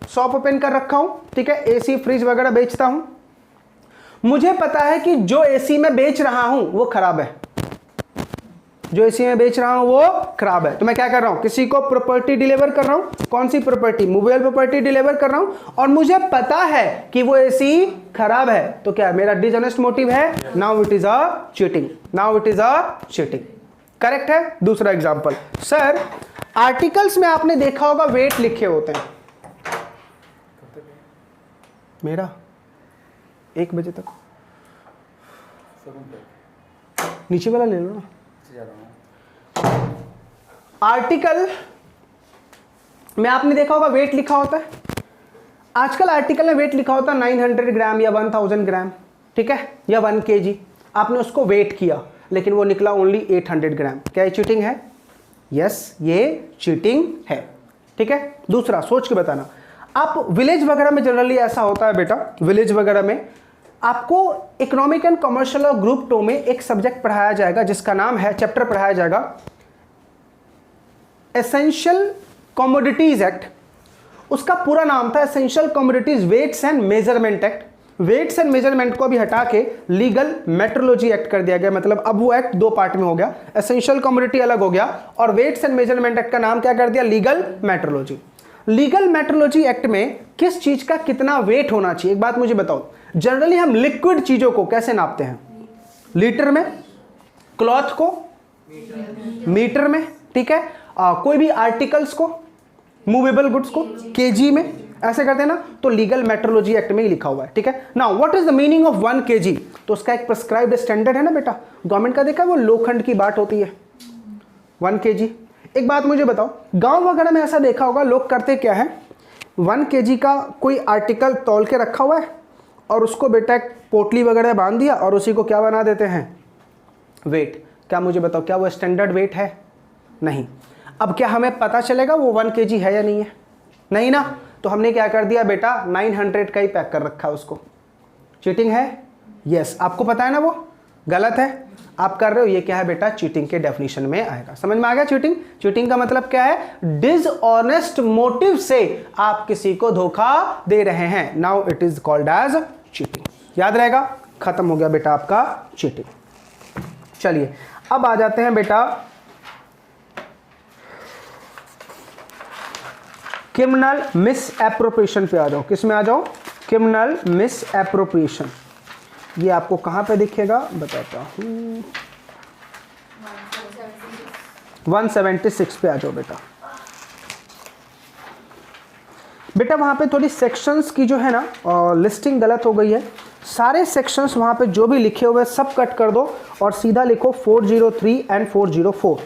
शॉप ओपन कर रखा हूं, ठीक है, एसी फ्रिज वगैरह बेचता हूं। मुझे पता है कि जो एसी मैं बेच रहा हूं वो खराब है, जो एसी में बेच रहा हूं वो खराब है। तो मैं क्या कर रहा हूं, किसी को प्रॉपर्टी डिलीवर कर रहा हूं। कौन सी प्रॉपर्टी? मूवेबल प्रॉपर्टी डिलीवर कर रहा हूं, और मुझे पता है कि वो एसी खराब है। तो क्या मेरा डिसऑनेस्ट मोटिव है? Now it is a cheating, now it is a cheating. Correct है। दूसरा एग्जांपल, सर आर्टिकल्स में आपने देखा होगा वेट लिखे होते हैं, मेरा 1 बजे तक, नीचे वाला ले लो ना। आर्टिकल में आपने देखा होगा वेट लिखा होता है। आजकल आर्टिकल में वेट लिखा होता है 900 ग्राम या 1000 ग्राम, ठीक है, या 1 kg। आपने उसको वेट किया, लेकिन वो निकला ओनली 800 ग्राम। क्या ये चीटिंग है? यस, ये चीटिंग है, ठीक है। दूसरा, सोच के बताना, आप विलेज वगैरह में जनरली ऐसा होता है बेटा, विलेज वगैरह में आपको इकोनॉमिक एंड कमर्शियल और ग्रुप 2 में एक सब्जेक्ट पढ़ाया जाएगा जिसका नाम है, चैप्टर पढ़ाया जाएगा एसेंशियल कमोडिटीज एक्ट। उसका पूरा नाम था essential commodities weights and measurement act. Weights and measurement को अभी हटा के लीगल मेट्रोलॉजी एक्ट कर दिया गया, मतलब अब वो एक्ट 2 पार्ट में हो गया, एसेंशियल कमोडिटी अलग हो गया और वेट्स एंड मेजरमेंट एक्ट का नाम क्या कर दिया, legal metrology. Legal metrology act में किस चीज का कितना वेट होना चाहिए, एक बात मुझे बताओ। जनरली हम लिक्विड चीजों को कैसे नापते हैं? लीटर में, क्लॉथ को मीटर में, ठीक है, कोई भी आर्टिकल्स को, मूवेबल गुड्स को केजी में, ऐसे करते हैं ना। तो लीगल मेट्रोलॉजी एक्ट में ही लिखा हुआ है, ठीक है। Now what is the meaning of 1 kg? तो उसका एक प्रिस्क्राइब्ड स्टैंडर्ड है ना बेटा, गवर्नमेंट का देखा है, वो लोखंड की बाट होती है 1 kg। एक बात मुझे बताओ, गांव वगैरह में ऐसा देखा होगा, लोग करते क्या है, 1 kg का कोई आर्टिकल तौल के रखा हुआ है और उसको बेटा एक पोटली वगैरह बांध दिया और उसी को क्या बना देते हैं, वेट। क्या मुझे बताओ, क्या वो स्टैंडर्ड वेट है? नहीं। अब क्या हमें पता चलेगा वो 1 kg है या नहीं है? नहीं ना। तो हमने क्या कर दिया बेटा, 900 का ही पैक कर रखा है उसको। चीटिंग है? यस। आपको पता है ना वो गलत है, आप कर रहे हो, ये क्या है बेटा, चीटिंग के डेफिनेशन में आएगा। समझ में आ गया चीटिंग? चीटिंग का मतलब क्या है, डिसऑनेस्ट मोटिव से आप किसी को धोखा दे रहे हैं। Now it is called as cheating. याद रहेगा? खत्म हो गया बेटा आपका चीटिंग। चलिए अब आ जाते हैं बेटा क्रिमिनल मिस एप्रोप्रिएशन पे आ जाओ। किस में आ जाओ? Criminal miss appropriation. ये आपको कहां पे दिखेगा बताता हूं। 176 पे आ जाओ बेटा। बेटा वहाँ पे थोड़ी सेक्शंस की जो है ना लिस्टिंग गलत हो गई है। सारे सेक्शंस वहाँ पे जो भी लिखे हुए सब कट कर दो और सीधा लिखो 403 एंड 404।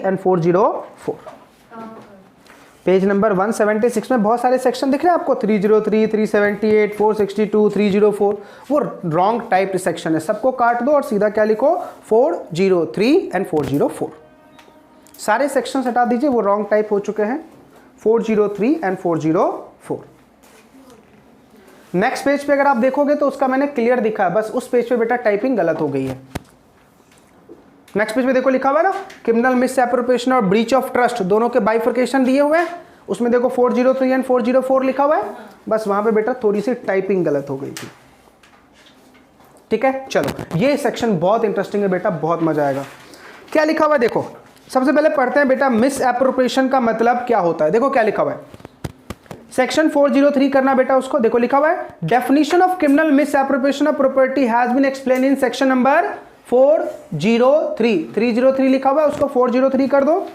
एंड 404 पेज नंबर 176 में बहुत सारे सेक्शन दिख रहे हैं आपको, 303, 378, 462, 304। वो रॉन्ग टाइप सेक्शन है, सबको काट दो और सीधा क्या लिखो 403 एंड 404। सारे सेक्शन हटा दीजिए, वो रॉन्ग टाइप हो चुके हैं। 403 एंड 404। नेक्स्ट पेज पे अगर आप देखोगे तो उसका मैंने क्लियर दिखा है, बस उस पेज पे बेटा टाइपिंग गलत हो गई है। नेक्स्ट पेज पे देखो लिखा हुआ है ना, क्रिमिनल मिस एप्रोप्रिएशन और ब्रीच ऑफ ट्रस्ट दोनों के बाइफर्केशन दिए हुए हैं। उसमें देखो 403 एंड 404 लिखा हुआ है, बस वहां पे बेटा थोड़ी सी टाइपिंग गलत हो गई थी। ठीक है, चलो ये सेक्शन बहुत इंटरेस्टिंग है बेटा, बहुत मजा आएगा। क्या लिखा हुआ है देखो, सबसे पहले पढ़ते हैं बेटा मिस एप्रोप्रिएशन का मतलब क्या होता है। देखो क्या लिखा हुआ है, सेक्शन 403 करना बेटा उसको। देखो लिखा हुआ है, definition of criminal misappropriation of property has been explain in section number 403। 303 लिखा हुआ है, उसको 403 कर दो।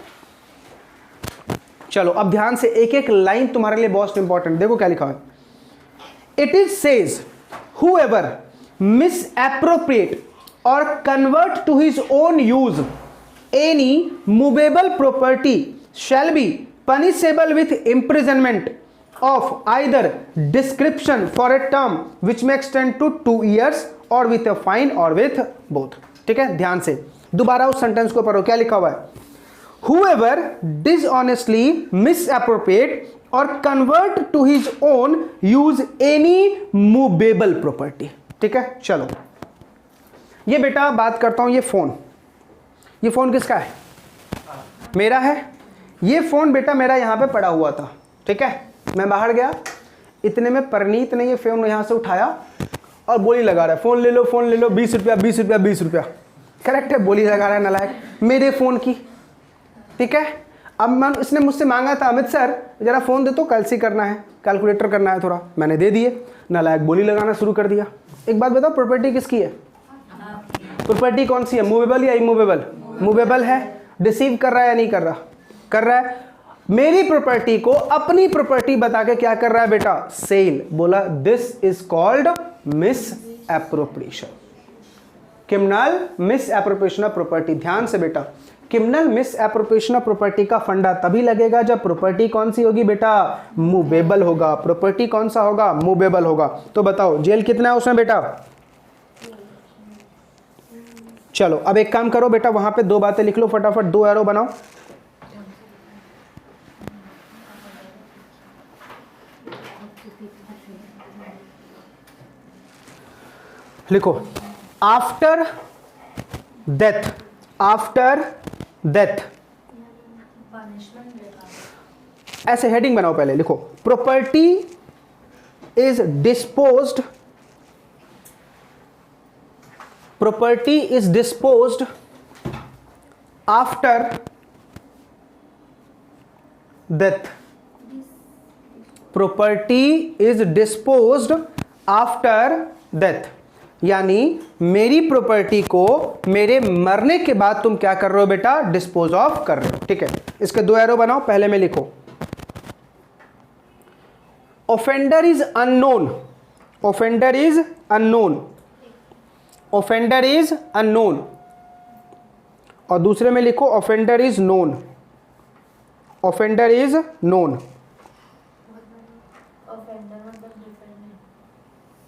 चलो अब ध्यान से एक एक लाइन तुम्हारे लिए बहुत इंपॉर्टेंट। देखो क्या लिखा हुआ है, it is says whoever misappropriate or convert to his own use any movable property shall be punishable with imprisonment of either description for a term which may extend to 2 years or with a fine or with both। ठीक है, ध्यान से दोबारा उस sentence को पढ़ो। क्या लिखा हुआ है, whoever dishonestly misappropriate or convert to his own use any movable property। ठीक है, चलो ये बेटा बात करता हूं, ये फोन किसका है, मेरा है। ये फोन बेटा मेरा यहां पे पड़ा हुआ था। ठीक है, मैं बाहर गया, इतने में परनीत ने ये फोन यहां से उठाया और बोली लगा रहा है, फोन ले लो 20 रुपया 20 रुपया 20 रुपया। करेक्ट है, बोली लगा रहा है नालायक मेरे फोन की। ठीक है, अब इसने मुझसे मांगा था, अमित सर जरा फोन दे तो, कैलसी करना है, कैलकुलेटर करना है थोड़ा, मैंने दे दिए। नालायक बोली लगाना शुरू कर दिया। एक बात बताओ, प्रॉपर्टी किसकी है, प्रॉपर्टी कौन सी है, मूवेबल या इमूवेबल? मूवेबल है। डिसीव कर रहा है या नहीं कर रहा, कर रहा है। मेरी प्रॉपर्टी को अपनी प्रॉपर्टी बता के क्या कर रहा है बेटा, सेल। बोला this is called miss appropriation, criminal misappropriation of property. ध्यान से बेटा, criminal misappropriation of property का फंडा तभी लगेगा जब प्रॉपर्टी कौन सी होगी बेटा, मूवेबल होगा। प्रॉपर्टी कौन सा होगा, मूवेबल होगा। तो बताओ जेल कितना है उसमें बेटा। चलो अब एक काम करो बेटा, वहां पे 2 बातें लिख लो फटाफट, 2 एरो बनाओ। लिखो आफ्टर डेथ, आफ्टर डेथ, ऐसे हेडिंग बनाओ पहले। लिखो property is disposed, property is disposed after death, property is disposed after death. यानी मेरी प्रॉपर्टी को मेरे मरने के बाद तुम क्या कर रहे हो बेटा, डिस्पोज ऑफ कर रहे हो। ठीक है, इसके 2 एरो बनाओ। पहले में लिखो offender is unknown, offender is unknown, offender is unknown. और दूसरे में लिखो offender is known, offender is known.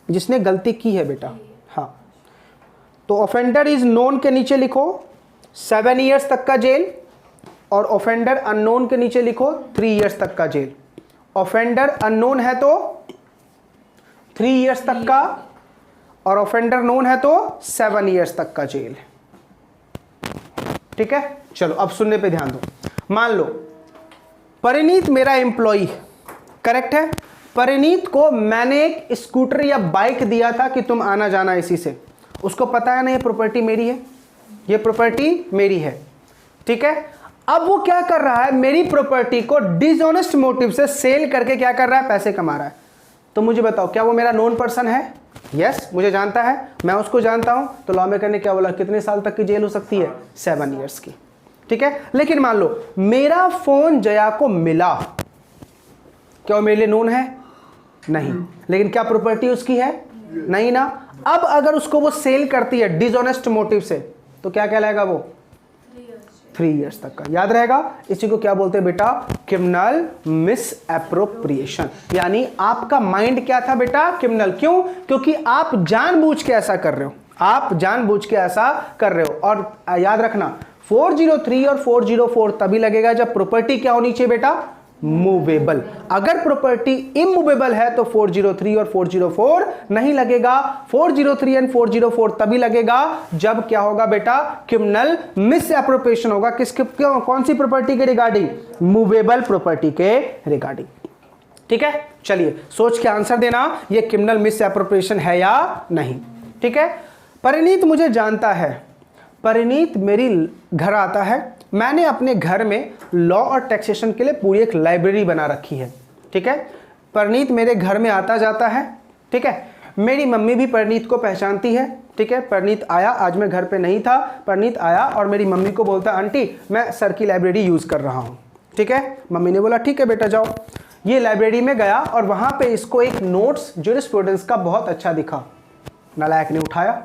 जिसने गलती की है बेटा, हाँ। तो ऑफेंडर इज नोन के नीचे लिखो 7 इयर्स तक का जेल, और ऑफेंडर अननोन के नीचे लिखो 3 इयर्स तक का जेल। ऑफेंडर अननोन है तो 3 इयर्स तक का, और ऑफेंडर नोन है तो 7 इयर्स तक का जेल। ठीक है, चलो अब सुनने पे ध्यान दो। मान लो परिणीत मेरा एम्प्लॉई, करेक्ट है। परिणीत को मैंने एक स्कूटर या बाइक दिया था कि तुम आना जाना इसी से। उसको पता है ना ये प्रॉपर्टी मेरी है, ये प्रॉपर्टी मेरी है। ठीक है, अब वो क्या कर रहा है, मेरी प्रॉपर्टी को डिसऑनेस्ट मोटिव से सेल करके क्या कर रहा है, पैसे कमा रहा है। तो मुझे बताओ क्या वो मेरा नोन पर्सन है? यस, मुझे जानता है, मैं उसको जानता हूं, तो लॉमेकर ने क्या बोला, कितने साल तक की जेल हो सकती है? 7 ईयर्स की। ठीक है, लेकिन मान लो मेरा फोन जया को मिला, क्या वो मेरे लिए नोन है? नहीं। लेकिन क्या प्रॉपर्टी उसकी है? नहीं ना। अब अगर उसको वो सेल करती है डिसऑनेस्ट मोटिव से, तो क्या कहलाएगा वो? 3 ईयर्स तक का। याद रहेगा, इसी को क्या बोलते हैं बेटा? Criminal miss appropriation. यानी आपका माइंड क्या था बेटा? क्रिमिनल। क्यों? क्योंकि आप जानबूझ के ऐसा कर रहे हो, आप जानबूझ के ऐसा कर रहे हो। और याद रखना 403 और 404 तभी लगेगा जब प्रॉपर्टी क्या होनी चाहिए बेटा? मूवेबल। अगर प्रॉपर्टी इमूवेबल है तो 403 और 404 नहीं लगेगा। 403 एंड 404 तभी लगेगा जब क्या होगा बेटा? क्रिमिनल मिस एप्रोप्रिएशन होगा। किसके, कौन सी प्रॉपर्टी के रिगार्डिंग? मूवेबल प्रॉपर्टी के रिगार्डिंग। ठीक है, चलिए सोच के आंसर देना, ये क्रिमिनल मिस एप्रोप्रिएशन है या नहीं। ठीक है, परिणीत मुझे जानता है, परिणीत मेरी घर आता है, मैंने अपने घर में लॉ और टैक्सेशन के लिए पूरी एक लाइब्रेरी बना रखी है। ठीक है, परिणीत मेरे घर में आता जाता है। ठीक है, मेरी मम्मी भी परिणीत को पहचानती है। ठीक है, परिणीत आया, आज मैं घर पे नहीं था, परिणीत आया और मेरी मम्मी को बोलता, आंटी मैं सर की लाइब्रेरी यूज़ कर रहा हूँ। ठीक है, मम्मी ने बोला ठीक है बेटा जाओ। ये लाइब्रेरी में गया और वहाँ पे इसको एक नोट्स ज्यूरिस्प्रूडेंस का बहुत अच्छा दिखा। नालायक ने उठाया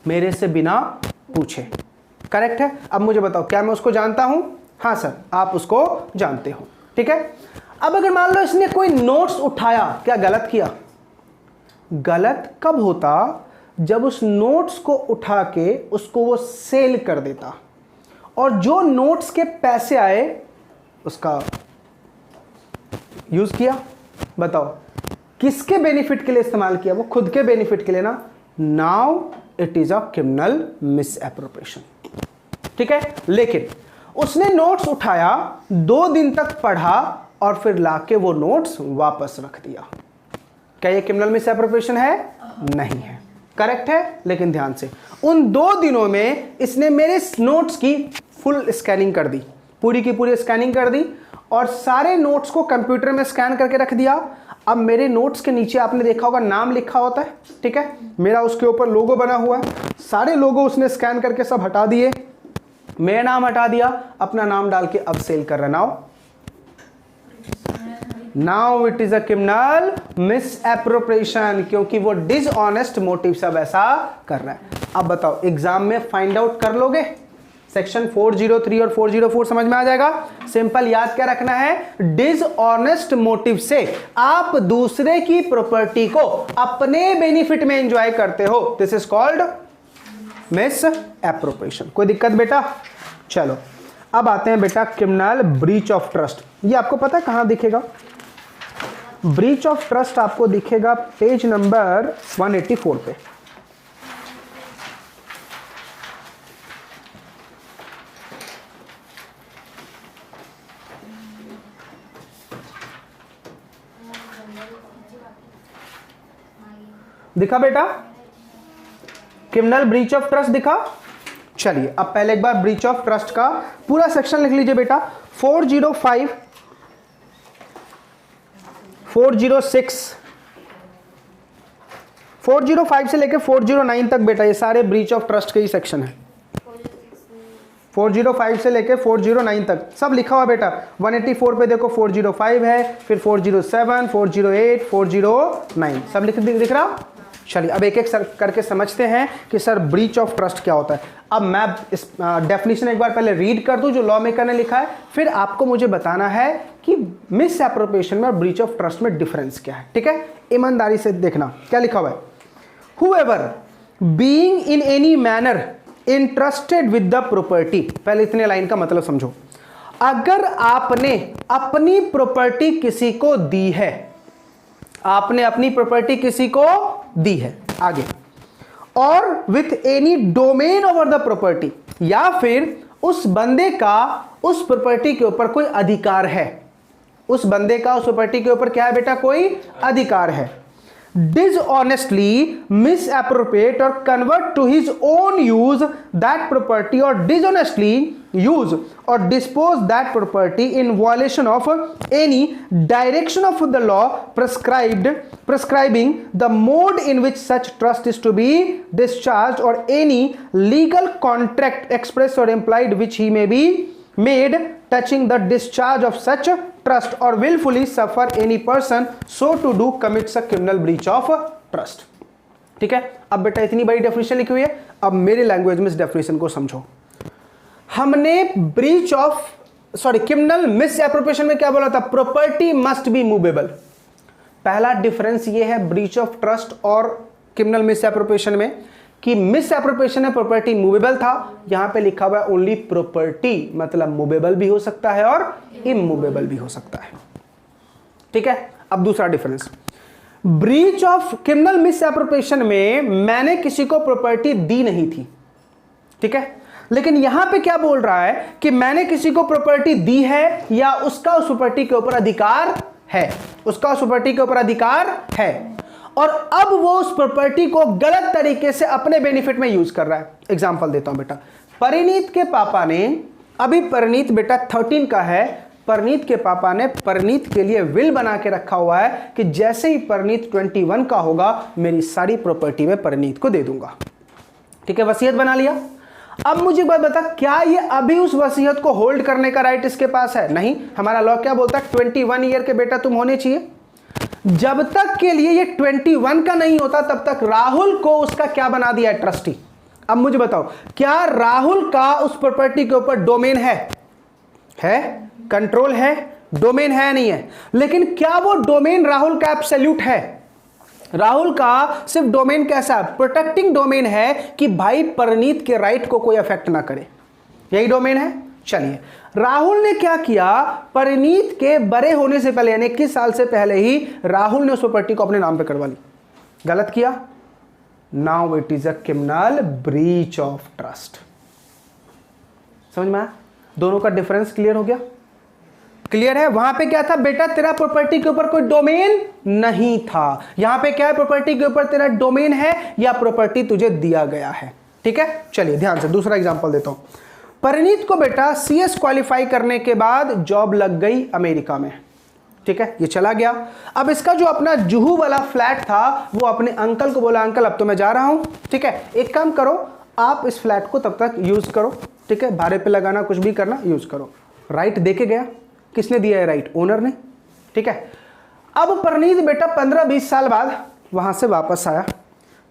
मेरे से बिना पूछे। करेक्ट है। अब मुझे बताओ क्या मैं उसको जानता हूं? हाँ सर, आप उसको जानते हो। ठीक है, अब अगर मान लो इसने कोई नोट्स उठाया, क्या गलत किया? गलत कब होता? जब उस नोट्स को उठा के उसको वो सेल कर देता और जो नोट्स के पैसे आए उसका यूज किया। बताओ किसके बेनिफिट के लिए इस्तेमाल किया? वो खुद के बेनिफिट के लिए ना। Now it is a criminal miss appropriation. ठीक है, लेकिन उसने नोट्स उठाया, 2 दिन तक पढ़ा और फिर लाके वो नोट्स वापस रख दिया। क्या ये क्रिमिनल मिस एप्रोप्रिएशन है? नहीं है। करेक्ट है, लेकिन ध्यान से, उन 2 दिनों में इसने मेरे नोट्स की फुल स्कैनिंग कर दी, पूरी की पूरी स्कैनिंग कर दी और सारे नोट्स को कंप्यूटर में स्कैन करके रख दिया। अब मेरे नोट्स के नीचे आपने देखा होगा नाम लिखा होता है। ठीक है, मेरा उसके ऊपर लोगो बना हुआ है, सारे लोगो उसने स्कैन करके सब हटा दिए, मेरा नाम हटा दिया, अपना नाम डाल के अब सेल कर रहा। Now it is a criminal miss appropriation, क्योंकि वो डिसऑनेस्ट मोटिव सब ऐसा कर रहा है। अब बताओ एग्जाम में फाइंड आउट कर लोगे? सेक्शन 403 और 404 समझ में आ जाएगा। सिंपल याद क्या रखना है? डिसऑनेस्ट मोटिव से आप दूसरे की प्रॉपर्टी को अपने बेनिफिट में एंजॉय करते हो, this is called miss appropriation. कोई दिक्कत बेटा? चलो अब आते हैं बेटा क्रिमिनल ब्रीच ऑफ ट्रस्ट। ये आपको पता है कहां दिखेगा? ब्रीच ऑफ ट्रस्ट आपको दिखेगा पेज नंबर 184 पे। दिखा बेटा? क्रिमिनल ब्रीच ऑफ ट्रस्ट दिखा? चलिए अब पहले एक बार ब्रीच ऑफ ट्रस्ट का पूरा सेक्शन लिख लीजिए बेटा। 405, 406, 405 से लेकर 409 तक बेटा ये सारे ब्रीच ऑफ ट्रस्ट के ही सेक्शन है। 405 से लेकर 409 तक सब लिखा हुआ बेटा। 184 पे देखो 405 है, फिर 407, 408, 409 सब दिख रहा। चलिए अब एक एक करके समझते हैं कि सर ब्रीच ऑफ ट्रस्ट क्या होता है। अब मैं इस डेफिनेशन एक बार पहले रीड कर दूं जो लॉ मेकर ने लिखा है, फिर आपको मुझे बताना है कि मिस एप्रोप्रिएशन में और ब्रीच ऑफ ट्रस्ट में डिफरेंस क्या है। ठीक है, ईमानदारी से देखना क्या लिखा हुआ है। Whoever being in any manner entrusted with the property, पहले इतने लाइन का मतलब समझो। अगर आपने अपनी प्रॉपर्टी किसी को दी है, आपने अपनी प्रॉपर्टी किसी को दी है, आगे, और with any domain over the property, या फिर उस बंदे का उस प्रॉपर्टी के ऊपर कोई अधिकार है, उस बंदे का उस प्रॉपर्टी के ऊपर क्या है बेटा? कोई अधिकार है। dishonestly misappropriate or convert to his own use that property, or dishonestly use or dispose that property in violation of any direction of the law prescribing the mode in which such trust is to be discharged or any legal contract express or implied which he may be made touching the discharge of such trust or willfully suffer any person so to do commits a criminal breach of trust. ठीक है, अब बेटा इतनी बड़ी definition लिखी हुई है, अब मेरी लैंग्वेज में इस डेफिनेशन को समझो. हमने breach of criminal miss appropriation में क्या बोला था? Property must be movable. पहला डिफरेंस ये है ब्रीच ऑफ ट्रस्ट और क्रिमिनल मिस एप्रोप्रिएशन में कि मिस एप्रोप्रिएशन में प्रॉपर्टी मूवेबल था, यहां पे लिखा हुआ है ओनली प्रॉपर्टी, मतलब मूवेबल भी हो सकता है और इमूवेबल भी हो सकता है. ठीक है, अब दूसरा difference, breach of criminal miss appropriation में मैंने किसी को प्रॉपर्टी दी नहीं थी. ठीक है, लेकिन यहां पे क्या बोल रहा है कि मैंने किसी को प्रॉपर्टी दी है या उसका उस प्रॉपर्टी के ऊपर अधिकार है, उसका उस प्रॉपर्टी के ऊपर अधिकार है, और अब वो उस प्रॉपर्टी को गलत तरीके से अपने बेनिफिट में यूज कर रहा है. एग्जांपल देता हूं बेटा, परिणीत के पापा ने, अभी परिणीत बेटा 13 का है, परिणीत के पापा ने परिणीत के लिए विल बना के रखा हुआ है कि जैसे ही परिणीत 21 का होगा मेरी सारी प्रॉपर्टी में परिणीत को दे दूंगा. ठीक है, वसीयत बना लिया. अब मुझे बात बता, क्या ये अभी उस वसीयत को होल्ड करने का राइट इसके पास है? नहीं. हमारा लॉ क्या बोलता है? 21 ईयर के बेटा तुम होने चाहिए. जब तक के लिए ये 21 का नहीं होता तब तक राहुल को उसका क्या बना दिया है? ट्रस्टी. अब मुझे बताओ, क्या राहुल का उस प्रॉपर्टी के ऊपर डोमेन है? कंट्रोल है, डोमेन है नहीं है? लेकिन क्या वो डोमेन राहुल का एब्सोल्यूट है? राहुल का सिर्फ डोमेन कैसा? प्रोटेक्टिंग डोमेन है कि भाई परिणीत के राइट को कोई अफेक्ट ना करे, यही डोमेन है. चलिए, राहुल ने क्या किया? परिणीत के बड़े होने से पहले यानी 21 साल से पहले ही राहुल ने उस प्रॉपर्टी को अपने नाम पे करवा ली. गलत किया. Now it is a criminal breach of trust. समझ में आया? दोनों का डिफरेंस क्लियर हो गया? क्लियर है? वहां पे क्या था बेटा? तेरा प्रॉपर्टी के ऊपर कोई डोमेन नहीं था. यहां पे क्या है? प्रॉपर्टी के ऊपर तेरा डोमेन है या प्रॉपर्टी तुझे दिया गया है. ठीक है, चलिए ध्यान से दूसरा एग्जांपल देता हूं. परिणीत को बेटा CS क्वालिफाई करने के बाद जॉब लग गई अमेरिका में. ठीक है, ये चला गया. अब इसका जो अपना जुहू वाला फ्लैट था वो अपने अंकल को बोला, अंकल अब तो मैं जा रहा हूं. ठीक है, एक काम करो, आप इस फ्लैट को तब तक यूज करो. ठीक है, भाड़े पे लगाना, कुछ भी करना, यूज करो. राइट देके गया. किसने दिया है राइट? ओनर ने. ठीक है, अब परिणीत बेटा 15-20 साल बाद वहां से वापस आया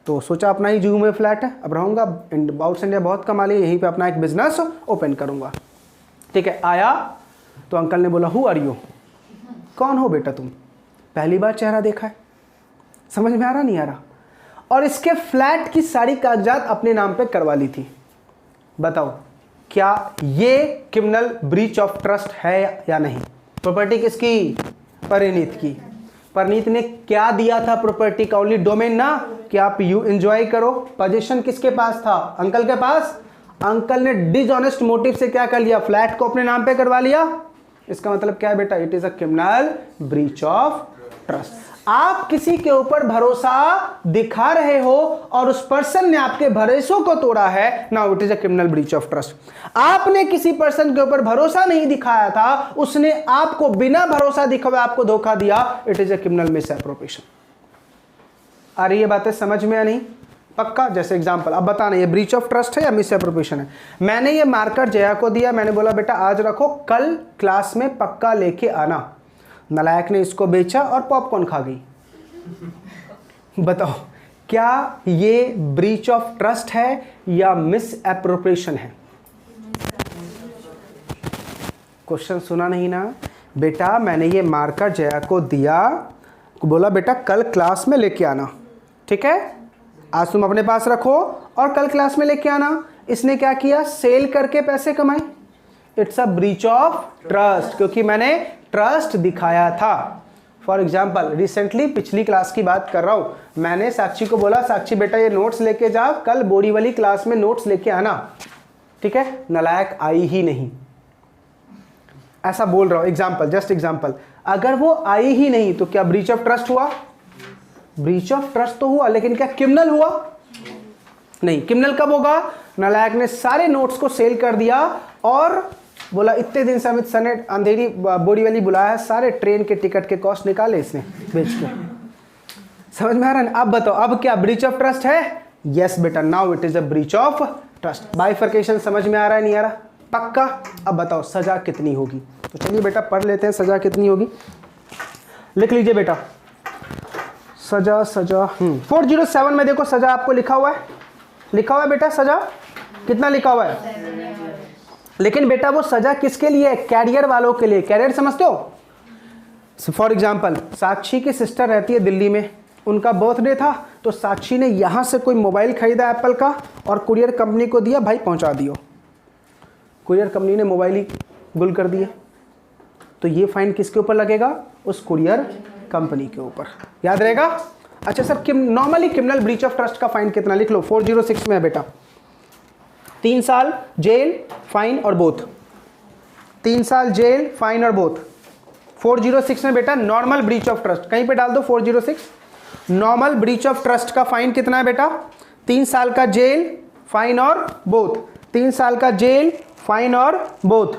तो सोचा अपना ही जुहू में फ्लैट है, अब रहूंगा, आउट इंडिया बहुत कमा लिया, यहीं पे अपना एक बिजनेस ओपन करूंगा. ठीक है, आया तो अंकल ने बोला, हु आर यू? कौन हो बेटा तुम? पहली बार चेहरा देखा है, समझ में आ रहा नहीं आ रहा? और इसके फ्लैट की सारी कागजात अपने नाम पे करवा ली थी. बताओ, क्या ये क्रिमिनल ब्रीच ऑफ ट्रस्ट है या नहीं? प्रॉपर्टी किसकी? परिणीत की. परिणीत ने क्या दिया था प्रॉपर्टी का? ओनली डोमेन ना, कि आप यू एंजॉय करो. पोजीशन किसके पास था? अंकल के पास. अंकल ने डिसऑनेस्ट मोटिव से क्या कर लिया? फ्लैट को अपने नाम पे करवा लिया. इसका मतलब क्या है बेटा? It is a criminal breach of trust. आप किसी के ऊपर भरोसा दिखा रहे हो और उस पर्सन ने आपके भरोसों को तोड़ा है, now it is a criminal breach of trust. आपने किसी पर्सन के ऊपर भरोसा नहीं दिखाया था, उसने आपको बिना भरोसा दिखाए आपको धोखा दिया, it is a criminal misappropriation. आ रही ये बातें समझ में या नहीं? पक्का? जैसे एग्जांपल अब बताना, ये ब्रीच ऑफ ट्रस्ट है या मिस एप्रोप्रिएशन है? मैंने ये मार्कर जया को दिया, मैंने बोला बेटा आज रखो, कल क्लास में पक्का लेके आना. नालायक ने इसको बेचा और पॉपकॉर्न खा गई. बताओ, क्या ये ब्रीच ऑफ ट्रस्ट है या मिस एप्रोप्रिएशन है? क्वेश्चन सुना नहीं ना बेटा? मैंने ये मार्कर जया को दिया, बोला बेटा कल क्लास में लेके आना. ठीक है, आज तुम अपने पास रखो और कल क्लास में लेके आना. इसने क्या किया? सेल करके पैसे कमाए. It's a breach of trust, क्योंकि मैंने ट्रस्ट दिखाया था. फॉर एग्जाम्पल, रिसेंटली पिछली क्लास की बात कर रहा हूं, मैंने साक्षी को बोला, साक्षी बेटा ये नोट्स लेके जाओ, कल बोरी वाली क्लास में नोट्स लेके आना. ठीक है, नालायक आई ही नहीं. ऐसा बोल रहा हूं, एग्जाम्पल, जस्ट एग्जाम्पल. अगर वो आई ही नहीं तो क्या ब्रीच ऑफ ट्रस्ट हुआ? ब्रीच ऑफ ट्रस्ट तो हुआ, लेकिन क्या क्रिमिनल हुआ? नहीं. क्रिमिनल कब होगा? नालायक ने सारे नोट्स को सेल कर दिया और बोला इतने दिन से अमित सर ने अंधेरी बोरी वाली बुलाया है, सारे ट्रेन के टिकट के कॉस्ट निकाले इसने बेच के। समझ में आ रहा है? अब बताओ अब क्या ब्रीच ऑफ ट्रस्ट है? यस बेटा, now it is a breach of trust. Bifurcation समझ में आ रहा है नहीं आ रहा? पक्का। अब बताओ सजा कितनी होगी? तो चलिए बेटा पढ़ लेते हैं सजा कितनी होगी। लिख लीजिए बेटा सजा 407 में देखो सजा आपको लिखा हुआ है बेटा। सजा कितना लिखा हुआ है? लेकिन बेटा वो सजा किसके लिए है? कैरियर वालों के लिए। कैरियर समझते हो? फॉर एग्जाम्पल साक्षी की सिस्टर रहती है दिल्ली में, उनका बर्थडे था तो साक्षी ने यहां से कोई मोबाइल खरीदा एप्पल का और कुरियर कंपनी को दिया, भाई पहुंचा दियो। कुरियर कंपनी ने मोबाइल ही गुल कर दिए, तो ये फाइन किसके ऊपर लगेगा? उस कुरियर कंपनी के ऊपर। याद रहेगा? अच्छा sir normally criminal breach of trust का फाइन कितना? लिख लो 406 में है बेटा, 3 साल जेल फाइन और बोथ। 3 साल जेल फाइन और बोथ। 406 में बेटा नॉर्मल ब्रीच ऑफ ट्रस्ट, कहीं पे डाल दो 406। नॉर्मल ब्रीच ऑफ ट्रस्ट का फाइन कितना है बेटा? 3 साल का जेल फाइन और बोथ। 3 साल का जेल फाइन और बोथ।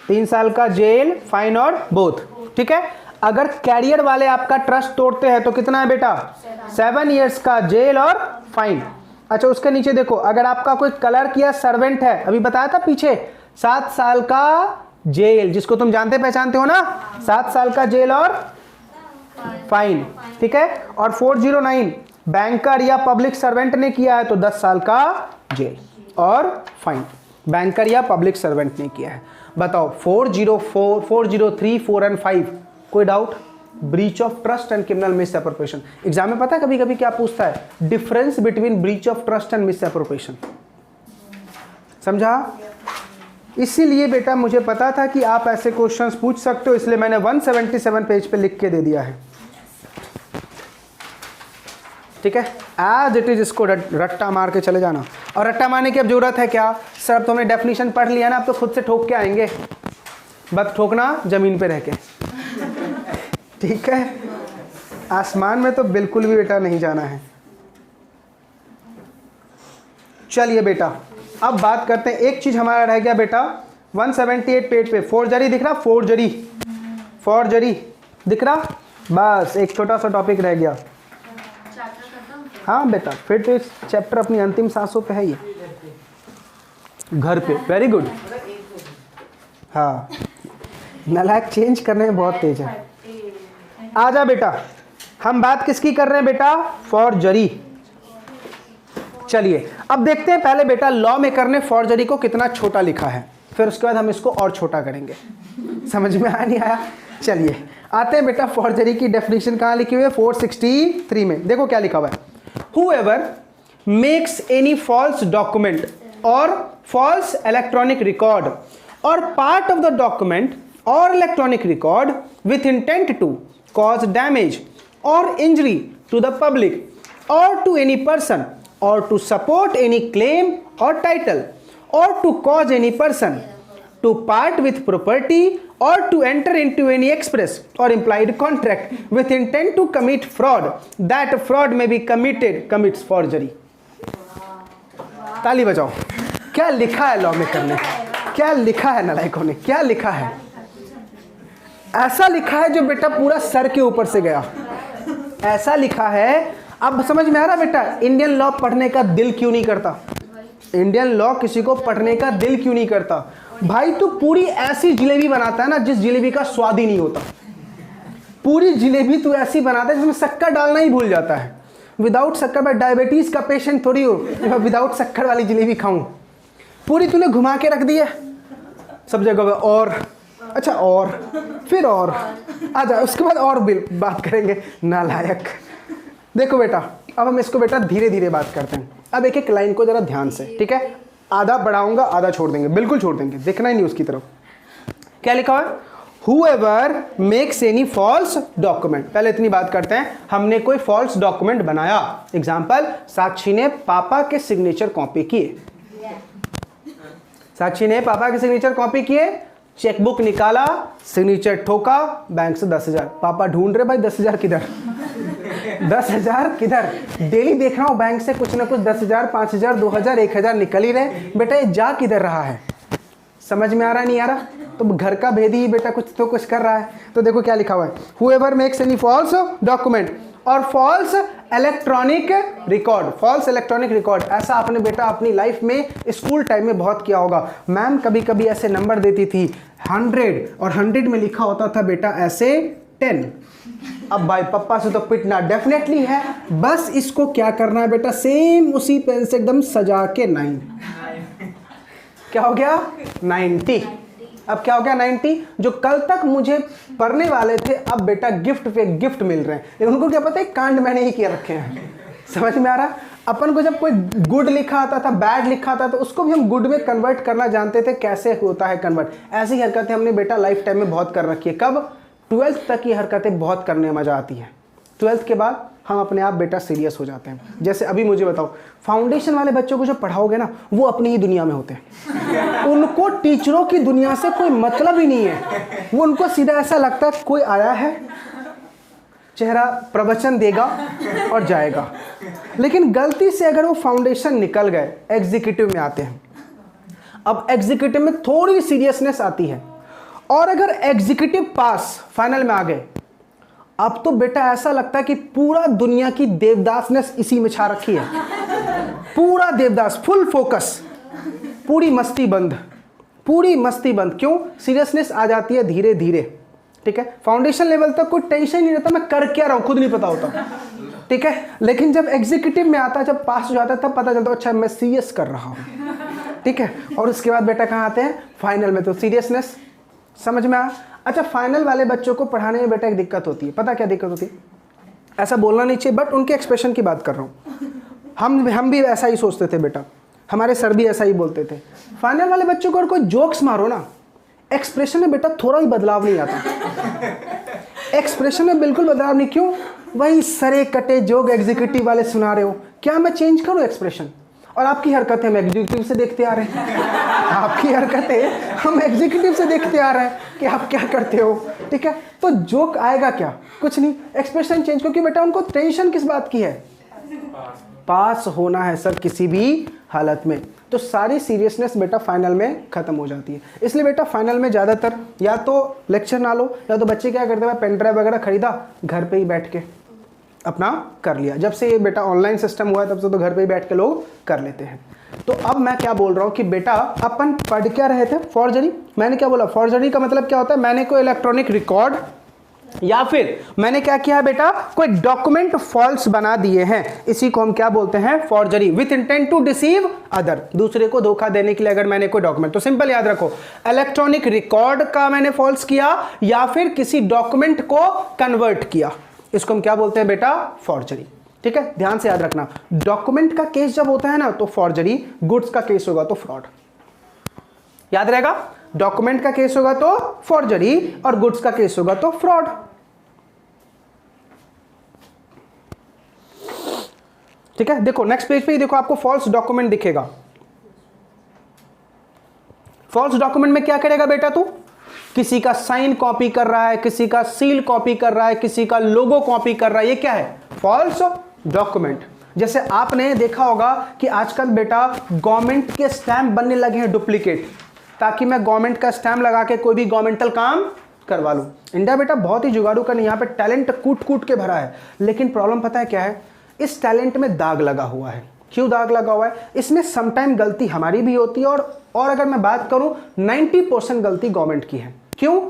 तीन साल का जेल फाइन और बोथ। ठीक है। अगर कैरियर वाले आपका ट्रस्ट तोड़ते हैं तो कितना है बेटा? 7 इयर्स का जेल और फाइन। अच्छा उसके नीचे देखो, अगर आपका कोई कलर किया सर्वेंट है, अभी बताया था पीछे, 7 साल का जेल, जिसको तुम जानते पहचानते हो ना, 7 साल का जेल और फाइन। ठीक है। और 409 बैंकर या पब्लिक सर्वेंट ने किया है तो 10 साल का जेल और फाइन। बैंकर या पब्लिक सर्वेंट ने किया है। बताओ 404, 403, 4 एंड 5 कोई doubt? Breach of trust and criminal misappropriation. Exam में पता है कभी कभी क्या पूछता है? Difference between breach of trust and misappropriation. समझा? इसीलिए बेटा मुझे पता था कि आप ऐसे क्वेश्चंस पूछ सकते हो, इसलिए मैंने 177 पेज पे लिख के दे दिया है। ठीक है। एज इट इज इसको रट्टा मार के चले जाना। और रट्टा मारने की अब जरूरत है क्या? सर अब तो हमने डेफिनेशन पढ़ लिया ना, अब तो खुद से ठोक के आएंगे। बस ठोकना जमीन पे रह के। ठीक है। आसमान में तो बिल्कुल भी बेटा नहीं जाना है। चलिए बेटा अब बात करते हैं, एक चीज हमारा रह गया बेटा 178 पेज पे, फोर्जरी दिख रहा? फोर्जरी दिख रहा? बस एक छोटा सा टॉपिक रह गया। हाँ बेटा फिर तो इस चैप्टर अपनी अंतिम सांसों पे है ये, घर पे। Very good. हाँ नालायक चेंज करने में बहुत तेज है। आजा बेटा, हम बात किसकी कर रहे हैं बेटा? फॉर्जरी। चलिए अब देखते हैं पहले बेटा लॉ मेकर ने फॉर्जरी को कितना छोटा लिखा है, फिर उसके बाद हम इसको और छोटा करेंगे। समझ में आया नहीं आया? चलिए आते हैं बेटा, फॉर्जरी की डेफिनेशन कहाँ लिखी हुई है? 463 में। देखो क्या लिखा हुआ है। Whoever makes any false document or false electronic record or part of the document or electronic record with intent to cause damage or injury to the public or to any person or to support any claim or title or to cause any person to part with property or to enter into any express or implied contract with intent to commit fraud, that fraud may be commits forgery। ताली बजाओ। क्या लिखा है law maker ने? क्या लिखा है नालायकों ने? क्या लिखा है? ऐसा लिखा है जो बेटा पूरा सर के ऊपर से गया। ऐसा लिखा है। अब समझ में आ रहा बेटा इंडियन लॉ पढ़ने का दिल क्यों नहीं करता? इंडियन लॉ किसी को पढ़ने का दिल क्यों नहीं करता? भाई तू पूरी ऐसी जिलेबी बनाता है ना जिस जिलेबी का स्वाद ही नहीं होता। पूरी जिलेबी तू ऐसी बनाता है जिसमें शक्कर डालना ही भूल जाता है। विदाउट शक्कर, मैं डायबिटीज का पेशेंट थोड़ी हो, मैं विदाउट शक्कर वाली जिलेबी खाऊं। पूरी तूने घुमा के रख दी है सब जगह। और अच्छा और फिर और आजा, उसके बाद और बात करेंगे। नालायक। देखो बेटा अब हम इसको बेटा धीरे धीरे बात करते हैं। अब एक एक लाइन को जरा ध्यान से, ठीक है? आधा बढ़ाऊंगा आधा छोड़ देंगे, बिल्कुल छोड़ देंगे, देखना ही नहीं उसकी तरफ। क्या लिखा है? Whoever makes any false document। पहले इतनी बात करते हैं, हमने कोई फॉल्स डॉक्यूमेंट बनाया। एग्जाम्पल, साक्षी ने पापा के सिग्नेचर कॉपी किए। साक्षी ने पापा के सिग्नेचर कॉपी किए, चेकबुक निकाला, सिग्नेचर ठोका, बैंक से 10,000। पापा ढूंढ रहे भाई 10,000 किधर? 10,000 किधर? डेली देख रहा हूँ बैंक से कुछ ना कुछ 10,000, 5,000, 2,000, 1,000 निकल ही रहे। बेटा ये जा किधर रहा है? समझ में आ रहा नहीं आ रहा? तो घर का भेदी बेटा कुछ तो कुछ कर रहा है। तो देखो क्या लिखा हुआ है, whoever makes any false document और false electronic record. False electronic record ऐसा आपने बेटा अपनी लाइफ में स्कूल टाइम में बहुत किया होगा। मैम कभी कभी ऐसे नंबर देती थी 100 और 100 में लिखा होता था बेटा ऐसे 10। अब भाई पापा से तो पिटना डेफिनेटली है, बस इसको क्या करना है बेटा, सेम उसी पेन से एकदम सजा के 9। क्या हो गया? 90। अब क्या हो गया? 90। जो कल तक मुझे पढ़ने वाले थे अब बेटा गिफ्ट पे गिफ्ट मिल रहे हैं, लेकिन उनको क्या पता है कांड मैंने ही किया रखे हैं। समझ में आ रहा? अपन को जब कोई गुड लिखा आता था, बैड लिखा आता था, तो उसको भी हम गुड में कन्वर्ट करना जानते थे, कैसे होता है कन्वर्ट। ऐसी हरकतें हमने बेटा लाइफ टाइम में बहुत कर रखी है। कब? 12th तक ये हरकतें बहुत करने में मजा आती है। 12th के बाद हम अपने आप बेटा सीरियस हो जाते हैं। जैसे अभी मुझे बताओ, फाउंडेशन वाले बच्चों को जो पढ़ाओगे ना, वो अपनी ही दुनिया में होते हैं। उनको टीचरों की दुनिया से कोई मतलब ही नहीं है। वो उनको सीधा ऐसा लगता है कोई आया है, चेहरा प्रवचन देगा और जाएगा। लेकिन गलती से अगर वो फाउंडेशन निकल गए, एग्जीक्यूटिव में आते हैं। अब एग्जीक्यूटिव में थोड़ी सीरियसनेस आती है, और अगर एग्जीक्यूटिव पास फाइनल में आ गए, अब तो बेटा ऐसा लगता है कि पूरा दुनिया की देवदासनेस इसी में छा रखी है। पूरा देवदास, फुल फोकस, पूरी मस्ती बंद, पूरी मस्ती बंद। क्यों? सीरियसनेस आ जाती है धीरे धीरे। ठीक है, फाउंडेशन लेवल तक कोई टेंशन नहीं रहता, मैं कर क्या रहा हूं खुद नहीं पता होता। ठीक है, लेकिन जब एग्जीक्यूटिव में आता है, जब पास हो जाता है, तब पता चलता है अच्छा मैं सीरियस कर रहा हूं। ठीक है, और उसके बाद बेटा कहाँ आते हैं? फाइनल में। तो सीरियसनेस समझ में आ? अच्छा, फाइनल वाले बच्चों को पढ़ाने में बेटा एक दिक्कत होती है। पता क्या दिक्कत होती है? ऐसा बोलना नहीं चाहिए, बट उनके एक्सप्रेशन की बात कर रहा हूँ। हम भी ऐसा ही सोचते थे बेटा, हमारे सर भी ऐसा ही बोलते थे। फाइनल वाले बच्चों को अगर कोई जोक्स मारो ना, एक्सप्रेशन में बेटा थोड़ा ही बदलाव नहीं आता। एक्सप्रेशन में बिल्कुल बदलाव नहीं। क्यों? वही सरे कटे जोक एग्जीक्यूटिव वाले सुना रहे हो, क्या मैं चेंज करूँ एक्सप्रेशन? और आपकी हरकतें हम एग्जीक्यूटिव से देखते आ रहे हैं। आपकी हरकतें हम एग्जीक्यूटिव से देखते आ रहे हैं कि आप क्या करते हो। ठीक है, तो जोक आएगा क्या? कुछ नहीं, एक्सप्रेशन चेंज। क्योंकि बेटा उनको टेंशन किस बात की है? पास होना है सर किसी भी हालत में। तो सारी सीरियसनेस बेटा फाइनल में खत्म हो जाती है। इसलिए बेटा फाइनल में ज़्यादातर या तो लेक्चर ना लो, या तो बच्चे क्या करते हैं, पेन ड्राइव वगैरह खरीदा, घर पे ही बैठ के अपना कर लिया। जब से ये बेटा ऑनलाइन सिस्टम हुआ है तब से तो घर पे ही बैठ के लोग कर लेते हैं। तो अब मैं क्या बोल रहा हूँ कि बेटा अपन पढ़ क्या रहे थे? फॉर्जरी। मैंने क्या बोला? फॉर्जरी का मतलब क्या होता है? मैंने कोई इलेक्ट्रॉनिक रिकॉर्ड या फिर मैंने क्या किया है बेटा, कोई डॉक्यूमेंट फॉल्स बना दिए हैं, इसी को हम क्या बोलते हैं? Forgery. With intent to deceive other, दूसरे को धोखा देने के लिए अगर मैंने कोई डॉक्यूमेंट, तो सिंपल याद रखो, इलेक्ट्रॉनिक रिकॉर्ड का मैंने फॉल्स किया या फिर किसी डॉक्यूमेंट को कन्वर्ट किया, इसको हम क्या बोलते हैं बेटा? फॉर्जरी। ठीक है, ध्यान से याद रखना। डॉक्यूमेंट का केस जब होता है ना तो फॉर्जरी, गुड्स का केस होगा तो फ्रॉड। याद रहेगा, डॉक्यूमेंट का केस होगा तो फॉर्जरी और गुड्स का केस होगा तो फ्रॉड। ठीक है, देखो नेक्स्ट पेज पे ही देखो, आपको फॉल्स डॉक्यूमेंट दिखेगा। फॉल्स डॉक्यूमेंट में क्या करेगा बेटा तू? किसी का साइन कॉपी कर रहा है, किसी का सील कॉपी कर रहा है, किसी का लोगो कॉपी कर रहा है, ये क्या है? False document. जैसे आपने देखा होगा कि आजकल बेटा गवर्नमेंट के स्टैम्प बनने लगे हैं डुप्लीकेट, ताकि मैं गवर्नमेंट का स्टैम्प लगा के कोई भी गवर्नमेंटल काम करवा लूं। इंडिया बेटा बहुत ही जुगाड़ू का नहीं, यहाँ पे टैलेंट कूट कूट के भरा है, लेकिन प्रॉब्लम पता है क्या है? इस टैलेंट में दाग लगा हुआ है। क्यों दाग लगा हुआ है? इसमें समटाइम गलती हमारी भी होती है, और अगर मैं बात करूं 90% गलती गवर्नमेंट की है। क्यों?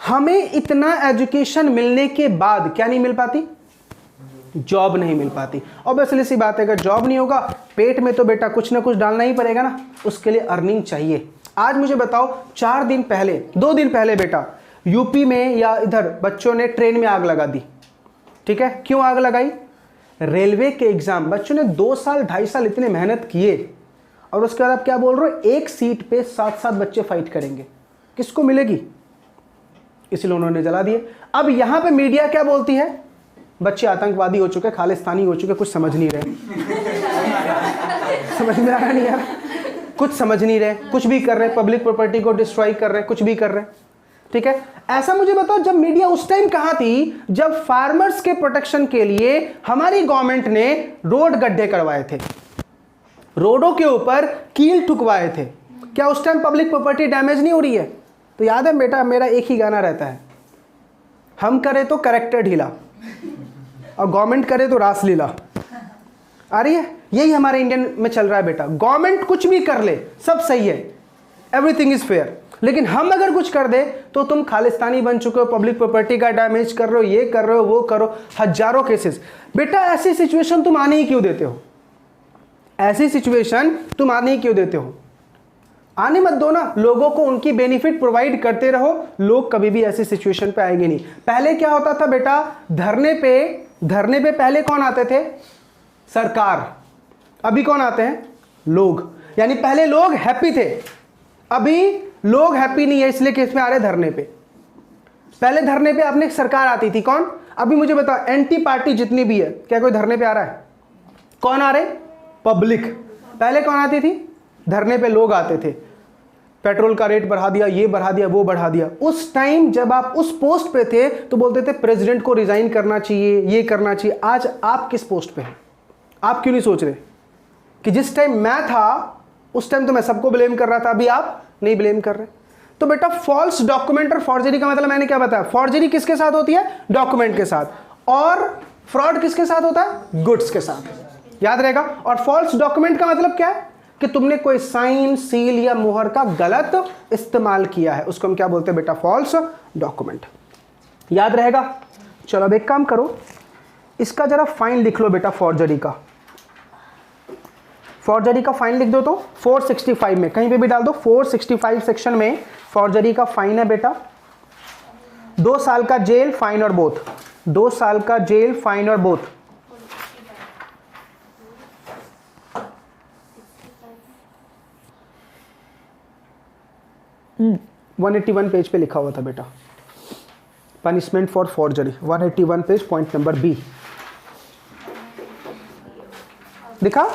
हमें इतना एजुकेशन मिलने के बाद क्या नहीं मिल पाती? जॉब नहीं मिल पाती। ऑब्वियसली सी बात है, अगर जॉब नहीं होगा पेट में तो बेटा कुछ ना कुछ डालना ही पड़ेगा ना, उसके लिए अर्निंग चाहिए। आज मुझे बताओ 2 दिन पहले बेटा यूपी में या इधर बच्चों ने ट्रेन में आग लगा दी। ठीक है, क्यों आग लगाई? रेलवे के एग्जाम, बच्चों ने 2 साल 2.5 साल इतने मेहनत किए, और उसके बाद आप क्या बोल रहे हो? एक सीट पे 7-7 बच्चे फाइट करेंगे, किसको मिलेगी? इसलिए उन्होंने जला दिए। अब यहां पे मीडिया क्या बोलती है? बच्चे आतंकवादी हो चुके, खालिस्तानी हो चुके, कुछ समझ नहीं रहे। समझ में आ रहा नहीं यार? कुछ समझ नहीं रहे, कुछ भी कर रहे, पब्लिक प्रॉपर्टी को डिस्ट्रॉय कर रहे, कुछ भी कर रहे। ठीक है, ऐसा मुझे बताओ जब मीडिया उस टाइम कहां थी जब फार्मर्स के प्रोटेक्शन के लिए हमारी गवर्नमेंट ने रोड गड्ढे करवाए थे, रोडों के ऊपर कील ठुकवाए थे, क्या उस टाइम पब्लिक प्रॉपर्टी डैमेज नहीं हो रही है? तो याद है बेटा मेरा एक ही गाना रहता है, हम करें तो करेक्टर ढीला और गवर्नमेंट करे तो रासलीला। आ रही है? यही हमारे इंडियन में चल रहा है बेटा, गवर्नमेंट कुछ भी कर ले सब सही है, एवरीथिंग इज फेयर, लेकिन हम अगर कुछ कर दे तो तुम खालिस्तानी बन चुके हो, पब्लिक प्रॉपर्टी का डैमेज कर रहे हो, ये कर रहे हो, वो करो, हजारों केसेस। बेटा ऐसी सिचुएशन तुम आने ही क्यों देते हो? ऐसी सिचुएशन तुम आने ही क्यों देते हो? आने मत दो ना, लोगों को उनकी बेनिफिट प्रोवाइड करते रहो, लोग कभी भी ऐसी सिचुएशन पे आएंगे नहीं। पहले क्या होता था बेटा, धरने पे पहले कौन आते थे? सरकार। अभी कौन आते हैं? लोग। यानी पहले लोग हैप्पी थे, अभी लोग हैप्पी नहीं है, इसलिए केस में आ रहे धरने पे। पहले धरने पे अपने सरकार आती थी, कौन? अभी मुझे बताओ एंटी पार्टी जितनी भी है, क्या कोई धरने पे आ रहा है? कौन आ रहे? पब्लिक। पहले कौन आती थी? धरने पे लोग आते थे, पेट्रोल का रेट बढ़ा दिया, ये बढ़ा दिया, वो बढ़ा दिया। उस टाइम जब आप उस पोस्ट पे थे तो बोलते थे प्रेसिडेंट को रिजाइन करना चाहिए, ये करना चाहिए। आज आप किस पोस्ट पे हैं? आप क्यों नहीं सोच रहे कि जिस टाइम मैं था उस टाइम तो मैं सबको ब्लेम कर रहा था, अभी आप नहीं ब्लेम कर रहे? तो बेटा फॉल्स डॉक्यूमेंट और फॉर्जरी का मतलब मैंने क्या बताया? फॉर्जरी किसके साथ होती है? डॉक्यूमेंट के साथ। और फ्रॉड किसके साथ होता है? गुड्स के साथ। याद रहेगा। और फॉल्स डॉक्यूमेंट का मतलब क्या है? कि तुमने कोई साइन, सील या मुहर का गलत इस्तेमाल किया है, उसको हम क्या बोलते हैं बेटा? False document. याद रहेगा। चलो अब एक काम करो, इसका जरा फाइन लिख लो बेटा, फॉर्जरी का। फॉर्जरी का फाइन लिख दो तो 465 में कहीं पे भी डाल दो, 465 सेक्शन में फॉर्जरी का फाइन है बेटा 2 साल का जेल, फाइन और बोथ। 2 साल का जेल, फाइन और बोथ। Hmm. 181 पेज पे लिखा हुआ था बेटा, punishment for forgery. 181 page, point number B. दिखा?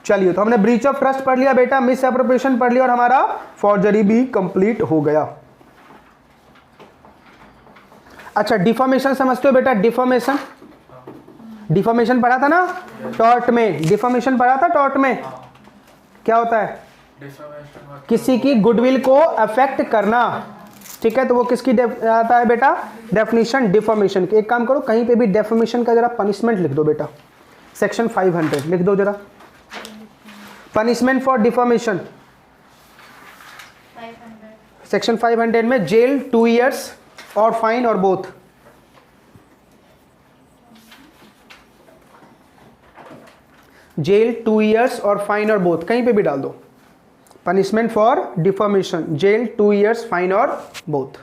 चलिए, तो हमने ब्रीच ऑफ ट्रस्ट पढ़ लिया बेटा, मिस एप्रोप्रिएशन पढ़ लिया और हमारा फॉर्जरी भी कंप्लीट हो गया। अच्छा, डिफॉर्मेशन समझते हो बेटा? डिफॉर्मेशन, डिफॉर्मेशन पढ़ा था ना टॉर्ट में? डिफॉर्मेशन पढ़ा था टॉर्ट में? क्या होता है? किसी की गुडविल को अफेक्ट करना। ठीक है, तो वो किसकी आता है बेटा? डेफिनेशन डिफॉर्मेशन की। एक काम करो, कहीं पे भी डेफॉर्मेशन का जरा पनिशमेंट लिख दो बेटा, सेक्शन 500 लिख दो जरा। पनिशमेंट फॉर डिफॉर्मेशन सेक्शन 500 में जेल 2 इयर्स और फाइन और बोथ। जेल 2 इयर्स और फाइन और बोथ, कहीं पे भी डाल दो। Punishment for defamation, jail 2 years, fine और बोथ।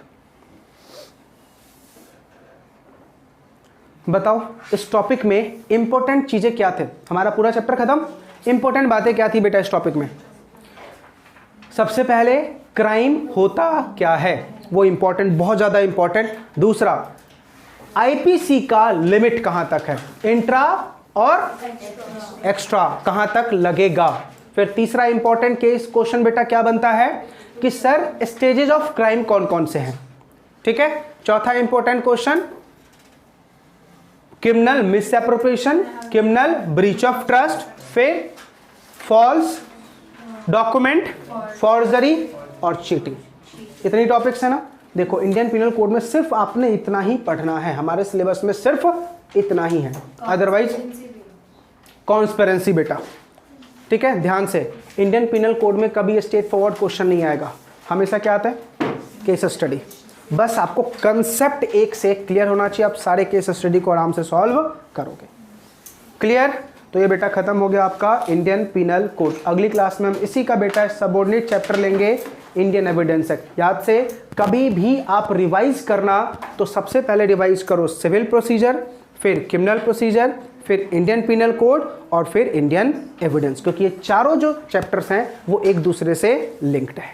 बताओ इस टॉपिक में इंपॉर्टेंट चीजें क्या थे? हमारा पूरा चैप्टर खत्म, इंपॉर्टेंट बातें क्या थी बेटा इस टॉपिक में? सबसे पहले क्राइम होता क्या है, वो इंपॉर्टेंट, बहुत ज्यादा इंपॉर्टेंट। दूसरा, आईपीसी का लिमिट कहां तक है, इंट्रा और एक्स्ट्रा कहां तक लगेगा। फिर तीसरा इंपॉर्टेंट केस क्वेश्चन बेटा क्या बनता है कि सर स्टेजेस ऑफ क्राइम कौन कौन से हैं। ठीक है। चौथा important question, criminal misappropriation, criminal breach of trust, फिर फॉल्स डॉक्यूमेंट, फॉर्जरी और चीटिंग। इतनी टॉपिक्स है ना। देखो इंडियन पिनल कोड में सिर्फ आपने इतना ही पढ़ना है, हमारे सिलेबस में सिर्फ इतना ही है, अदरवाइज कॉन्स्पिरेंसी बेटा। ठीक है, ध्यान से, इंडियन पिनल कोड में कभी स्ट्रेट फॉरवर्ड क्वेश्चन नहीं आएगा, हमेशा क्या आता है? Case study. बस आपको कंसेप्ट एक से क्लियर होना चाहिए, आप सारे केस स्टडी को आराम से सॉल्व करोगे। क्लियर? तो ये बेटा खत्म हो गया आपका इंडियन पिनल कोड। अगली क्लास में हम इसी का बेटा सबऑर्डिनेट चैप्टर लेंगे, इंडियन एविडेंस एक्ट। याद से कभी भी आप रिवाइज करना तो सबसे पहले रिवाइज करो सिविल प्रोसीजर, फिर क्रिमिनल प्रोसीजर, फिर इंडियन पिनल कोड और फिर इंडियन एविडेंस, क्योंकि ये चारों जो चैप्टर्स हैं वो एक दूसरे से लिंक्ड है।